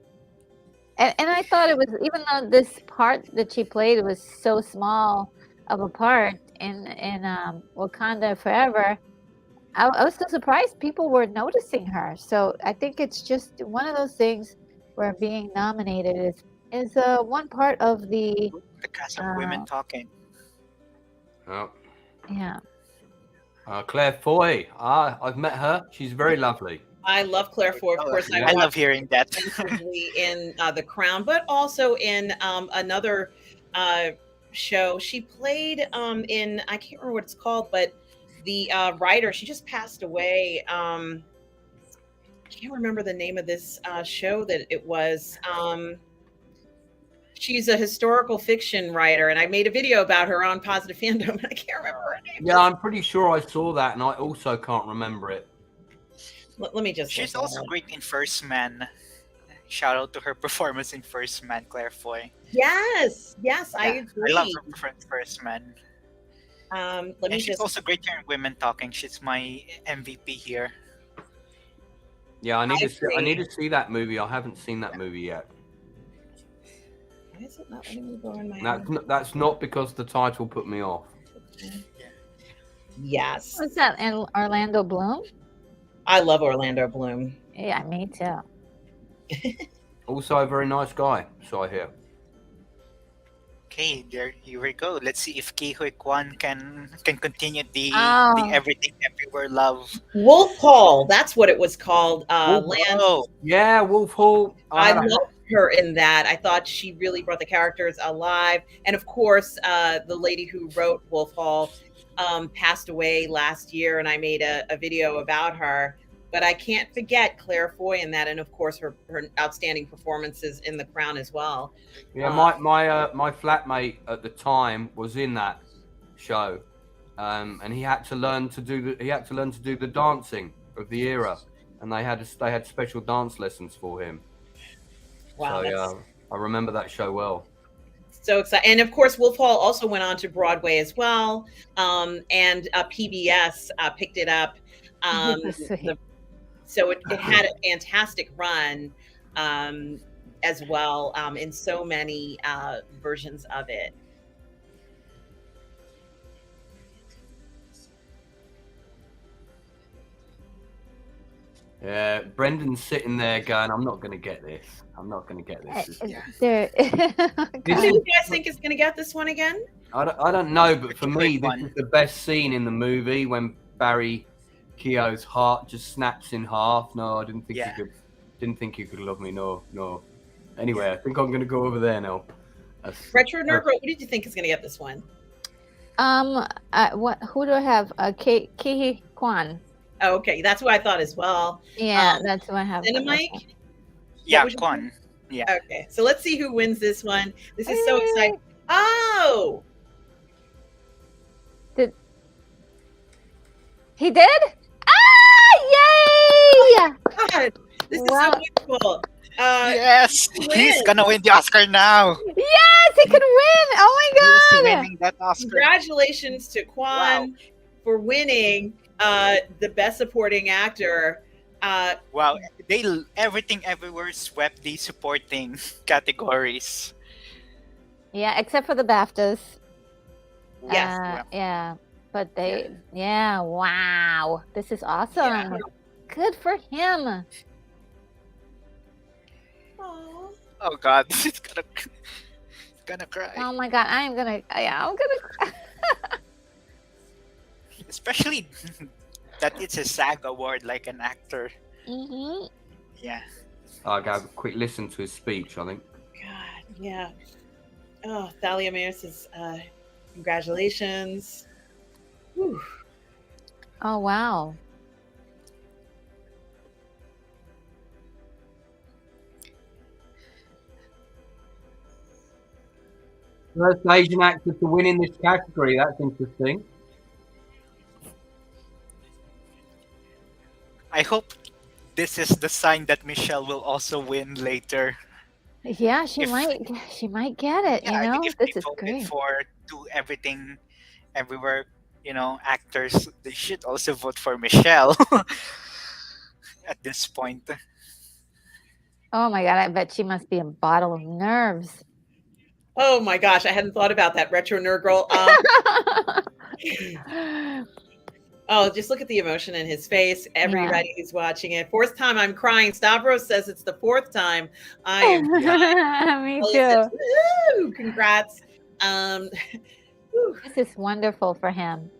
And I thought it was, even though this part that she played was so small of a part in Wakanda Forever, I was so surprised people were noticing her. So I think it's just one of those things where being nominated is one part of the The cast of women talking. Oh. yeah. Claire Foy. I've met her. She's very lovely. I love Claire Foy. Of course, I watched love hearing that. extensively in The Crown, but also in another show. She played in, I can't remember what it's called, but the writer, she just passed away. I can't remember the name of this show that it was. She's a historical fiction writer, and I made a video about her on Positive Fandom, and I can't remember her name. Yeah, I'm pretty sure I saw that, and I also can't remember it. Let me just. She's look also that up. great in First Man. Shout out to her performance in First Man, Claire Foy. Yes, I Yeah, agree. I love her performance in First Man. Let And me she's just. also great here in Women Talking. She's my MVP here. Yeah, I need I to see that movie. I haven't seen that movie yet. Why is it not letting me go in my? That's not because the title put me off. Yes, What's that? And Orlando Bloom? I love Orlando Bloom. Yeah, me too. Also a very nice guy, so I hear. Okay, here we go. Let's see if Ki Hui Kwan can continue the Oh. Everything Everywhere Love. Wolf Hall, that's what it was called. Wolf Land. Oh, Yeah, Wolf Hall. I loved her in that. I thought she really brought the characters alive. And of course, the lady who wrote Wolf Hall passed away last year, and I made a video about her. But I can't forget Claire Foy in that, and of course her outstanding performances in The Crown as well. Yeah, my flatmate at the time was in that show, and he had to learn to do the dancing of the era, and they had special dance lessons for him. Wow, So, that's I remember that show well. so exciting. And of course, Wolf Hall also went on to Broadway as well, and PBS picked it up. Sweet. So it had a fantastic run as well in so many versions of it. Yeah, Brendan's sitting there going, "I'm not going to get this. I'm not going to get this." There. Who do you guys think is going to get this one again? I don't know, but for me, Quick this one. is the best scene in the movie when Barry Keogh's heart just snaps in half. No, I didn't think Yeah. didn't think you could love me. No. Anyway, I think I'm going to go over there now. Retro Nerd, what did you think is going to get this one? Who do I have? Ki Kwan. Oh, okay, that's what I thought as well. Yeah, that's who I have. TheCineMike? yeah, was your Kwan. Yeah. Okay, so let's see who wins this one. This is so exciting. Oh, He did? Ah! God, this is Wow. so wonderful. Yes, he's win. gonna win the Oscar now. Yes, he could win. Oh He's my God. winning that Oscar. Congratulations to Kwan for winning the Best Supporting Actor. Wow, everything everywhere swept the supporting categories. Yeah, except for the BAFTAs. Yes. Yeah, but wow. This is awesome. Yeah. Good for him. Aw. Oh God, it's gonna cry. Oh my God, I'm gonna Especially that it's a SAG award, like an actor. Mhm. Yeah. I'll have a quick listen to his speech, I think. God, yeah. Oh, Thalia Mayer says, congratulations. Whew. Oh wow. First Asian actor to win in this category. That's interesting. I hope this is the sign that Michelle will also win later. Yeah, she If- might get it, Yeah, I you mean, know? if This they is voted great. for Do Everything, Everywhere, actors, they should also vote for Michelle at this point. Oh my God, I bet she must be a bottle of nerves. Oh my gosh, I hadn't thought about that, retro nerd girl. Oh, just look at the emotion in his face. Everybody who's watching it. Fourth time I'm crying. Stavros says it's the fourth time I am crying. Me Ellie too. says, woo, congrats. Whew. This is wonderful for him.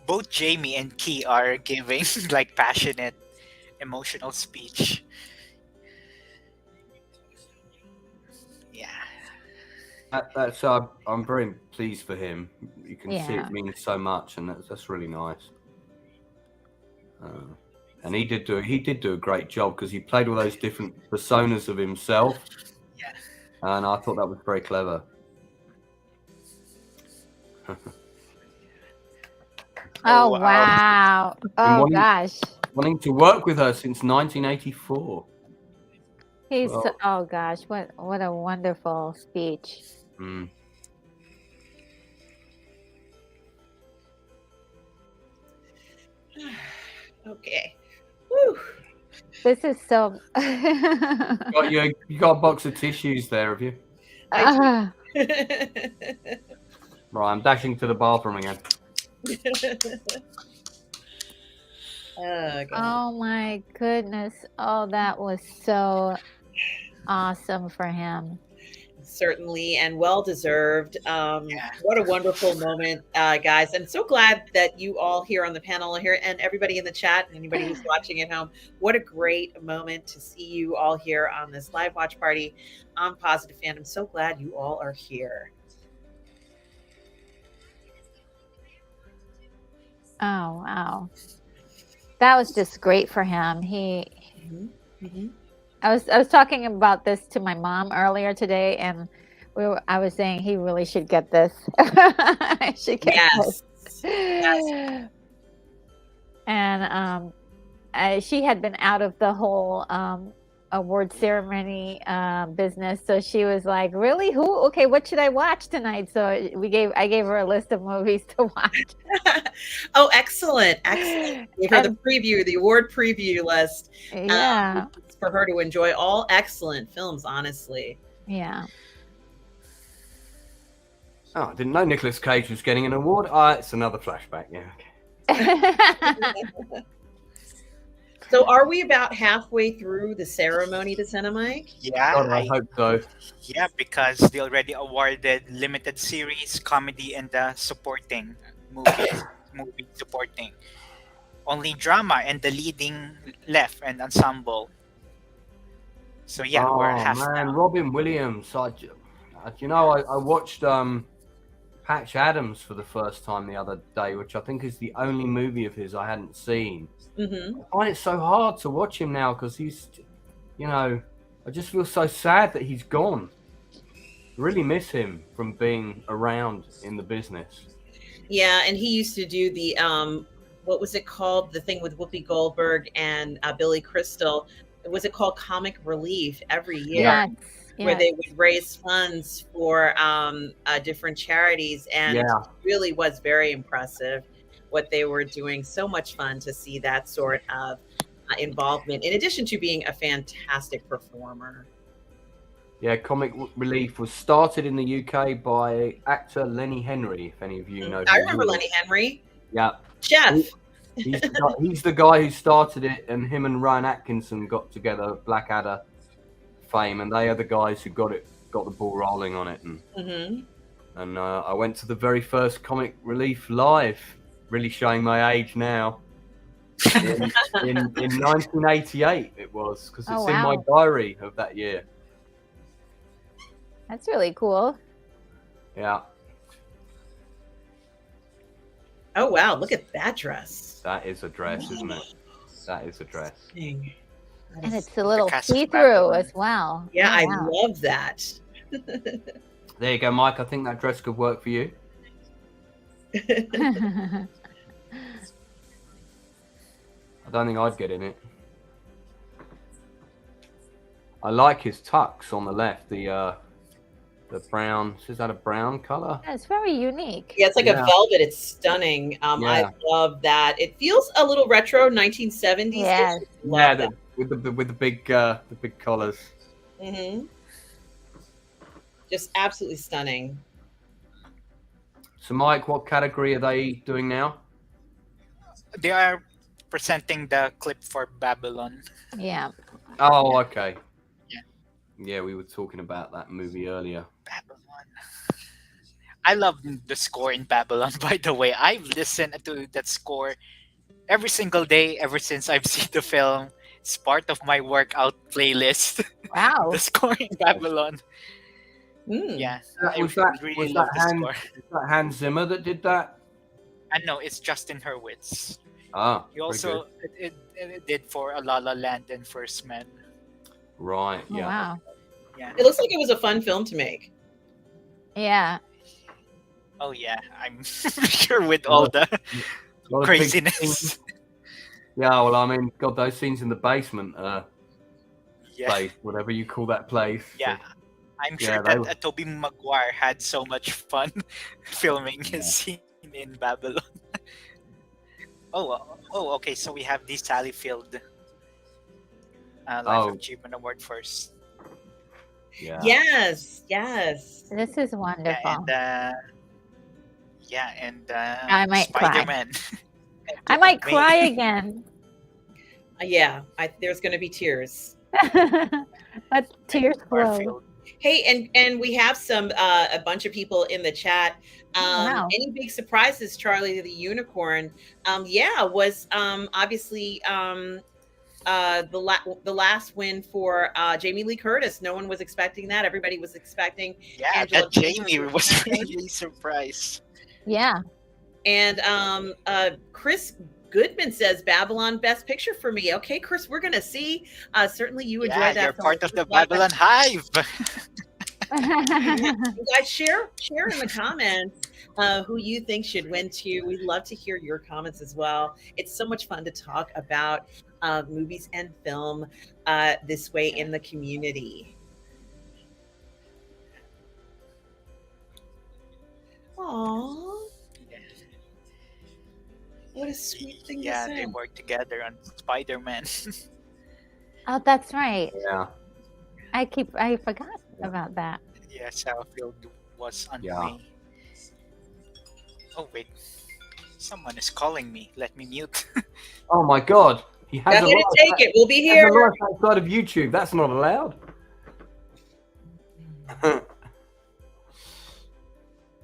Both Jamie and Key are giving like passionate, emotional speech. Yeah. That's I'm very pleased for him. You can see Yeah. it means so much, and that's really nice. And he did do a great job because he played all those different personas of himself. Yeah. And I thought that was very clever. Oh wow. wow. Oh wanting- gosh. Wanting to work with her since 1984. He's Well- oh gosh, what a wonderful speech. Mm. Okay. Whew. This is so You got a box of tissues there, have you? Ah, Right, I'm dashing to the bathroom again. Oh, God. oh my goodness. Oh, that was so awesome for him. Certainly, and well deserved. What a wonderful moment, guys. And so glad that you all here on the panel here and everybody in the chat and anybody who's watching at home. What a great moment to see you all here on this live watch party on Positive Fandom. So glad you all are here. Oh wow. That was just great for him. I was talking about this to my mom earlier today, and I was saying he really should get this. Should get Yes. this. Yes. And she had been out of the whole award ceremony business, so she was like, "Really? Who? Okay, what should I watch tonight?" So I gave her a list of movies to watch. Oh, excellent. Excellent. Gave her the preview, the award preview list. Yeah. For her to enjoy all excellent films, honestly. Yeah. Oh, I didn't know Nicolas Cage was getting an award. It's another flashback. Yeah. Okay. So are we about halfway through the ceremony, TheCineMike? Yeah, God, I hope so. Yeah, because they already awarded limited series, comedy, and the supporting movie supporting. Only drama and the leading left and ensemble. So yeah, we're half man, now. Robin Williams. I watched Patch Adams for the first time the other day, which I think is the only movie of his I hadn't seen. Mm-hmm. I find it so hard to watch him now because he's, I just feel so sad that he's gone. Really miss him from being around in the business. Yeah, and he used to do what was it called? The thing with Whoopi Goldberg and Billy Crystal. Was it called Comic Relief every year? Yes. Where Yes. they would raise funds for different charities, and Yeah. it really was very impressive what they were doing. So much fun to see that sort of involvement, in addition to being a fantastic performer. Yeah, Comic Relief was started in the UK by actor Lenny Henry, if any of you know. I remember Lenny Henry. Yeah. Chef. He's the guy who started it, and him and Ryan Atkinson got together, Blackadder fame, and they are the guys who got the ball rolling on it. And I went to the very first Comic Relief live, really showing my age now. In 1988 it was, because it's in my diary of that year. That's really cool. Yeah. Oh wow, look at that dress. That is a dress, isn't it? That is a dress. Dang. And it's a little Cast of see-through Babylon. as well. Yeah, I wow. love that. There you go, Mike. I think that dress could work for you. I don't think I'd get in it. I like his tux on the left. The brown. Is that a brown color? Yeah, it's very unique. Yeah, it's like a velvet. It's stunning. I Yeah. love that. It feels a little retro, 1970s. Yes. Yeah, with the big collars. Just absolutely stunning. So, Mike, what category are they doing now? They are presenting the clip for Babylon. Yeah. Oh, okay. Yeah. Yeah, we were talking about that movie earlier. Babylon. I love the score in Babylon, by the way. I've listened to that score every single day ever since I've seen the film. It's part of my workout playlist. Wow. The score in Babylon. Yeah. Was I really love the score. Was that Hans Zimmer that did that? And no, it's Justin Hurwitz. Ah, He also it did for A La La Land and First Man. right. Oh, Yeah. wow. Yeah. It looks like it was a fun film to make. Yeah. Oh yeah, I'm sure with all the A lot of big craziness. scenes. Yeah, well, I mean, God, those scenes in the basement Yeah. place, whatever you call that place. Yeah. I'm Yeah, sure they that Tobey Maguire had so much fun filming his scene in Babylon. Okay. So we the Sally Field Life Achievement Award first. Yeah. Yes. This is wonderful. And I might cry. Spider-Man. I might cry again. Yeah, there's going to be tears. But tears flow. Garfield. Hey, and we have a bunch of people in the chat. Wow. Any big surprises? Charlie the Unicorn. Was obviously the last win for Jamie Lee Curtis. No one was expecting that. Everybody was expecting. Yeah, Angela that Jamie was really surprised. Yeah. And Chris Goodman says Babylon Best Picture for me. Okay, Chris, we're gonna see. Certainly, you enjoy that. You're film. part of the Babylon Hive. You guys share in the comments who you think should win too. We'd love to hear your comments as well. It's so much fun to talk about movies and film this way in the community. Aww. What a sweet thing to say. They work together on Spider-Man. Oh, that's right. Yeah. I forgot about that. Yeah, Southfield was on Yeah. me. Oh wait, someone is calling me. Let me mute. Oh my God. He has Go ahead and take it. We'll be He has here. a life outside of YouTube. That's not allowed.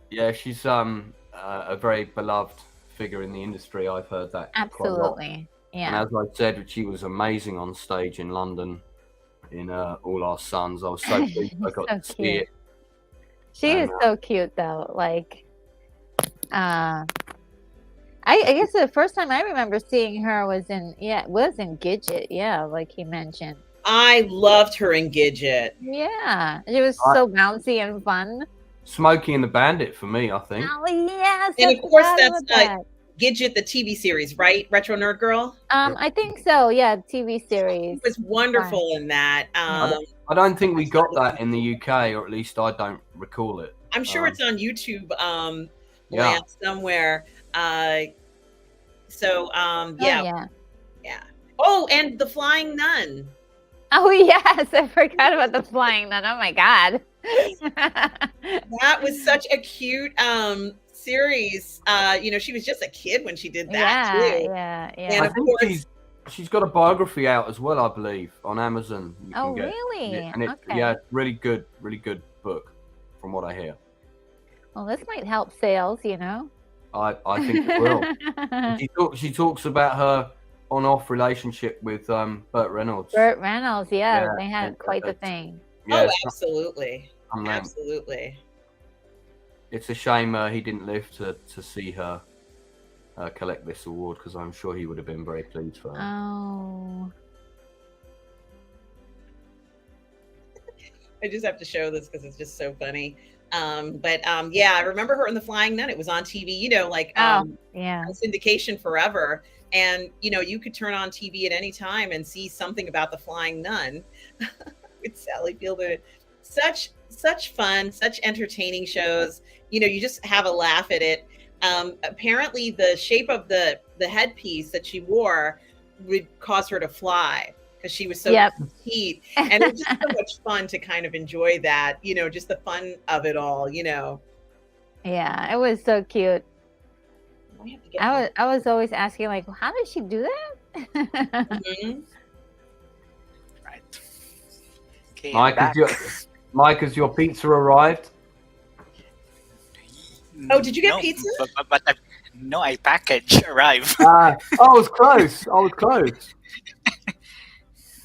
Yeah, she's a very beloved figure in the industry. I've heard that quite a lot. Absolutely. And Yeah. as I said, she was amazing on stage in London in All Our Sons. I was so pleased I got So to see cute. it. She is so cute though. Like I guess the first time I remember seeing her was in Gidget, yeah, like he mentioned. I loved her in Gidget. Yeah. It was so bouncy and fun. Smokey and the Bandit for me, I think. Oh yes. And of course, that's Gidget, the TV series, right? Retro Nerd Girl. I think so. Yeah, TV series. It was wonderful in that. I don't think we got that in the UK, or at least I don't recall it. I'm sure it's on YouTube Yeah. land somewhere. Yeah. Oh, and the Flying Nun. Oh yes, I forgot about the Flying Nun. Oh my god. That was such a cute series. You know, she was just a kid when she did that too. Yeah. And I of think course, she's got a biography out as well, I believe, on Amazon. You Oh can get. really? And Okay. yeah, really good book, from what I hear. Well, this might help sales, you know. I think it will. She talks about her on-off relationship with Burt Reynolds. Burt Reynolds, yeah, Yeah, they had and, quite the thing. Yeah, oh, absolutely. some length. Absolutely. It's a shame he didn't live to see her collect this award, because I'm sure he would have been very pleased for her. Oh. I just have to show this because it's just so funny. Yeah, I remember her in the Flying Nun. It was on TV, you know, like Yeah. syndication forever. And you know, you could turn on TV at any time and see something about the Flying Nun with Sally Field. Such fun, such entertaining shows. You know, you just have a laugh at it. Apparently, the shape of the headpiece that she wore would cause her to fly because she was so petite, and it was just so much fun to kind of enjoy that. You know, just the fun of it all. You know. Yeah, it was so cute. I have to get I was always asking, like, how did she do that? Mhm. Right. Okay, Mike, has your pizza arrived? Oh, did you get No, pizza? But no, I package arrive. I was close. I was close.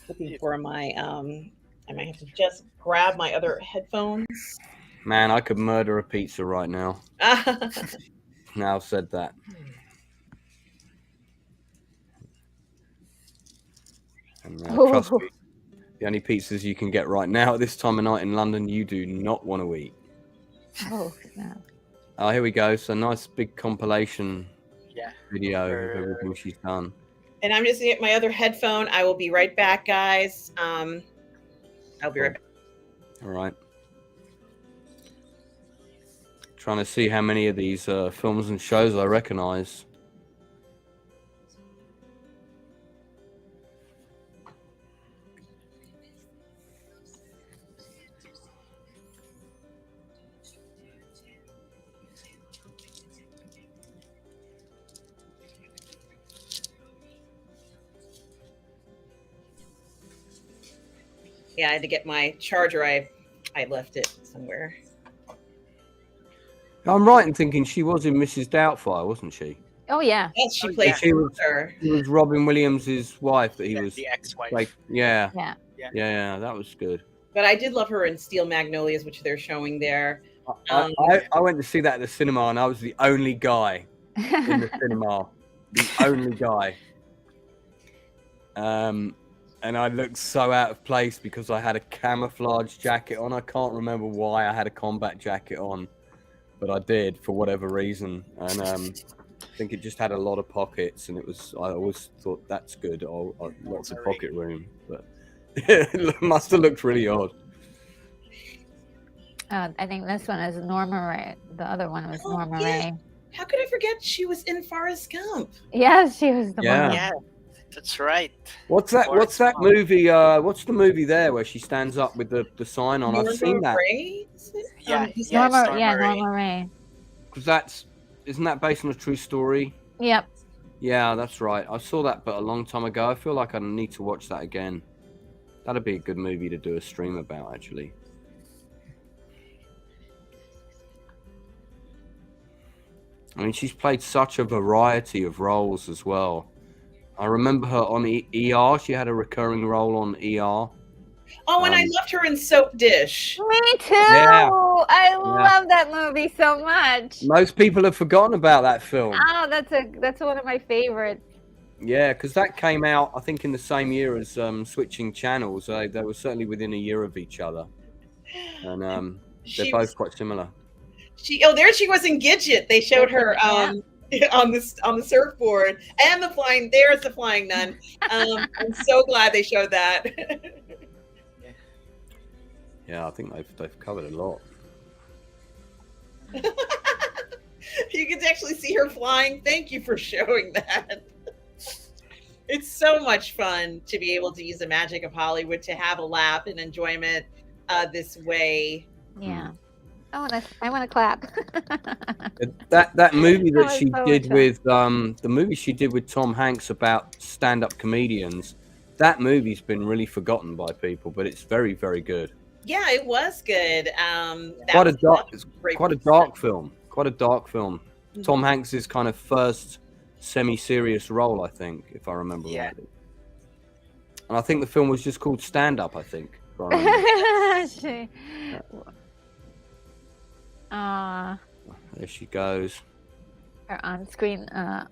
Looking for my I might have to just grab my other headphones. Man, I could murder a pizza right now. Now I've said that. And trust me, the only pizzas you can get right now at this time of night in London, you do not want to eat. Oh, no. Oh, here we go. So nice big compilation Yeah. video of everything she's done. And I'm just gonna get my other headphone. I will be right back, guys. I'll be right back. All right. Trying to see how many of these films and shows I recognize. Yeah, I had to get my charger. I left it somewhere. I'm right in thinking she was in Mrs. Doubtfire, wasn't she? Oh yeah. Yes, she played She was, her. she was Robin Williams' wife that he was the ex-wife. like, yeah, Yeah. that was good. But I did love her in Steel Magnolias, which they're showing there. I went to see that at the cinema, and I was the only guy in the cinema, the only guy. And I looked so out of place because I had a camouflage jacket on. I can't remember why I had a combat jacket on, but I did for whatever reason. And I think it just had a lot of pockets, and it was. I always thought that's good. Lots of pocket room, but it must have looked really odd. I think this one is Norma Ray. The other one was Norma yeah. Ray. How could I forget she was in Forrest Gump? Yes, she was the Yeah. one. Yeah, that's right. What's that? Forrest What's that Gump. movie? What's the movie there where she stands up with the sign on? I've seen that. Ray? Yeah, He's yeah, not- it's Norma Ray. Norma Ray. Because isn't that based on a true story? Yep. Yeah, that's right. I saw that, but a long time ago. I feel like I need to watch that again. That'd be a good movie to do a stream about, actually. I mean, she's played such a variety of roles as well. I remember her on ER. She had a recurring role on ER. Oh, and I loved her in Soap Dish. Me too. Yeah. I love that movie so much. Most people have forgotten about that film. Oh, that's one of my favorites. Yeah, because that came out, I think, in the same year as Switching Channels. They were certainly within a year of each other. And they're both quite similar. There she was in Gidget. They showed her on the surfboard, and there's the flying nun. I'm so glad they showed that. Yeah, I think they've covered a lot. You can actually see her flying. Thank you for showing that. It's so much fun to be able to use the magic of Hollywood to have a laugh and enjoyment this way. Yeah. I want to clap. That movie that was she so did much with the movie she did with Tom Hanks about stand-up comedians, that movie's been really forgotten by people, but it's very, very good. Yeah, it was good. Quite a dark film. Quite a dark film. Mm-hmm. Tom Hanks's kind of first semi-serious role, I think, if I remember rightly. And I think the film was just called Stand Up, I think. If I remember. There she goes. Her on-screen. Oh,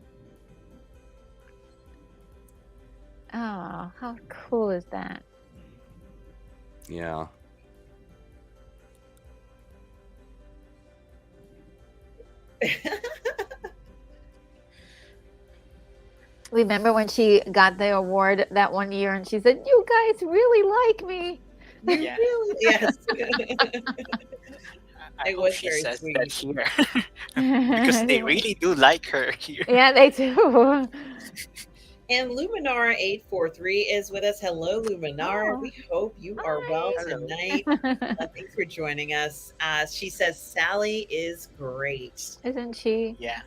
how cool is that? Yeah. Remember when she got the award that one year and she said, "You guys really like me." Yeah. Really? Yes. I It hope was she very says sweet. that here. Because they really do like her here. Yeah, they do. And Luminar843 is with us. Hello, Luminar. Oh. We hope you are well Hello. tonight. Thanks for joining us. She says Sally is great. Isn't she? Yeah.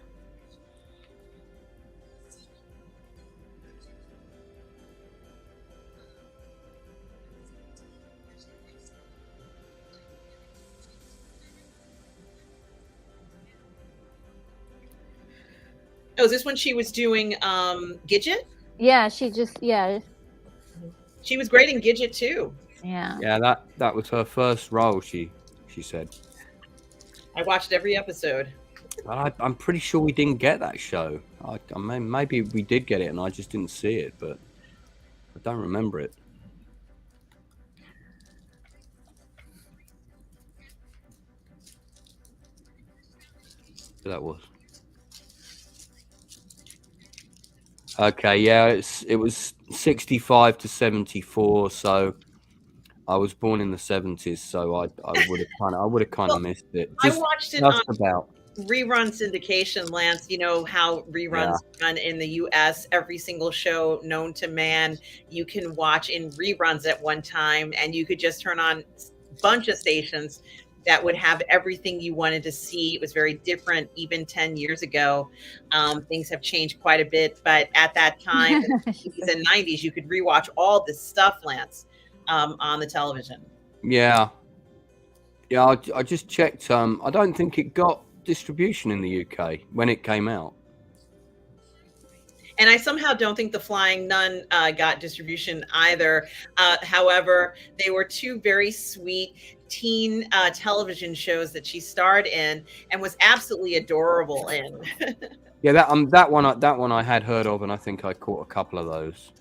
Oh, is this when she was doing Gidget? Yeah, She was great in Gidget too. yeah. Yeah, that was her first role, she said. I watched every episode. I'm pretty sure we didn't get that show. I mean, maybe we did get it and I just didn't see it, but I don't remember it. So that was. Okay, yeah, it was 65 to 74, so I was born in the 70s, so I would have kind of missed it. I watched it just on about. rerun syndication, Lance. You know how reruns run in the US. Every single show known to man you can watch in reruns at one time, and you could just turn on a bunch of stations that would have everything you wanted to see. It was very different even 10 years ago. Things have changed quite a bit, but at that time, in the 80s and 90s, you could rewatch all this stuff, Lance, on the television. Yeah. Yeah, I just checked. I don't think it got distribution in the UK when it came out. And I somehow don't think The Flying Nun got distribution either. However, they were two very sweet teen television shows that she starred in and was absolutely adorable in. Yeah, that one I had heard of, and I think I caught a couple of those.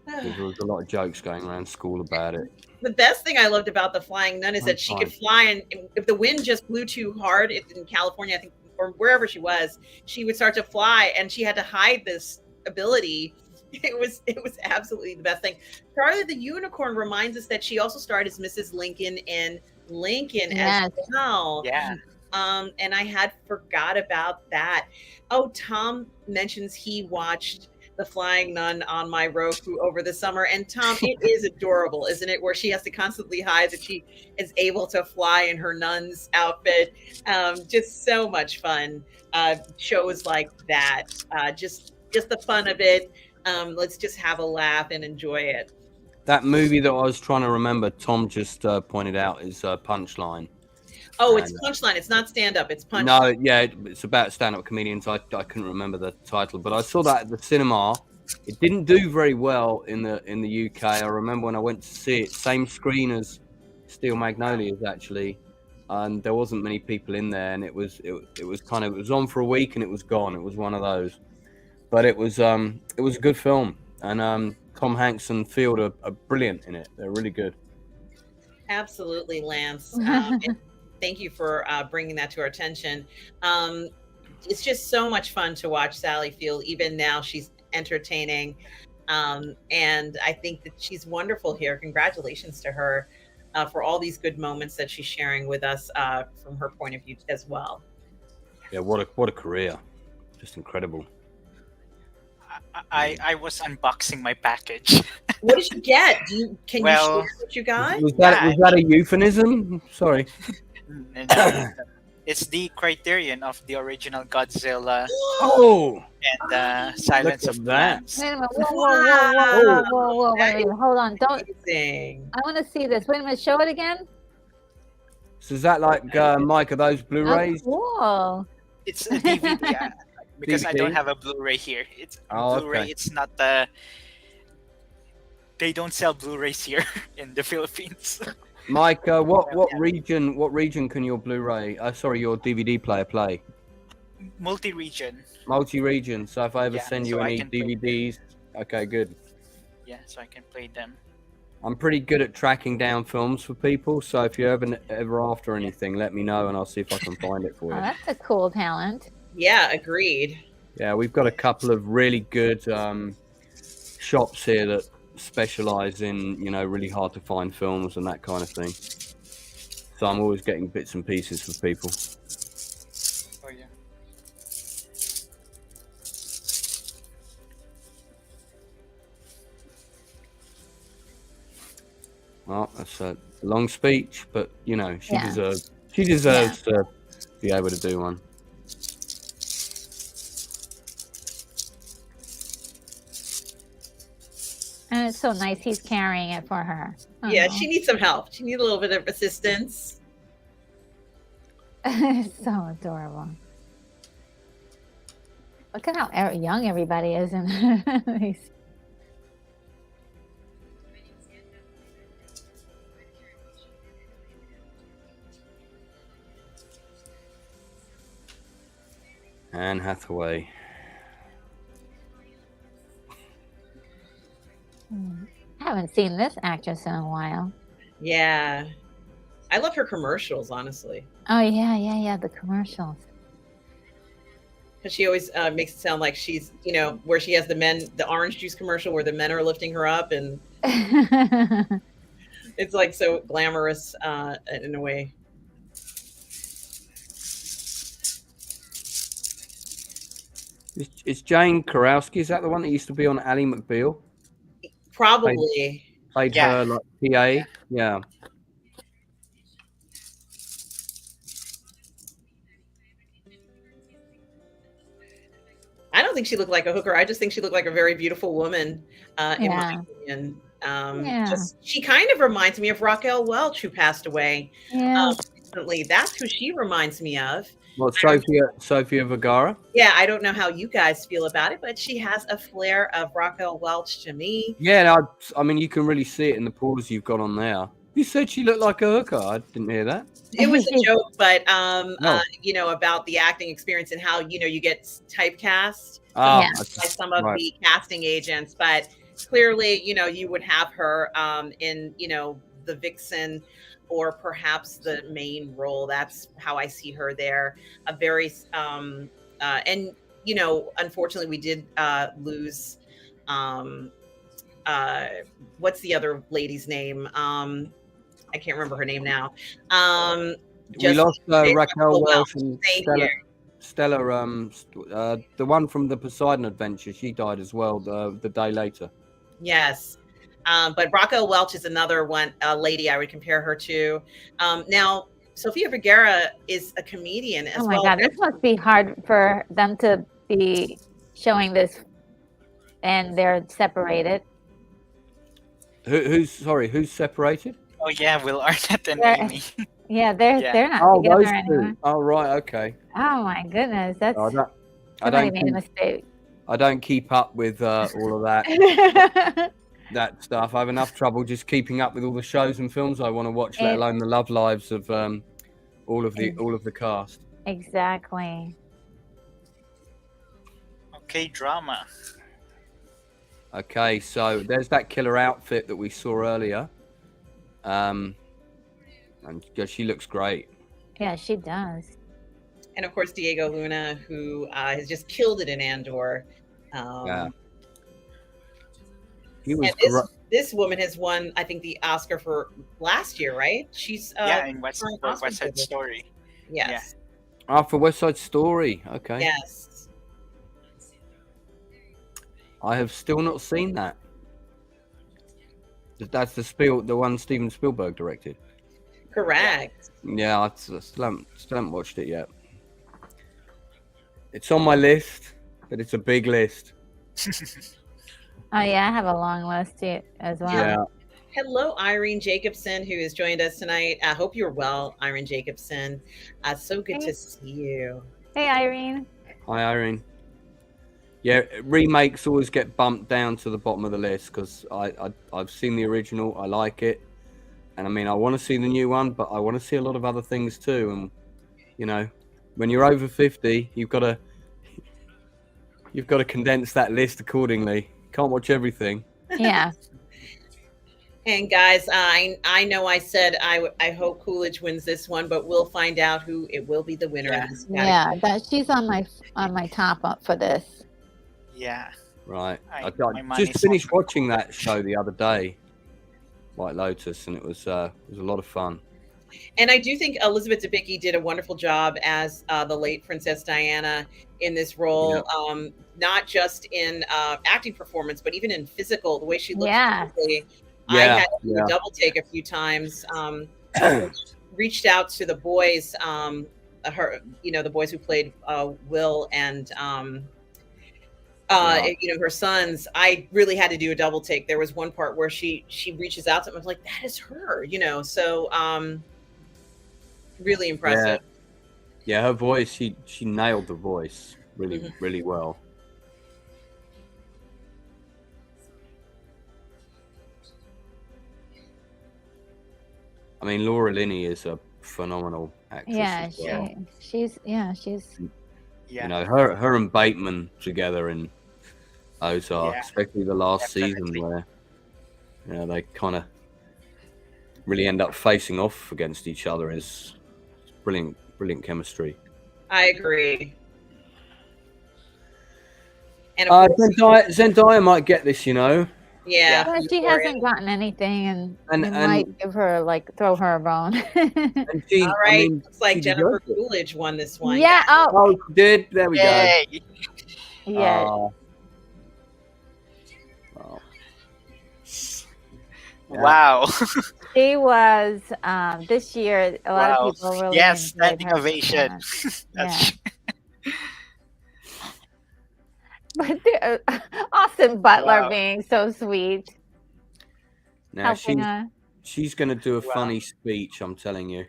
There was a lot of jokes going around school about it. The best thing I loved about The Flying Nun is that she could fly, and if the wind just blew too hard in California, I think, or wherever she was, she would start to fly, and she had to hide this ability. It was absolutely the best thing. Charlie the Unicorn reminds us that she also starred as Mrs. Lincoln in Lincoln as well. Yeah. And I had forgot about that. Oh, Tom mentions he watched The Flying Nun on my Roku over the summer. And Tom, it is adorable, isn't it? Where she has to constantly hide that she is able to fly in her nun's outfit. Just so much fun. Shows like that. Just the fun of it. Let's just have a laugh and enjoy it. That movie that I was trying to remember, Tom just pointed out, is Punchline. Oh, it's Punchline. It's not stand up. It's Punchline. No, yeah, it's about stand-up comedians. I couldn't remember the title, but I saw that at the cinema. It didn't do very well in the UK. I remember when I went to see it, same screen as Steel Magnolias actually, and there wasn't many people in there, and it was on for a week and it was gone. It was one of those, but it was a good film, and Tom Hanks and Field are brilliant in it. They're really good. Absolutely, Lance. thank you for bringing that to our attention. It's just so much fun to watch Sally Field. Even now, she's entertaining, and I think that she's wonderful here. Congratulations to her for all these good moments that she's sharing with us from her point of view as well. Yeah, what a career, just incredible. I was unboxing my package. What did you get? Can you Well, share what you got? Was that a euphemism? Sorry. No, it's the Criterion of the original Godzilla Oh, and Silence Look of at the that. Lambs. Wait a minute. Whoa. Wait a minute. Hold on. Don't. Amazing. I want to see this. Wait a minute. Show it again. so is that like Mike? Are those Blu-rays? Oh, cool. It's a DVD because I don't DVD? have a Blu-ray here. It's Oh, Blu-ray. okay. It's not they don't sell Blu-rays here in the Philippines. Mike, what region can your Blu-ray? Your DVD player play? Multi-region. Multi-region. So if I ever Yeah, send you so I any can play DVDs, okay, good. Yeah, so I can play them. I'm pretty good at tracking down films for people. So if you're ever after anything, let me know and I'll see if I can find it for Oh, you. that's a cool talent. Yeah, agreed. Yeah, we've got a couple of really good shops here that specialize in, really hard to find films and that kind of thing. So I'm always getting bits and pieces for people. Oh yeah. Well, that's a long speech, but she Yeah. deserves to be able to do one. And it's so nice he's carrying it for her. Yeah, Oh. she needs some help. She needs a little bit of assistance. It's so adorable. Look at how young everybody is in these. Anne Hathaway. I haven't seen this actress in a while. Yeah. I love her commercials, honestly. Oh yeah, the commercials. Because she always makes it sound like she's, where she has the orange juice commercial where the men are lifting her up, and it's like so glamorous in a way. Is Jane Karowski, is that the one that used to be on Ally McBeal? Probably. Played Yeah. her like PA? Yeah. I don't think she looked like a hooker. I just think she looked like a very beautiful woman, in my Yeah. opinion. Yeah. She kind of reminds me of Raquel Welch, who passed away Yeah. recently. That's who she reminds me of. Well, Sofia Vergara. Yeah, I don't know how you guys feel about it, but she has a flair of Raquel Welch to me. Yeah, no, I mean, you can really see it in the pause you've got on there. You said she looked like a hooker. I didn't hear that. It was a joke, but No. about the acting experience and how you get typecast Ah, Yeah. by some of right. the casting agents, but clearly, you would have her in the vixen or perhaps the main role. That's how I see her there. A very and unfortunately we did lose what's the other lady's name? I can't remember her name now. We lost Raquel Welch and Same Stella. here. Stella, the one from the Poseidon Adventure, she died as well the day later. Yes. But Raquel Welch is another one, lady I would compare her to. Now, Sofia Vergara is a comedian as Oh my well. God, this must be hard for them to be showing this, and they're separated. Who's separated? Oh yeah, Will Arnett and They're- Amy. Yeah, they're Yeah. not Oh, together those anymore. two. Oh, right, okay. Oh my goodness, that's I don't somebody made a keep, mistake. I don't keep up with all of that stuff. I have enough trouble just keeping up with all the shows and films I want to watch, let alone the love lives of all of the cast. Exactly. Okay, drama. Okay, so there's that killer outfit that we saw earlier. And she looks great. Yeah, she does. And of course, Diego Luna, who has just killed it in Andor. Yeah. He was And this woman has won, I think, the Oscar for last year, right? She's Yeah, in for an West Oscar Side winner. Story. Yes. for West Side Story. Okay. Yes. I have still not seen that. That's the one Steven Spielberg directed. Correct. Yeah, I still haven't watched it yet. It's on my list, but it's a big list. Oh yeah, I have a long list as well. Yeah. Hello, Irene Jacobson, who has joined us tonight. I hope you're well, Irene Jacobson. So good to see you. Hey, Irene. Hi, Irene. Yeah, remakes always get bumped down to the bottom of the list because I've seen the original. I like it. And I mean, I want to see the new one, but I want to see a lot of other things too. And, you know, when you're over 50, you've got to condense that list accordingly. Can't watch everything. Yeah. And guys, I know I said I hope Coolidge wins this one, but we'll find out who it will be the winner of this category. Yeah, she's on my top up for this. Yeah. Right. I my just money's finished on- watching that show the other day, White Lotus, and it was a lot of fun. And I do think Elizabeth Debicki did a wonderful job as the late Princess Diana in this role, not just in acting performance, but even in physical, the way she looked physically. I had to do a double take a few times. Reached out to the boys, the boys who played Will and her sons. I really had to do a double take. There was one part where she reaches out to him. I was like, that is her, so really impressive. Yeah, her voice, she nailed the voice really, really well. I mean, Laura Linney is a phenomenal actress. Yeah, as well. she's you know, her and Bateman together in Ozark, especially the last season where they kind of really end up facing off against each other is brilliant chemistry. I agree. And Zendaya might get this, Yeah, well, she hasn't gotten anything, and they might give her throw her a bone. And she, all right, looks like Jennifer Coolidge won this one. Yeah. Oh, she did. There we go. Yeah. Wow. She was this year. A lot of people really standing ovation. Yeah. But Austin Butler being so sweet. Now she's going to do a funny speech, I'm telling you.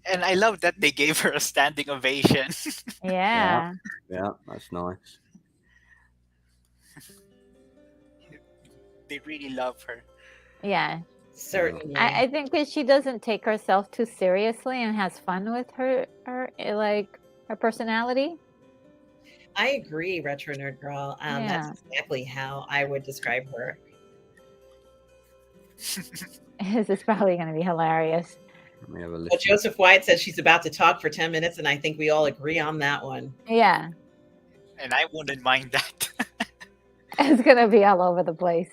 And I love that they gave her a standing ovation. Yeah. Yeah, that's nice. They really love her. Yeah. Certainly. I think that she doesn't take herself too seriously and has fun with her personality. I agree, Retro Nerd Girl. That's exactly how I would describe her. This is probably going to be hilarious. Let me have a Well, Joseph White says she's about to talk for 10 minutes, and I think we all agree on that one. Yeah. And I wouldn't mind that. It's going to be all over the place.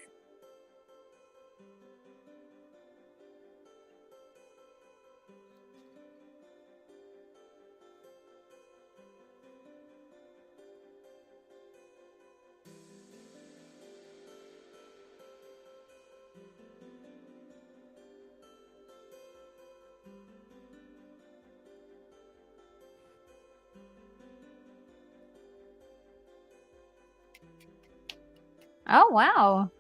Oh, wow.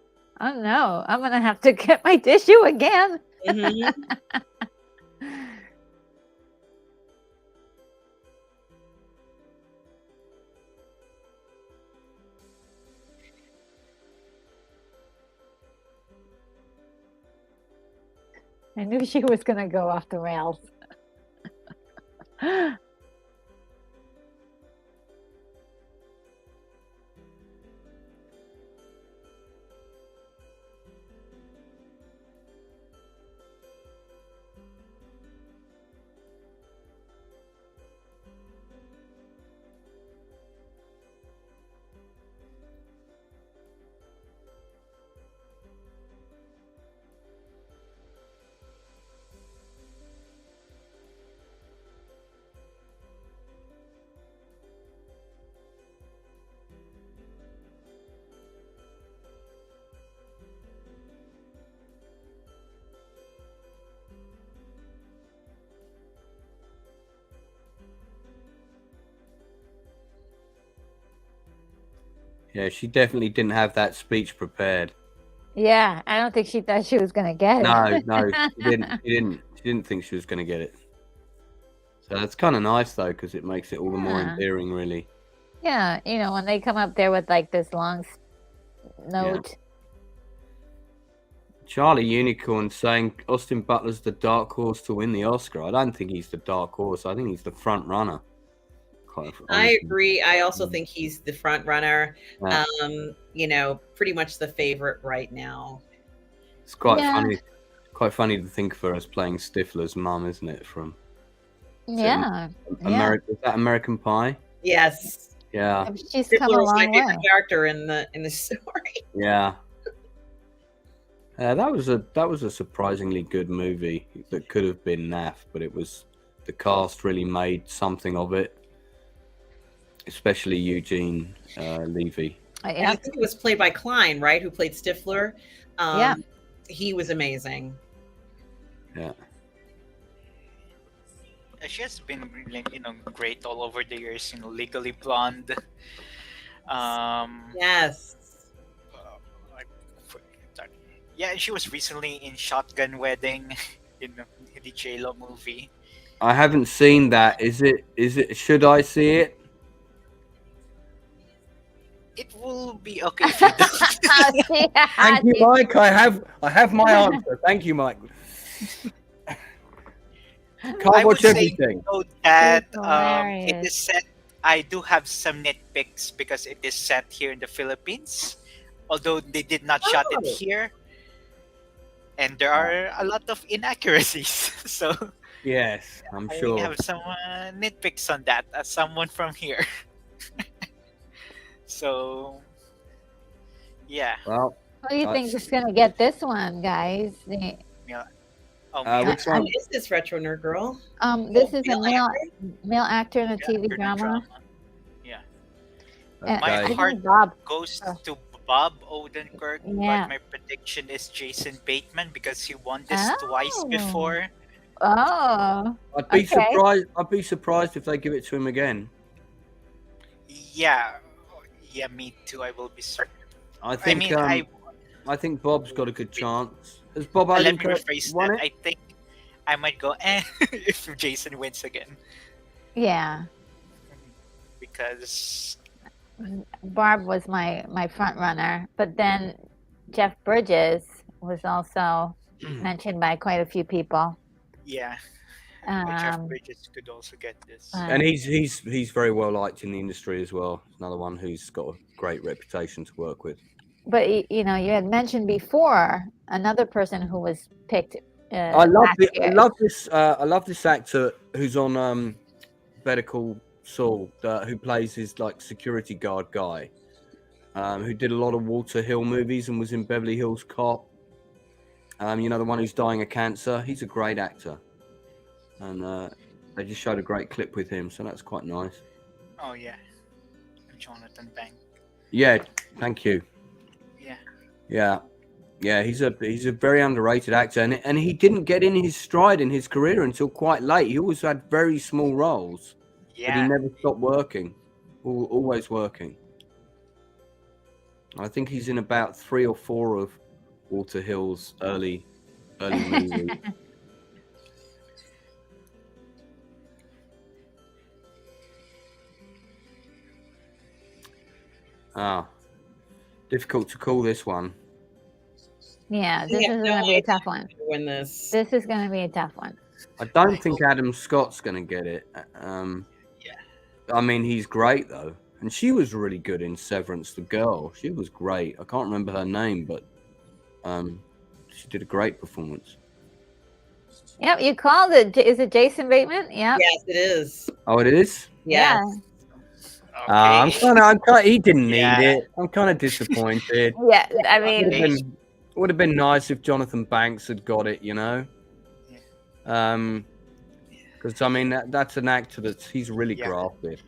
Oh, no. I'm going to have to get my tissue again. Mm-hmm. I knew she was going to go off the rails. Yeah, she definitely didn't have that speech prepared. Yeah, I don't think she thought she was gonna get it. No, she didn't. She didn't think she was going to get it. So that's kind of nice though, because it makes it all the more Yeah. endearing, really. Yeah, when they come up there with like this long note. Charlie Unicorn saying Austin Butler's the dark horse to win the Oscar. I don't think he's the dark horse. I think he's the front runner. I agree. I also think he's the front runner. Yeah. Pretty much the favorite right now. It's quite funny. Quite funny to think for us playing Stifler's mum, isn't it? From Is that American Pie? Yes. Yeah. She's Stifler come a was my long favorite way. character in the story. Yeah. That was a surprisingly good movie that could have been naff, but the cast really made something of it, especially Eugene Levy. And I think it was played by Klein, right? Who played Stifler. He was amazing. Yeah. She has been, great all over the years. Legally Blonde. Yes. Yeah, she was recently in Shotgun Wedding, in the J-Lo movie. I haven't seen that. Is it? Should I see it? It will be okay if you don't. Thank you, Mike. I have my answer. Thank you, Mike. Can't watch everything. That it is set. I do have some nitpicks because it is set here in the Philippines, although they did not shot it here, and there are a lot of inaccuracies. So yes, I'm sure. I have some nitpicks on that as someone from here. So yeah. Well, what do you think is gonna get this one, guys? Which one is this, Retro Nerd Girl? This is a male actor in a TV drama. Yeah. Okay. My heart goes to Bob Odenkirk, but my prediction is Jason Bateman because he won this twice before. Oh. I'd be surprised. I'd be surprised if they give it to him again. Yeah, me too. I will be certain. I think Bob's got a good chance. Has Bob Odenkirk let me rephrase won that. it? I think I might go if Jason wins again. Yeah. Because Barb was my front runner, but then Jeff Bridges was also mentioned by quite a few people. Yeah. Jeff Bridges could also get this. And he's very well liked in the industry as well. Another one who's got a great reputation to work with. But you had mentioned before another person who was picked. I love this actor who's on Better Call Saul, who plays his security guard guy, who did a lot of Walter Hill movies and was in Beverly Hills Cop. The one who's dying of cancer. He's a great actor. And they just showed a great clip with him, so that's quite nice. Oh yeah, Jonathan Bank. Yeah, thank you. Yeah. Yeah. He's a very underrated actor, and he didn't get in his stride in his career until quite late. He always had very small roles, but he never stopped working, always working. I think he's in about 3 or 4 of Walter Hill's early movies. Difficult to call this one. Yeah, this is going to be a tough one. Win this. This is going to be a tough one. I don't think Adam Scott's going to get it. I mean, he's great though, and she was really good in Severance. The girl, she was great. I can't remember her name, but she did a great performance. Yep, you called it. Is it Jason Bateman? Yeah. Yes, it is. Oh, it is. Yes. Okay. He didn't need it. I'm kind of disappointed. Yeah, I mean, it would have been nice if Jonathan Banks had got it, because I mean that's an actor he's really grafted.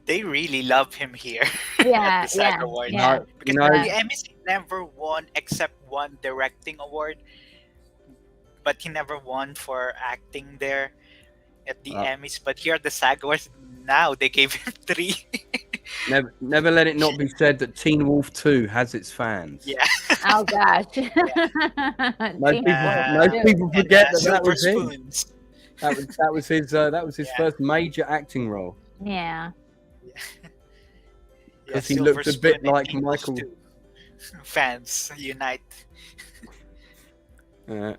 They really love him here. Yeah, at the SAG Awards. Because the Emmys never won except one directing award, but he never won for acting there at the Emmys. But here at the SAG Awards, now they gave him 3. Never let it not be said that Teen Wolf 2 has its fans. Yeah. Oh gosh. Most people forget that Silver was him. Spoons. That was his first major acting role. Yeah. Because he looked a bit like Michael. Fans unite. That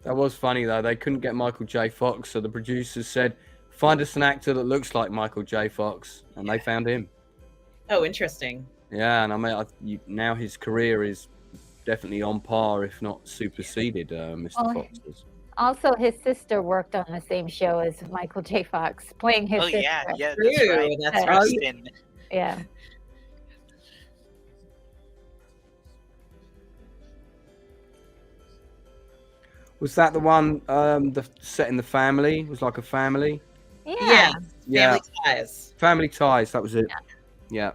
was funny though. They couldn't get Michael J. Fox, so the producers said, "Find us an actor that looks like Michael J. Fox," and they found him. Oh, interesting. Yeah, and I mean, now his career is definitely on par, if not superseded, Mr. Fox's. Also, his sister worked on the same show as Michael J. Fox, playing his sister. Yeah, True. that's right. That's right. Yeah. Was that the one? The set in the family? It was like a family. Yeah. Family Ties. Family Ties. That was it. Yeah.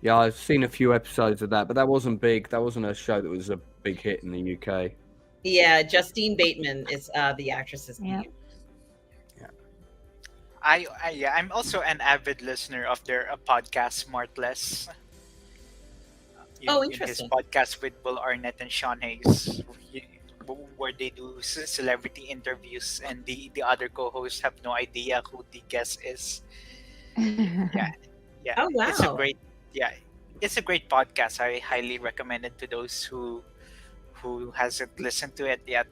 Yeah, I've seen a few episodes of that, but that wasn't big. That wasn't a show that was a big hit in the UK. Yeah, Justine Bateman is the actress's name. I'm also an avid listener of their podcast Smartless. Interesting. His podcast with Will Arnett and Sean Hayes, where they do celebrity interviews, and the other co-hosts have no idea who the guest is. Yeah. Oh wow. It's a great podcast. I highly recommend it to those who hasn't listened to it yet.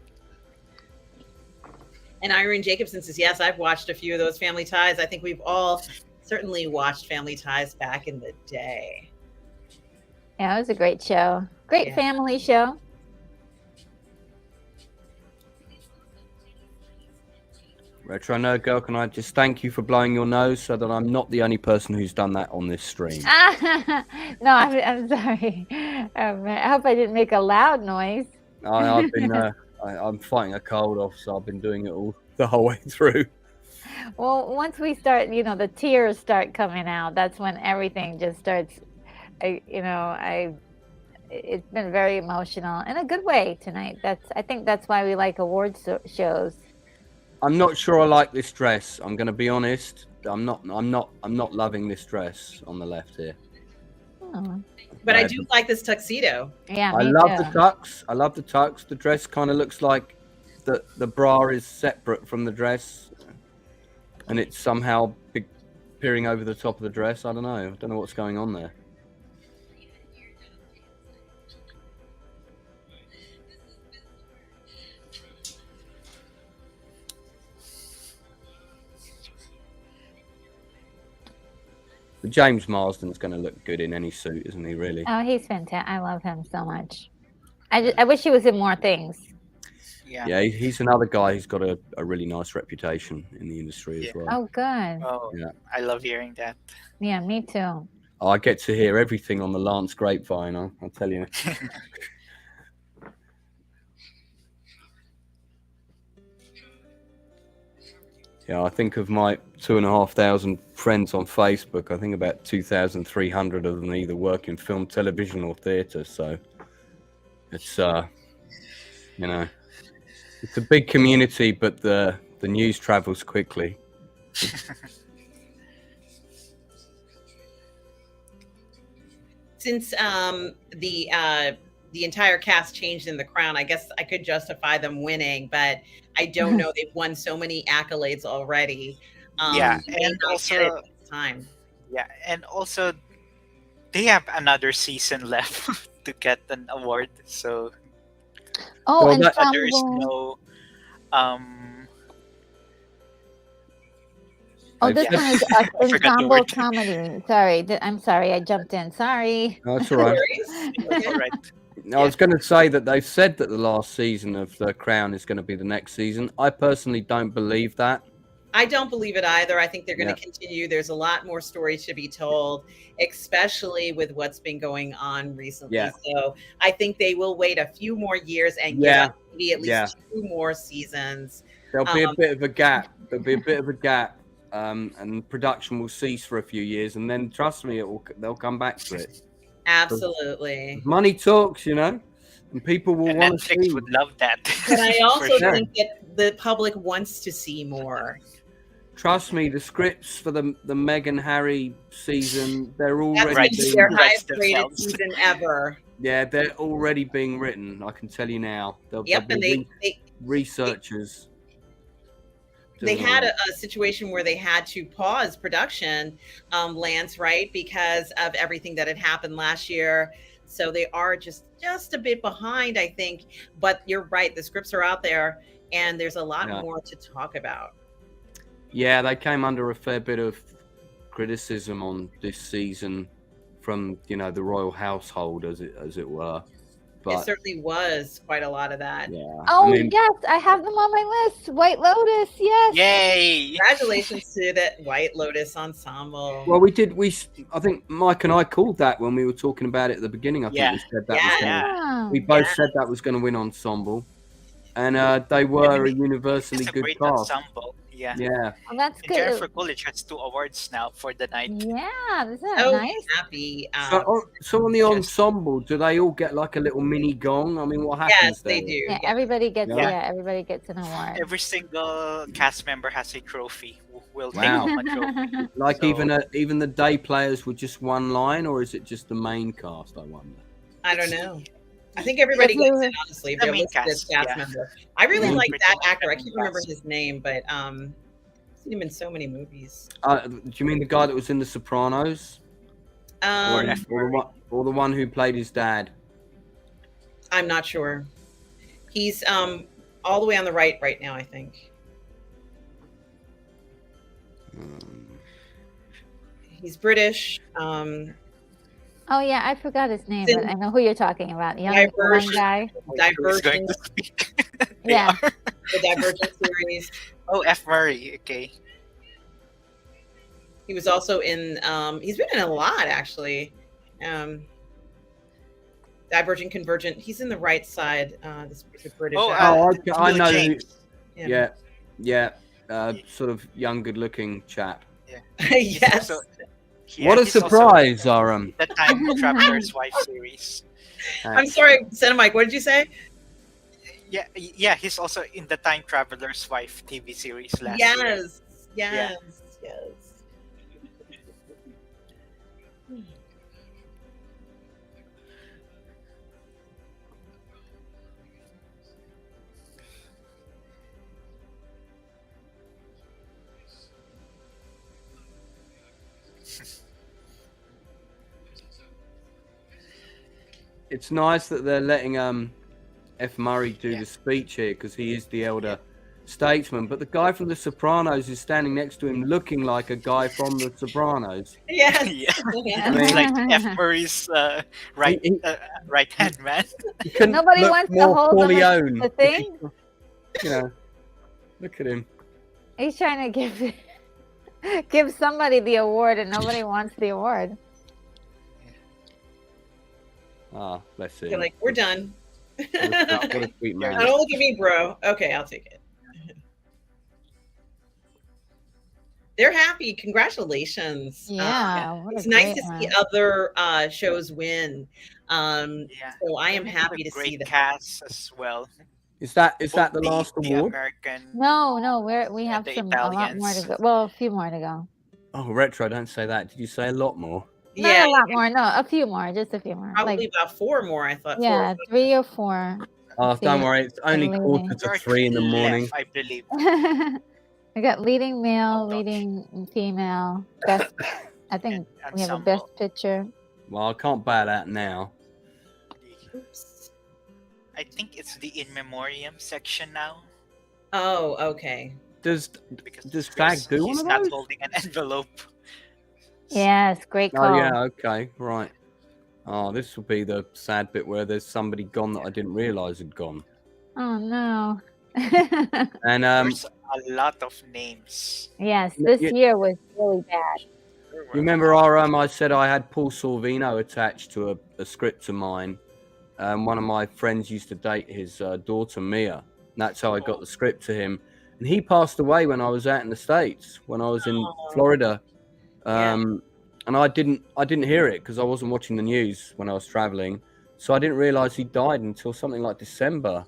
And Irene Jacobson says, yes, I've watched a few of those Family Ties. I think we've all certainly watched Family Ties back in the day. Yeah, it was a great show. Great family show. Retro Nerd Girl, can I just thank you for blowing your nose so that I'm not the only person who's done that on this stream? No, I'm sorry. I hope I didn't make a loud noise. I've been I'm fighting a cold off, so I've been doing it all the whole way through. Well, once we start, the tears start coming out. That's when everything just starts. It's been very emotional in a good way tonight. I think that's why we like awards shows. I'm not sure I like this dress. I'm going to be honest. I'm not loving this dress on the left here. Oh. But I do like this tuxedo. Yeah, I love the tux. I love the tux. The dress kind of looks like the bra is separate from the dress, and it's somehow peering over the top of the dress. I don't know. I don't know what's going on there. But James Marsden's going to look good in any suit, isn't he, really? Oh, he's fantastic. I love him so much. I wish he was in more things. Yeah, he's another guy who's got a really nice reputation in the industry as well. Oh, good. Oh, yeah. I love hearing that. Yeah, me too. I get to hear everything on the Lance grapevine, I'll tell you. Yeah, I think of my 2,500 friends on Facebook. I think about 2,300 of them either work in film, television, or theatre. So it's it's a big community, but the news travels quickly. Since the entire cast changed in The Crown, I guess I could justify them winning, but I don't know. They've won so many accolades already. And also time. Yeah, and also they have another season left to get an award. So there is no this one is ensemble comedy. Sorry, I'm sorry, I jumped in. Sorry. No, that's all right. That's all right. I was going to say that they've said that the last season of The Crown is going to be the next season. I personally don't believe that. I don't believe it either. I think they're going to continue. There's a lot more stories to be told, especially with what's been going on recently. Yeah. So I think they will wait a few more years and give maybe at least 2 more seasons. There'll be a bit of a gap. And production will cease for a few years, and then trust me, they'll come back to it. Absolutely. Money talks, and people will want to see. Netflix would love that. But I also think that the public wants to see more. Trust me, the scripts for the Meghan Harry season, they're That's already going to be being, their Right, highest the rated films. season ever. yeah, they're already being written. I can tell you now. There'll Yep, and be they researchers. doing all had that. a situation where they had to pause production, Lance, right, because of everything that had happened last year. So they are just a bit behind, I think. But you're right, the scripts are out there, and there's a lot Yeah. more to talk about. Yeah, they came under a fair bit of criticism on this season from the royal household, as it were. It But certainly was quite a lot of that. yeah, Oh, I mean, yes, I have them on my list. White Lotus, yes. Yay! Congratulations to that White Lotus ensemble. well, I think Mike and I called that when we were talking about it at the beginning. I think Yeah. we said that Yeah. was gonna, Oh. we both Yeah. said that was going to win ensemble, and they were a It's universally a good great cast. ensemble. Yeah. Yeah, Well, that's And good. Jennifer Coolidge has 2 awards now for the night. Yeah, isn't that So nice? happy. so on the Just- ensemble, do they all get like a little mini gong? I mean, what happens Yes, they there? do. Yeah, Yeah. everybody gets Yeah. everybody gets an award. Every single cast member has a trophy. Will take Wow. home a trophy. Like So- even the day players with just one line, or is it just the main cast? I wonder. I don't know. I think everybody Yes, gets it, honestly. If the they're main listed as cast, cast yeah. member. I really Yeah. like Pretty that much actor. I the can't main remember cast. his name, but I've seen him in so many movies. Do you mean the guy that was in The Sopranos, Or Um, F- or the one who played his dad? I'm not sure. He's all the way on the right now, I think. He's British. Oh yeah, I forgot his name, Sin- but I know who you're talking about. Young one Divergent. guy. Who's going Divergent, to speak? They Yeah. are. the Divergent series. Oh, F. Murray. Okay. He was also in. He's been in a lot actually. Divergent, Convergent. He's in the right side. The British. Oh, actor. I Will know. James. Yeah. Sort of young, good-looking chap. Yes. So, What a he's also surprise, in the Time Traveler's Wife series. I'm sorry, CineMike. What did you say? Yeah, he's also in the Time Traveler's Wife TV series last year. Yes. Yeah. It's nice that they're letting F. Murray do Yeah. the speech here because he is the elder statesman. But the guy from The Sopranos is standing next to him, looking like a guy from The Sopranos. Yes. Yeah. Yeah. It's like F. Murray's right hand man. He couldn't Nobody look wants to more hold him as Corleone. the thing. Look at him. He's trying to give somebody the award, and nobody wants the award. Ah, bless him. You're like, we're done. What a sweet Now, man. don't look at me, bro. Okay, I'll take it. They're happy. Congratulations. Yeah, what a It's nice great to see one. other shows win. Yeah. So I am happy to Great see that. cast as well. Is that the Both last the award? American. No, we have the a lot more to Italians. go. Well, a few more to go. Oh, retro! Don't say that. Did you say a lot more? Not Yeah, a lot more. No, a few more. Just a few more. probably Like, about 4 more, I thought. 4 or yeah, 5. 3 or 4. Oh, Let's don't see. worry. It's only Leading. quarter to 3 in the morning. Left, I believe. We got leading male, Oh, gosh. leading female, best. I think we have a Ensemble. best picture. Well, I can't bail out now. Oops. I think it's the in memoriam section now. Oh, okay. Does Because SAG do one he's of not those? holding an envelope. Yes, great call. Oh yeah, okay, right. Oh, this will be the sad bit where there's somebody gone that I didn't realise had gone. Oh no. And There's a lot of names. Yes, this you- year was really bad. you remember I said I had Paul Sorvino attached to a script of mine. One of my friends used to date his daughter Mia. And that's how I got the script to him. And he passed away when I was out in the States, when I was in Oh. Florida. Yeah. And I didn't hear it because I wasn't watching the news when I was traveling. So I didn't realise he died until something like December.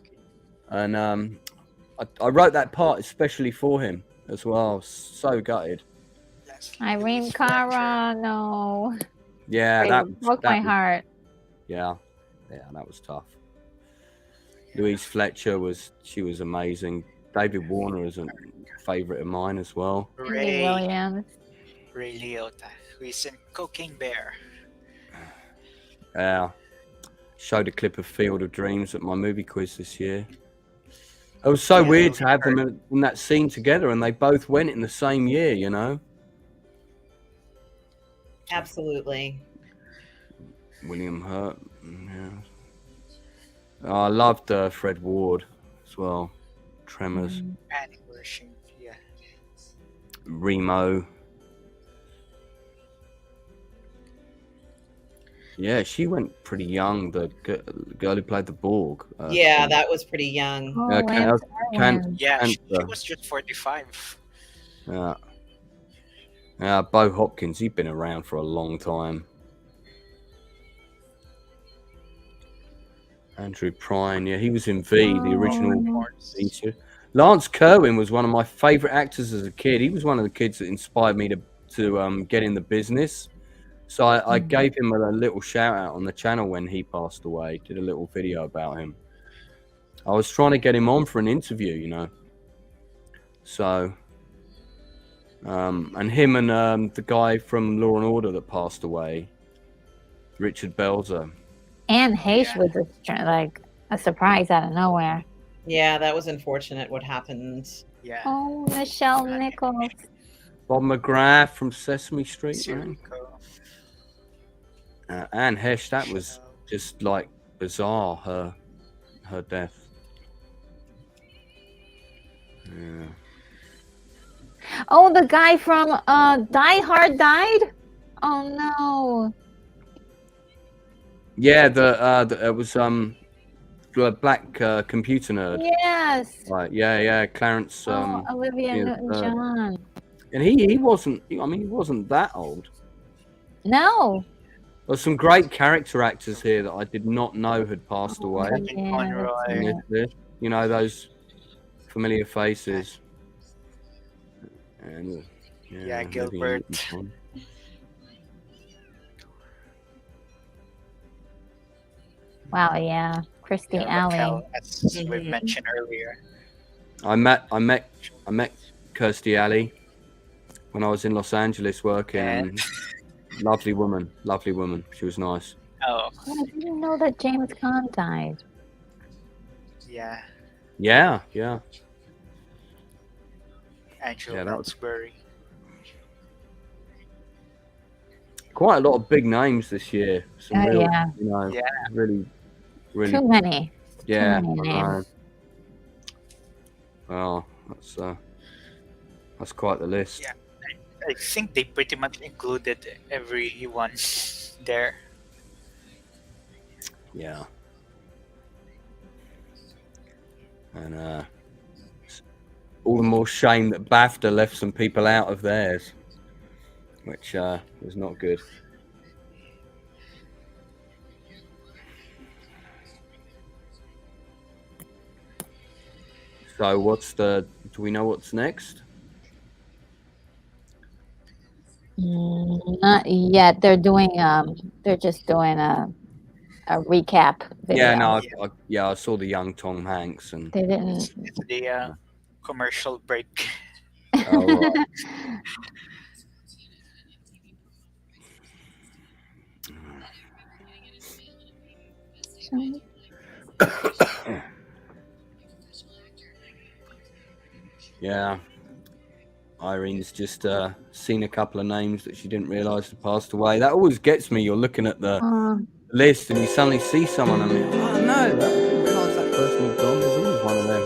And I wrote that part especially for him. as well. So gutted. Irene Cara, no. Yeah, It broke my heart. Yeah, that was tough. Louise Fletcher was amazing. David Warner is a favorite of mine as well. Cindy Williams. Ray Liotta, who is in Cocaine Bear. Yeah. Showed a clip of Field of Dreams at my movie quiz this year. It was so weird to have them in that scene together, and they both went in the same year, you know? Absolutely. William Hurt. Yeah. Oh, I loved Fred Ward as well. Tremors. Annie Wershing, yeah. Remo. Yeah, she went pretty young. The girl who played the Borg. Yeah, that was pretty young. Yeah, she was just 45. Yeah. Bo Hopkins, he'd been around for a long time. Andrew Prine, yeah, he was in V, the original feature. Lance Kerwin was one of my favourite actors as a kid. He was one of the kids that inspired me to get in the business. So I gave him a little shout out on the channel when he passed away. Did a little video about him. I was trying to get him on for an interview, you know. So, and him and the guy from Law and Order that passed away, Richard Belzer. Anne Heche was like a surprise out of nowhere. Yeah, that was unfortunate what happened. Yeah. Oh, Michelle Nichols. Bob McGrath from Sesame Street. Anne Heche, that was just like bizarre, her death. Yeah. Oh, the guy from Die Hard died? Oh no. Yeah, it was the black computer nerd. Yes. Right. Yeah. Clarence. Olivia Newton-John. And he wasn't. I mean, he wasn't that old. No. There's some great character actors here that I did not know had passed away. Conroy. You know, those familiar faces. And Gilbert. Wow, yeah. Christy Alley. As we mentioned earlier. I met Kirstie Alley when I was in Los Angeles working. And lovely woman. She was nice. Oh. I didn't know that James Caan died. Yeah. Yeah. Angela Lansbury. Quite a lot of big names this year. Some real, yeah. You know, really. Too many. Yeah. Too many names. Well, that's quite the list. Yeah. I think they pretty much included everyone there. Yeah. And all the more shame that BAFTA left some people out of theirs, which was not good. So do we know what's next? Not yet. They're just doing a recap video. Yeah, no, I saw the young Tom Hanks, and they didn't. It's the commercial break. Oh, right. Yeah, Irene's just seen a couple of names that she didn't realise had passed away. That always gets me. You're looking at the list and you suddenly see someone and you're like, oh no, I didn't realise that person had gone. There's always one of them.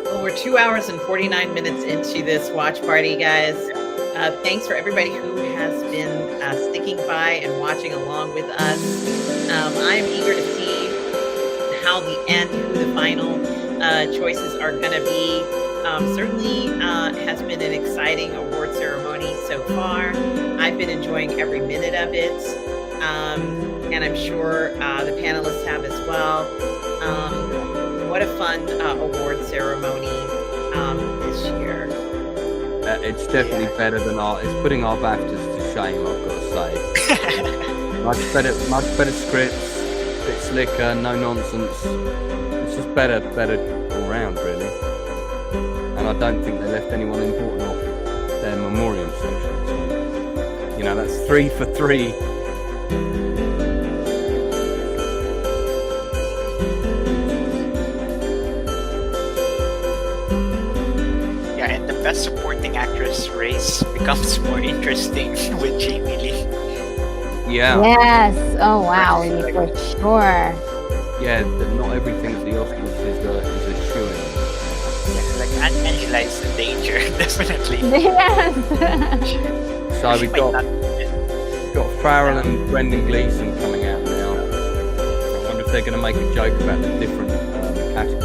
Well, we're 2 hours and 49 minutes into this watch party, guys. Thanks for everybody who has been sticking by and watching along with us. I'm eager to see how the end, who the final choices are going to be. certainly has been an exciting award ceremony so far. I've been enjoying every minute of it, and I'm sure the panelists have as well. What a fun award ceremony this year. It's definitely better than it's putting our BAFTAs to shame, I've got to say. much better scripts, a bit slicker, no nonsense. It's just better all round, really. And I don't think they left anyone important off their memoriam section. So, you know, that's 3 for 3. Best supporting actress race becomes more interesting with Jamie Lee. Yeah. Yes. Oh wow, for sure. Yeah, not everything at the Oscars is a shoo-in. Like Angela is the danger, definitely. Yes. So we've got Farrell and Brendan Gleeson coming out now. I wonder if they're going to make a joke about the different categories.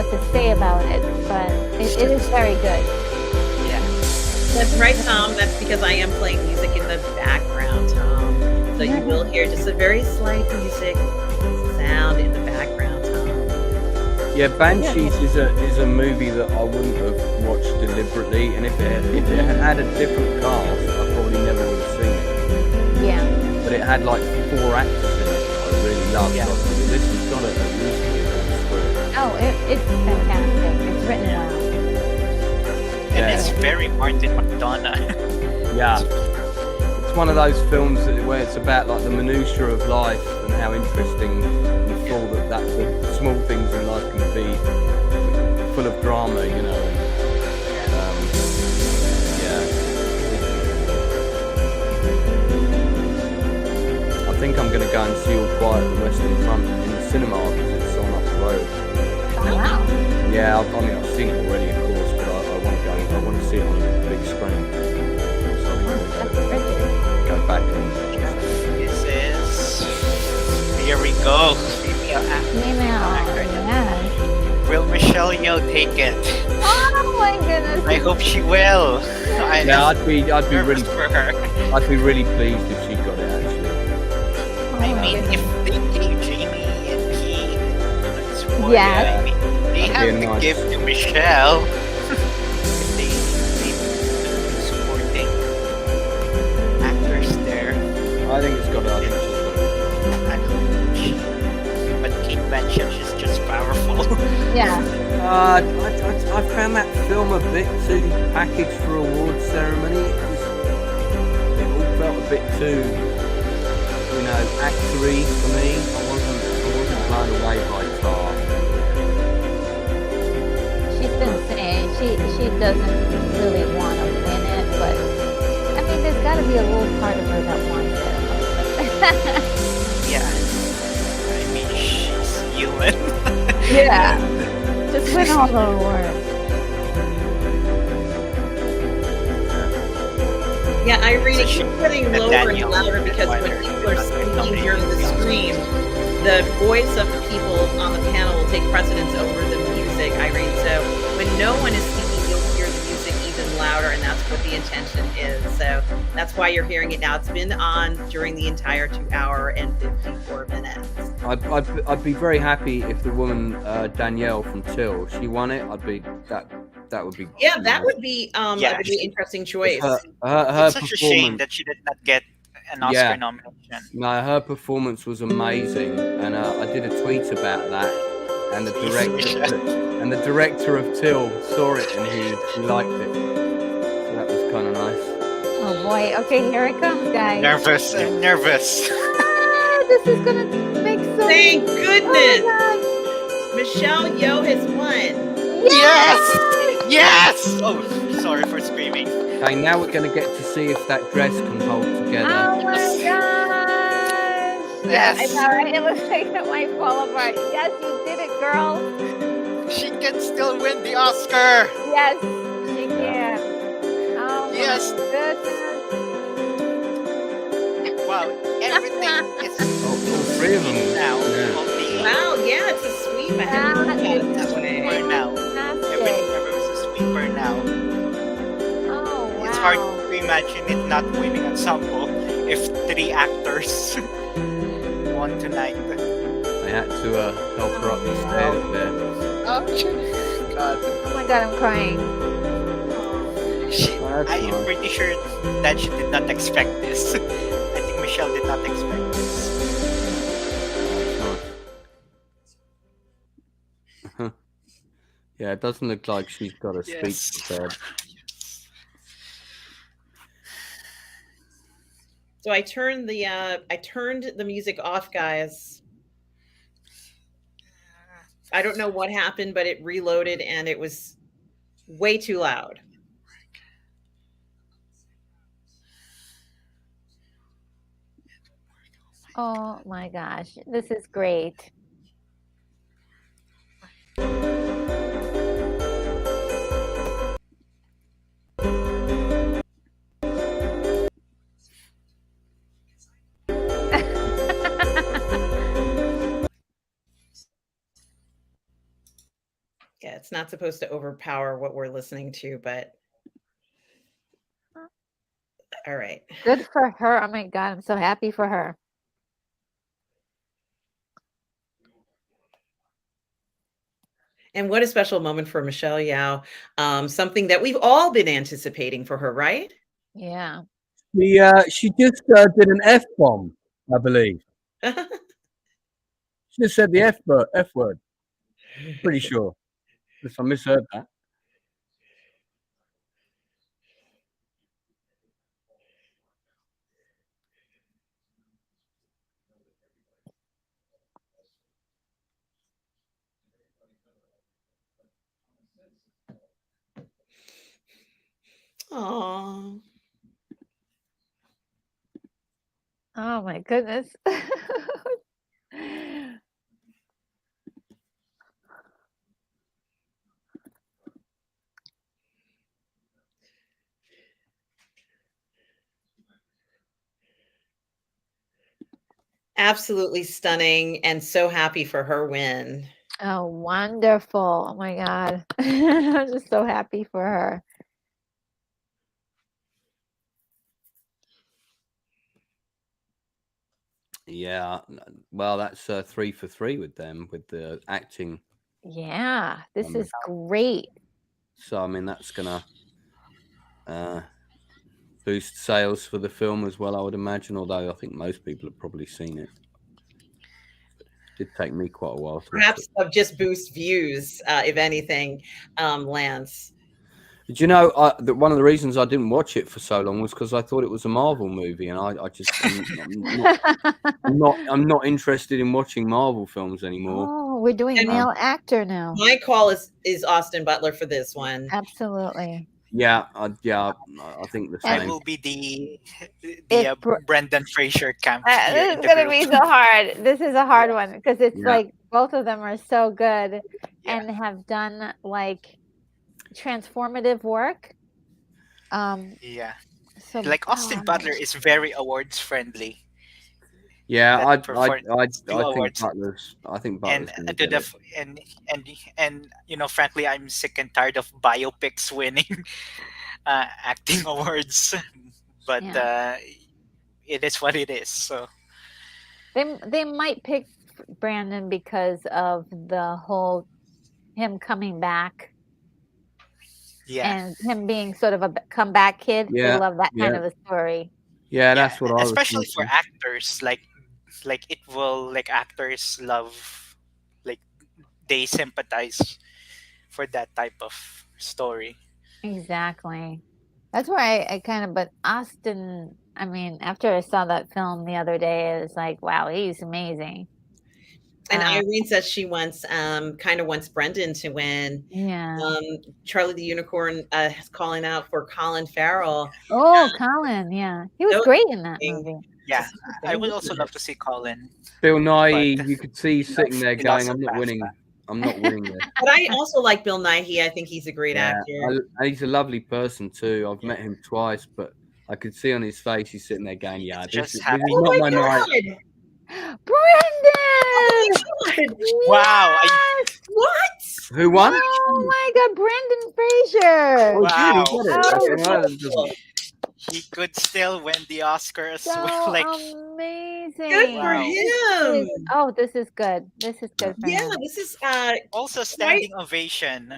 To say about it, but it is very good. Yeah, that's right, Tom. That's because I am playing music in the background, Tom. So you will hear just a very slight music sound in the background, Tom. Yeah, Banshees is a movie that I wouldn't have watched deliberately, and if it had a different cast, I probably never would have seen it. Yeah. But it had like 4 actors in it that I really loved. Yeah. So this has got a reasonably good script. Oh, it's fantastic. It's written well. And it's very Martin McDonagh. Yeah. It's one of those films where it's about like the minutiae of life and how interesting you feel that the small things in life can be, full of drama, you know. I think I'm going to go and see All Quiet at the Western Front in the cinema because it's on up the road. Oh, wow. Yeah, I mean, I've seen it already, of course, but I want to go. I want to see it on a big screen. So I'm going to go back and This is... Here we go. Female actor. Yeah. Will Michelle Yeoh take it? Oh my goodness. I hope she will. I'd be really for her. I'd be really pleased if she got it. Actually, I mean, if they take Jamie and Key, it's more. Yeah. I mean, they have to give to Michelle. If they supporting actors there. I think it's got it. I think she's got it. But Kate Blanchett is just powerful. Yeah. I found that film a bit too packaged for award ceremony. It all felt a bit too, you know, actory for me. I wasn't blown away by Tar. She's been saying she doesn't really want to win it, but I mean, there's got to be a little part of her that wants it. Yeah. I mean, she's human. Yeah. Just win all the awards. Yeah, Irene, So it she- keeps getting the lower and Daniel louder because when Winner. people are speaking during the stream, the voice of the people on the panel will take precedence over the music, Irene. So when no one is speaking, you'll hear the music even louder, and that's what the intention is. So that's why you're hearing it now. It's been on during the entire 2 hour and 54 minutes. I'd be very happy if the woman Danielle from Till, she won it. That would be. Yeah, that would be a Yeah, really interesting choice. Her It's such a shame performance. that she did not get an Oscar Yeah. nomination. No, her performance was amazing, and I did a tweet about that. And the director of Till saw it and he liked it. So that was kind of nice. Oh boy. Okay, here it comes, guys. Nervous. I'm nervous. Ah, this is gonna make so. Thank goodness, Oh Michelle Yeoh has won. Yes! Yes! Oh, sorry for screaming. Okay, now we're going to get to see if that dress can hold together. my gosh! Yeah, I Yes. know, right? It looks like it might fall apart. Yes, you did it, girl. She can still win the Oscar. Yes, she Yeah. can. Oh Yes. my goodness. Wow. Everything is All three of them. now. Yeah. All the Wow, yeah, it's a sweep. I hadn't That thought about is it that way. sweeper now. fantastic. Everything ever is a sweeper now. Oh, It's hard wow. to imagine it not winning ensemble if 3 actors won tonight. They had to help her up the stairs there. Oh, God. Oh my God, I'm crying. That's I am nice. pretty sure that she did not expect this. I think Michelle did not expect this. That's nice. Yeah, it doesn't look like she's got a speech Yes. prepared. So I turned the music off, guys. I don't know what happened, but it reloaded and it was way too loud. Oh my gosh, this is great. Yeah, it's not supposed to overpower what we're listening to, but all right. Good for her. Oh my God, I'm so happy for her. And what a special moment for Michelle Yao. Something that we've all been anticipating for her, right? Yeah. She just did an F bomb, I believe. She just said the F word. Pretty sure. If I misheard that. Aww. Oh my goodness. Absolutely stunning and so happy for her win. Oh, wonderful. Oh my God. I'm just so happy for her. Yeah. Well, that's 3 for 3 with them with the acting. Yeah, this is great. So I mean, that's gonna boost sales for the film as well, I would imagine. Although I think most people have probably seen it. It did take me quite a while to Perhaps watch of just boost views, if anything, Lance. it. Do you know one of the reasons I didn't watch it for so long was because I thought it was a Marvel movie, and I just I'm not interested in watching Marvel films anymore. Oh, we're doing And- male actor now. My call is Austin Butler for this one. Absolutely. Yeah, I think the I same. will be the If Brendan Fraser camp this here is in the gonna group. be so hard. This is a hard one because it's Yeah. like both of them are so good Yeah. and have done like transformative work. Yeah, So like Austin Butler is very awards friendly. Yeah, That I performance two think awards. Butler's. I think Butler's And gonna to get the it. and you know, frankly, I'm sick and tired of biopics winning acting awards. But it is what it is. So they might pick Brandon because of the whole him coming back yeah, and him being sort of a comeback kid. They Yeah, love that kind yeah. of a story. Yeah, that's what I was especially for thinking. actors, like it will, like, actors love, like, they sympathize for that type of story. Exactly. That's why I kind of, but Austin, I mean, after I saw that film the other day, it was like, wow, he's amazing. And Irene says she wants kind of wants Brendan to win. Yeah. Charlie the Unicorn is calling out for Colin Farrell. Oh, Colin, yeah. He was So great in that movie. Yeah, It's a I thing, would isn't also it? love to see Colin, Bill but Nighy, you could see he's sitting there he going, lost "I'm some not BAFTA. winning. I'm not winning this." But I also like Bill Nighy. I think he's a great Yeah, actor. he's a lovely person too. I've Yeah. met him twice, but I could see on his face he's sitting there going, "Yeah, He's this just is happy Oh to not be my my there. night." God! Oh Brendan! my God! Wow, Yes! What? Who won? Oh my God, Brendan Fraser! Oh, good, he wow, got it. Oh, Okay, well, that doesn't. he could still win the Oscar as well. so Like, Good amazing. for wow. him. This is good. This is good for Yeah, him. this is Also, quite. standing ovation.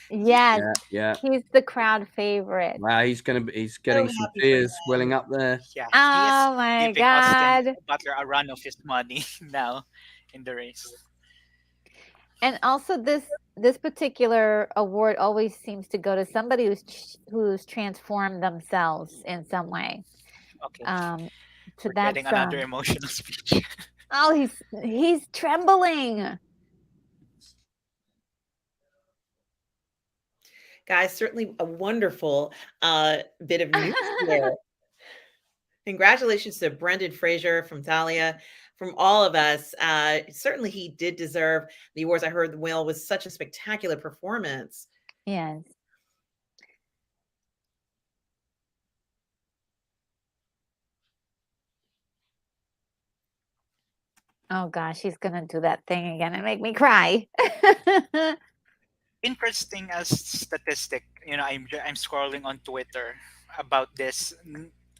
Yes, Yeah. he's the crowd favorite. Wow, he's So getting some happy for tears him. welling up there. Yeah, he is Oh my giving Austin God. Butler a run of his money now in the race. And also this particular award always seems to go to somebody who's transformed themselves in some way. Okay, So we're getting that's another emotional speech. oh he's trembling. Guys, certainly a wonderful bit of news here. Congratulations to Brendan Fraser from Talia, from all of us. Certainly, he did deserve the awards. I heard The Whale was such a spectacular performance. Yes. Oh gosh, he's gonna do that thing again and make me cry. Interesting as statistic, I'm scrolling on Twitter about this.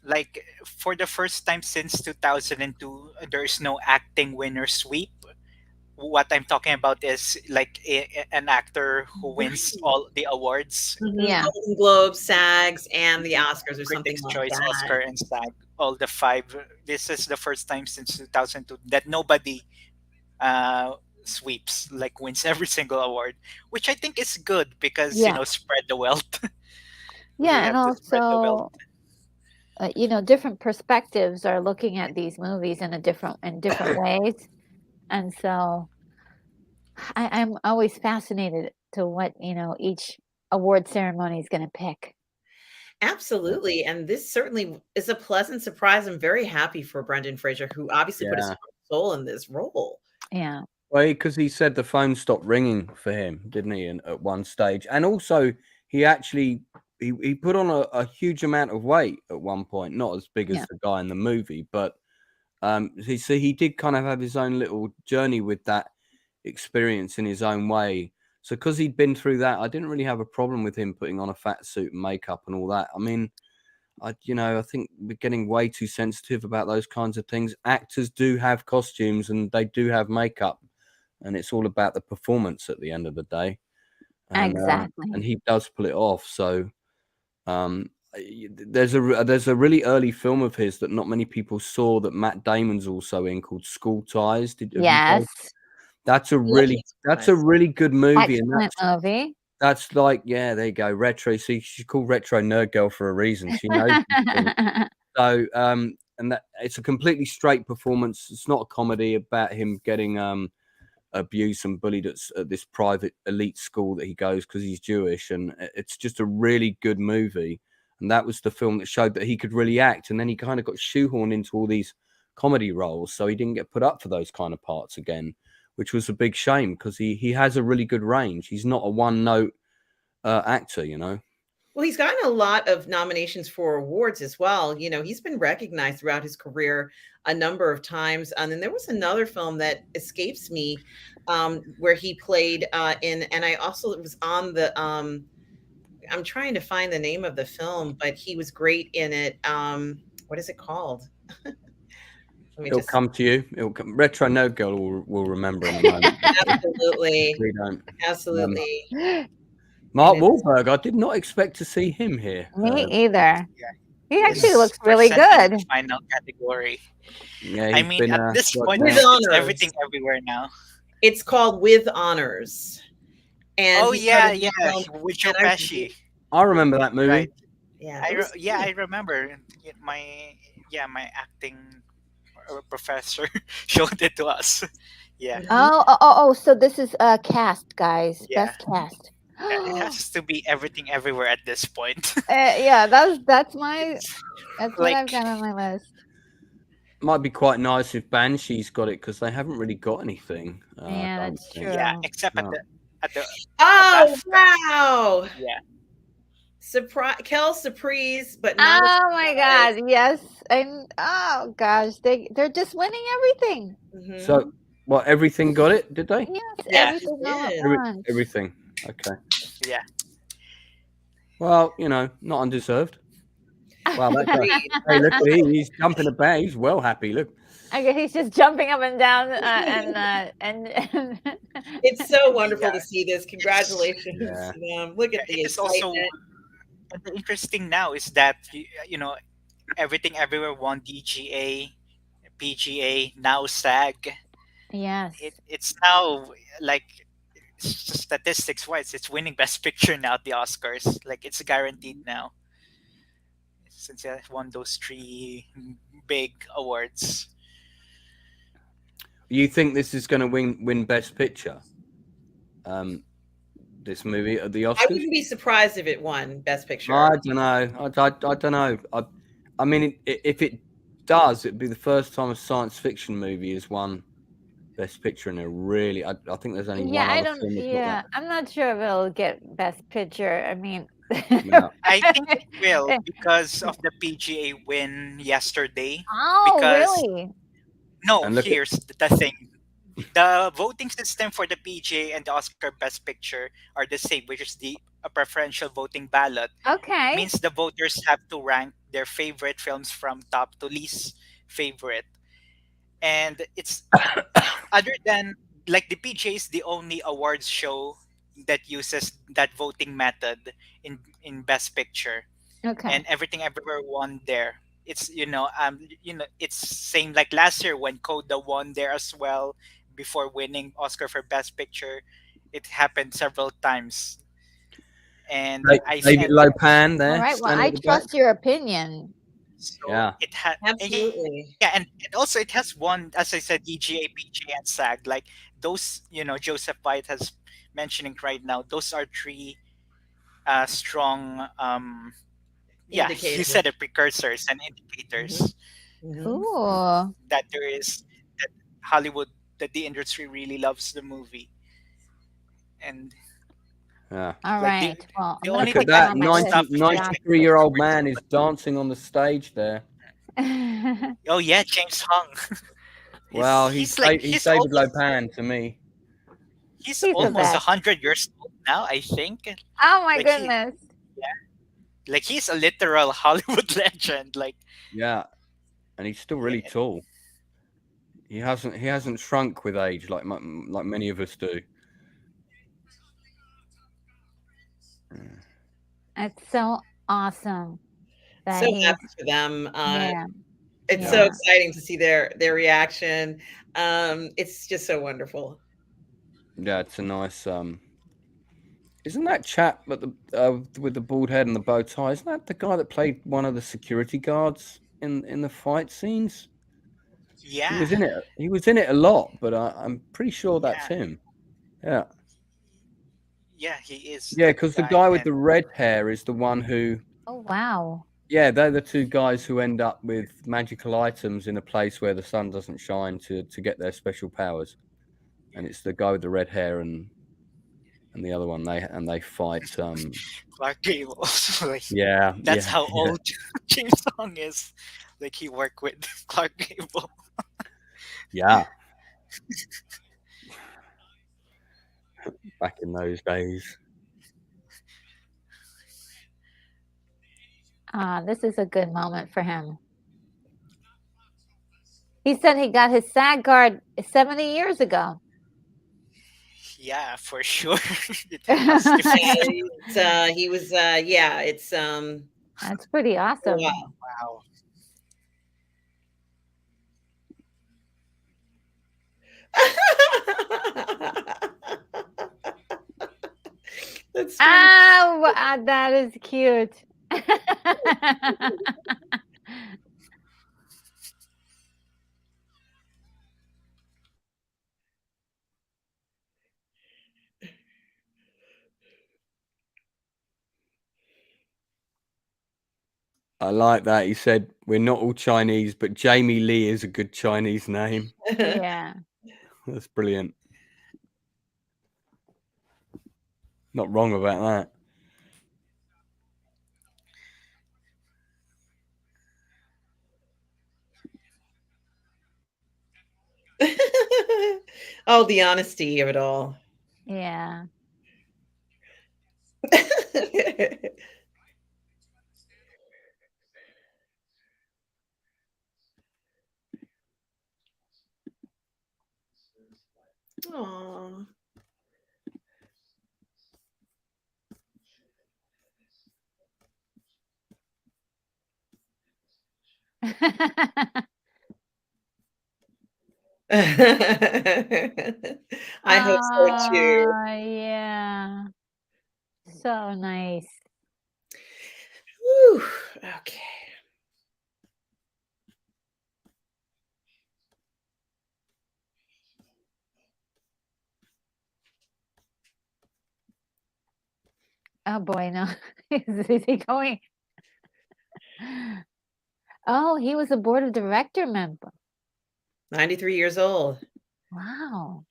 Like, for the first time since 2002, there's no acting winner sweep. What I'm talking about is like an actor who wins Right. all the awards, Yeah. Golden Globes, SAGs, and the Oscars, or something Critics' like Choice, that. Oscar, and SAG, all the five. This is the first time since 2002 that nobody sweeps, like wins every single award, which I think is good because Yeah. spread the wealth. We Yeah, and have to spread the wealth. also, different perspectives are looking at these movies in different ways, and so I'm always fascinated to what each award ceremony is going to pick. Absolutely. And this certainly is a pleasant surprise. I'm very happy for Brendan Fraser, who obviously put his Yeah. soul in this role. Yeah. Well, because he said the phone stopped ringing for him, didn't he? And at one stage, and also he actually he put on a huge amount of weight at one point, not as big as Yeah. the guy in the movie, but he did kind of have his own little journey with that experience in his own way. So because he'd been through that, I didn't really have a problem with him putting on a fat suit and makeup and all that. I mean, I think we're getting way too sensitive about those kinds of things. Actors do have costumes and they do have makeup, and it's all about the performance at the end of the day. And, Exactly. and he does pull it off. So there's a really early film of his that not many people saw that Matt Damon's also in, called School Ties. Have you guys? Yes. That's a really good movie. Excellent movie. That's like, yeah, there you go, retro. See, she's called Retro Nerd Girl for a reason. She knows. So, and that it's a completely straight performance. It's not a comedy about him getting abused and bullied at this private elite school that he goes because he's Jewish, and it's just a really good movie. And that was the film that showed that he could really act. And then he kind of got shoehorned into all these comedy roles, so he didn't get put up for those kind of parts again, which was a big shame because he has a really good range. He's not a one-note actor, Well, he's gotten a lot of nominations for awards as well. He's been recognized throughout his career a number of times. And then there was another film that escapes me where he played and I also was on the, I'm trying to find the name of the film, but he was great in it. What is it called? It'll come to you. It'll come. Retro Nerd Girl will remember in a moment. Absolutely. We don't. Absolutely. Mark Wahlberg, I did not expect to see him here. Me either. Yeah. He actually looks really good. Final category. Yeah, I mean, at this point, With it's honors. everything everywhere now. It's called With Honors. And with Joe Pesci. I remember that movie. Right. Yeah, I remember my acting professor showed it to us. Yeah. Oh, so this is cast, guys. Yeah. Best cast. It has to be everything everywhere at this point. Yeah, that's what like, I've got on my list. might be quite nice if Banshee's got it because they haven't really got anything. I Yeah, don't that's think. true. Yeah, except No. at the Oh BAFTA. wow! Yeah, Surprise, Kel surprise, but not a Oh my surprise. God, yes. And oh gosh, they're just winning everything. So, Mhm. what? Everything got it? Did they? Yes, yeah, everything all at Did. once. Everything. Okay. yeah. Well, not undeserved. Wow, that guy. Agreed. Hey, look at him. He's jumping about. He's well happy. Look. I guess he's just jumping up and down and It's so wonderful Yeah. to see this. Congratulations Yeah. to them. Look at It the is also excitement. the interesting now is that everything everywhere won DGA, PGA, now SAG. yes. It's now like statistics wise, it's winning Best Picture now at the Oscars. Like it's guaranteed now since it won those three big awards. You think this is going to win Best Picture? This movie at the I Oscars? wouldn't be surprised if it won Best Picture. I don't know. I don't know. I mean, if it does, it'd be the first time a science fiction movie has won Best Picture in a really. I think there's only Yeah, one I other don't. film that's got Yeah, I'm not sure if it'll get Best Picture. I mean, Yeah. I think it will because of the PGA win yesterday. oh, Because really? no, And look at- here's the thing. The voting system for the PGA and the Oscar Best Picture are the same, which is a preferential voting ballot. Okay. Means the voters have to rank their favorite films from top to least favorite. And it's other than like the PGA is the only awards show that uses that voting method in Best Picture, Okay. and Everything Everywhere won there. It's it's same like last year when Coda won there as well before winning Oscar for Best Picture. It happened several times, and David Lopan there. All right. Well, standing I at the back. trust your opinion. so Yeah. it had Absolutely. yeah, and also it has won, as I said, EGA, PGA, and SAG. Like those, Joseph White has mentioning right now. Those are three strong yeah, he Indicators. said it, precursors and indicators Mhm. Ooh. that there is that Hollywood, that the industry really loves the movie. And Yeah. All like right. Well, the I'm gonna only Look put at thing that that on my makes list. stuff 93-year-old man is dancing on the stage there. oh yeah, James Hung. Well, he's he's David Lopan to me. he's He's the almost best. 100 years old now, I think. Oh my Like, he- goodness. Like he's a literal Hollywood legend. Like Yeah, and he's still really tall. He hasn't shrunk with age like many of us do. It's so awesome. That So he's happy for them. yeah. It's so Yeah. exciting to see their reaction. It's just so wonderful. Yeah, it's a nice. Isn't that chap with the bald head and the bow tie? Isn't that the guy that played one of the security guards in the fight scenes? yeah, He was in it. He was in it a lot, but I'm pretty sure that's Yeah. him. Yeah. yeah, he is. Yeah, that because the guy with and- the red hair is the one who. Oh wow. Yeah, they're the two guys who end up with magical items in a place where the sun doesn't shine to get their special powers. And it's the guy with the red hair and the other one. They fight. Clark Gable. So, like, Yeah, that's yeah, how yeah. old James Hong is. Like he worked with Clark Gable. Yeah. Back in those days. This is a good moment for him. He said he got his SAG card 70 years ago. Yeah, for sure. It has to be. He was yeah, it's That's pretty awesome. wow. Wow. That's That is cute. I like that. He said We're not all Chinese, but Jamie Lee is a good Chinese name. Yeah. That's brilliant. Not wrong about that. Oh, the honesty of it all. Yeah. Aw. I hope so too. Oh, yeah. So nice. Whew. Okay. Oh boy, no. Is he going? Oh, he was a board of director member. 93 years old. Wow.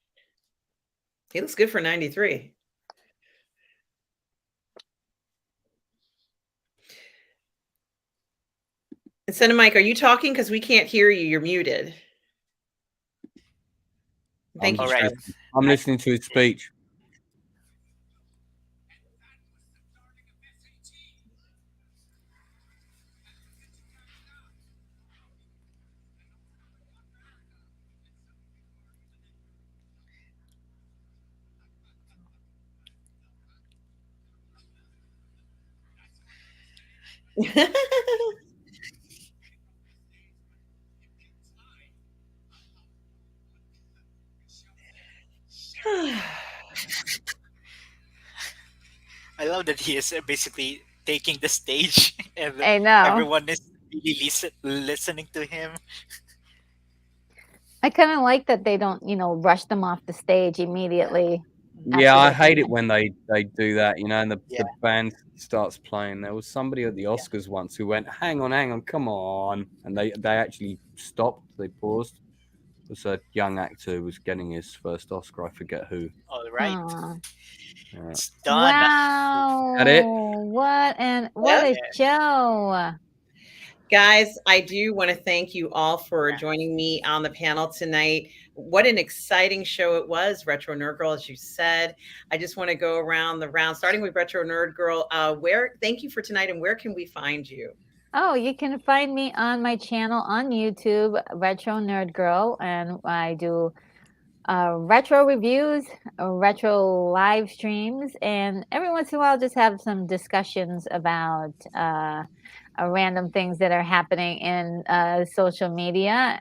He looks good for 93. And CineMike, are you talking? Because we can't hear you. You're muted. Thank you, All right. Charles. I'm listening to his speech. I love that he is basically taking the stage and I know. everyone is really listening to him. I kind of like that they don't, rush them off the stage immediately. Yeah, after I they hate come it when they do that, and the Yeah. band starts playing. There was somebody at the Oscars once who went, hang on, come on. And they actually stopped. They paused. It was a young actor who was getting his first Oscar. I forget who. All in. right. Aw. Yeah. It's done. That it? Wow. What Yep. a show. Guys, I do want to thank you all for Yeah. joining me on the panel tonight. What an exciting show it was, Retro Nerd Girl, as you said. I just want to go around the round, starting with Retro Nerd Girl. Thank you for tonight, and where can we find you? Oh, you can find me on my channel on YouTube, Retro Nerd Girl, and I do retro reviews, retro live streams, and every once in a while just have some discussions about random things that are happening in social media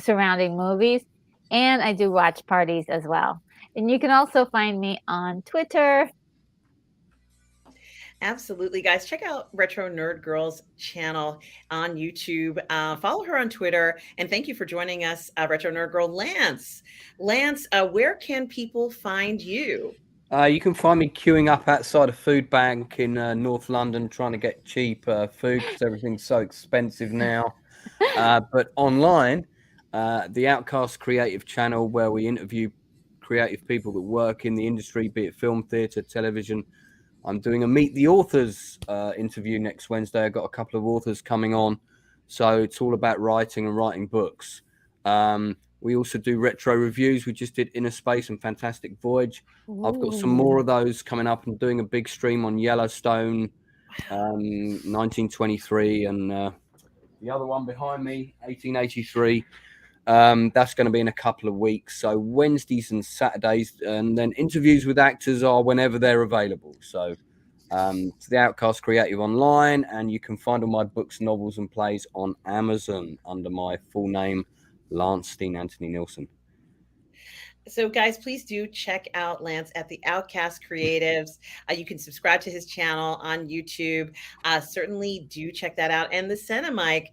surrounding movies. And I do watch parties as well. And you can also find me on Twitter. Absolutely, guys. Check out Retro Nerd Girl's channel on YouTube. Follow her on Twitter. And thank you for joining us, Retro Nerd Girl. Lance, where can people find you? You can find me queuing up outside a food bank in North London trying to get cheap food because everything's so expensive now. But online, the Outcasts creative channel where we interview creative people that work in the industry, be it film, theatre, television. I'm doing a Meet the Authors interview next Wednesday. I've got a couple of authors coming on. So it's all about writing and writing books. We also do retro reviews. We just did Inner Space and Fantastic Voyage. I've got some more of those coming up and doing a big stream on Yellowstone, 1923, and the other one behind me, 1883. That's going to be in a couple of weeks. So Wednesdays and Saturdays, and then interviews with actors are whenever they're available. So it's the Outcast Creative Online, and you can find all my books, novels, and plays on Amazon under my full name, Lance Dean Anthony Nielsen. So, guys, please do check out Lance at the Outcast Creatives. You can subscribe to his channel on YouTube. Certainly do check that out. And the CineMike,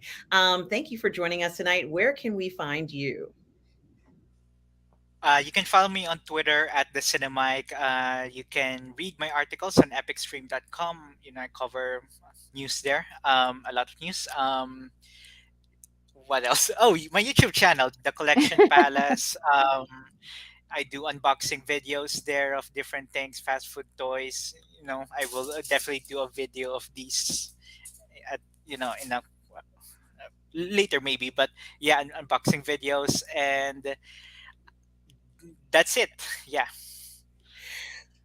thank you for joining us tonight. Where can we find you? You can follow me on Twitter at TheCineMike. You can read my articles on epicstream.com. I cover news there, a lot of news. What else? Oh, my YouTube channel, The Collection Palace. I do unboxing videos there of different things, fast food toys. I will definitely do a video of these at in a later maybe, but yeah, unboxing videos, and that's it. Yeah.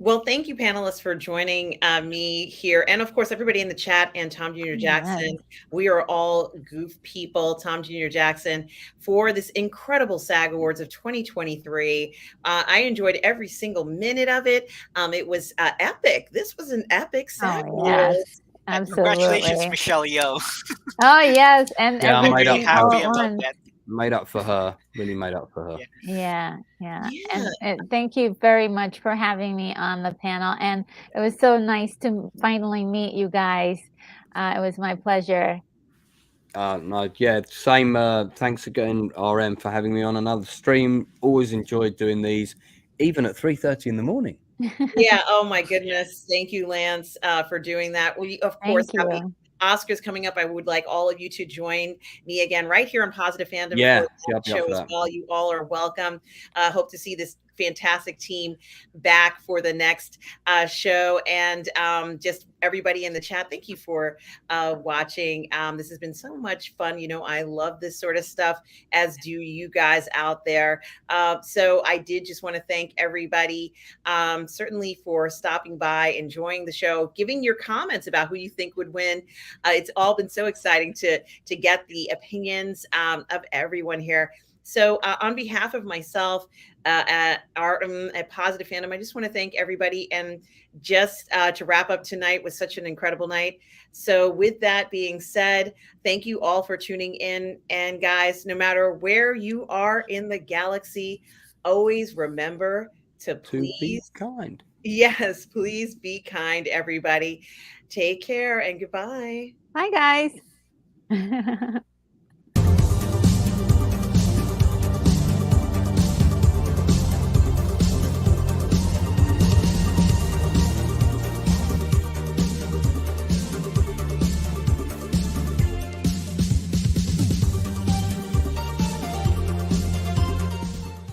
Well, thank you, panelists, for joining me here. And of course, everybody in the chat and Tom Jr. Jackson. Yes. We are all goof people, Tom Jr. Jackson, for this incredible SAG Awards of 2023. I enjoyed every single minute of it. It was epic. This was an epic SAG Oh, yes. Awards. Congratulations, Absolutely. Michelle Yeoh. Oh, yes. And Yeah, I'm I'm made really up. everything all happy at about once. that. Made up for her. Really made up for her. Yeah. Yeah. Yeah. And thank you very much for having me on the panel. And it was so nice to finally meet you guys. It was my pleasure. No, yeah, same. Thanks again, RM, for having me on another stream. Always enjoyed doing these, even at 3:30 in the morning. Yeah. Oh my goodness. Thank you, Lance, for doing that. We, of course, Thank have the you. Oscars coming up. I would like all of you to join me again right here on Positive Fandom Yeah, for yeah, that I'll be up show for as that. well. You all are welcome. Hope to see this fantastic team back for the next show. And just everybody in the chat, thank you for watching. This has been so much fun. I love this sort of stuff, as do you guys out there. So I did just want to thank everybody, certainly for stopping by, enjoying the show, giving your comments about who you think would win. It's all been so exciting to get the opinions of everyone here. So on behalf of myself at Positive Fandom, I just want to thank everybody, and just to wrap up tonight with such an incredible night. So with that being said, thank you all for tuning in. And guys, no matter where you are in the galaxy, always remember to To be please, kind. yes, please be kind, everybody. Take care and goodbye. Bye, guys.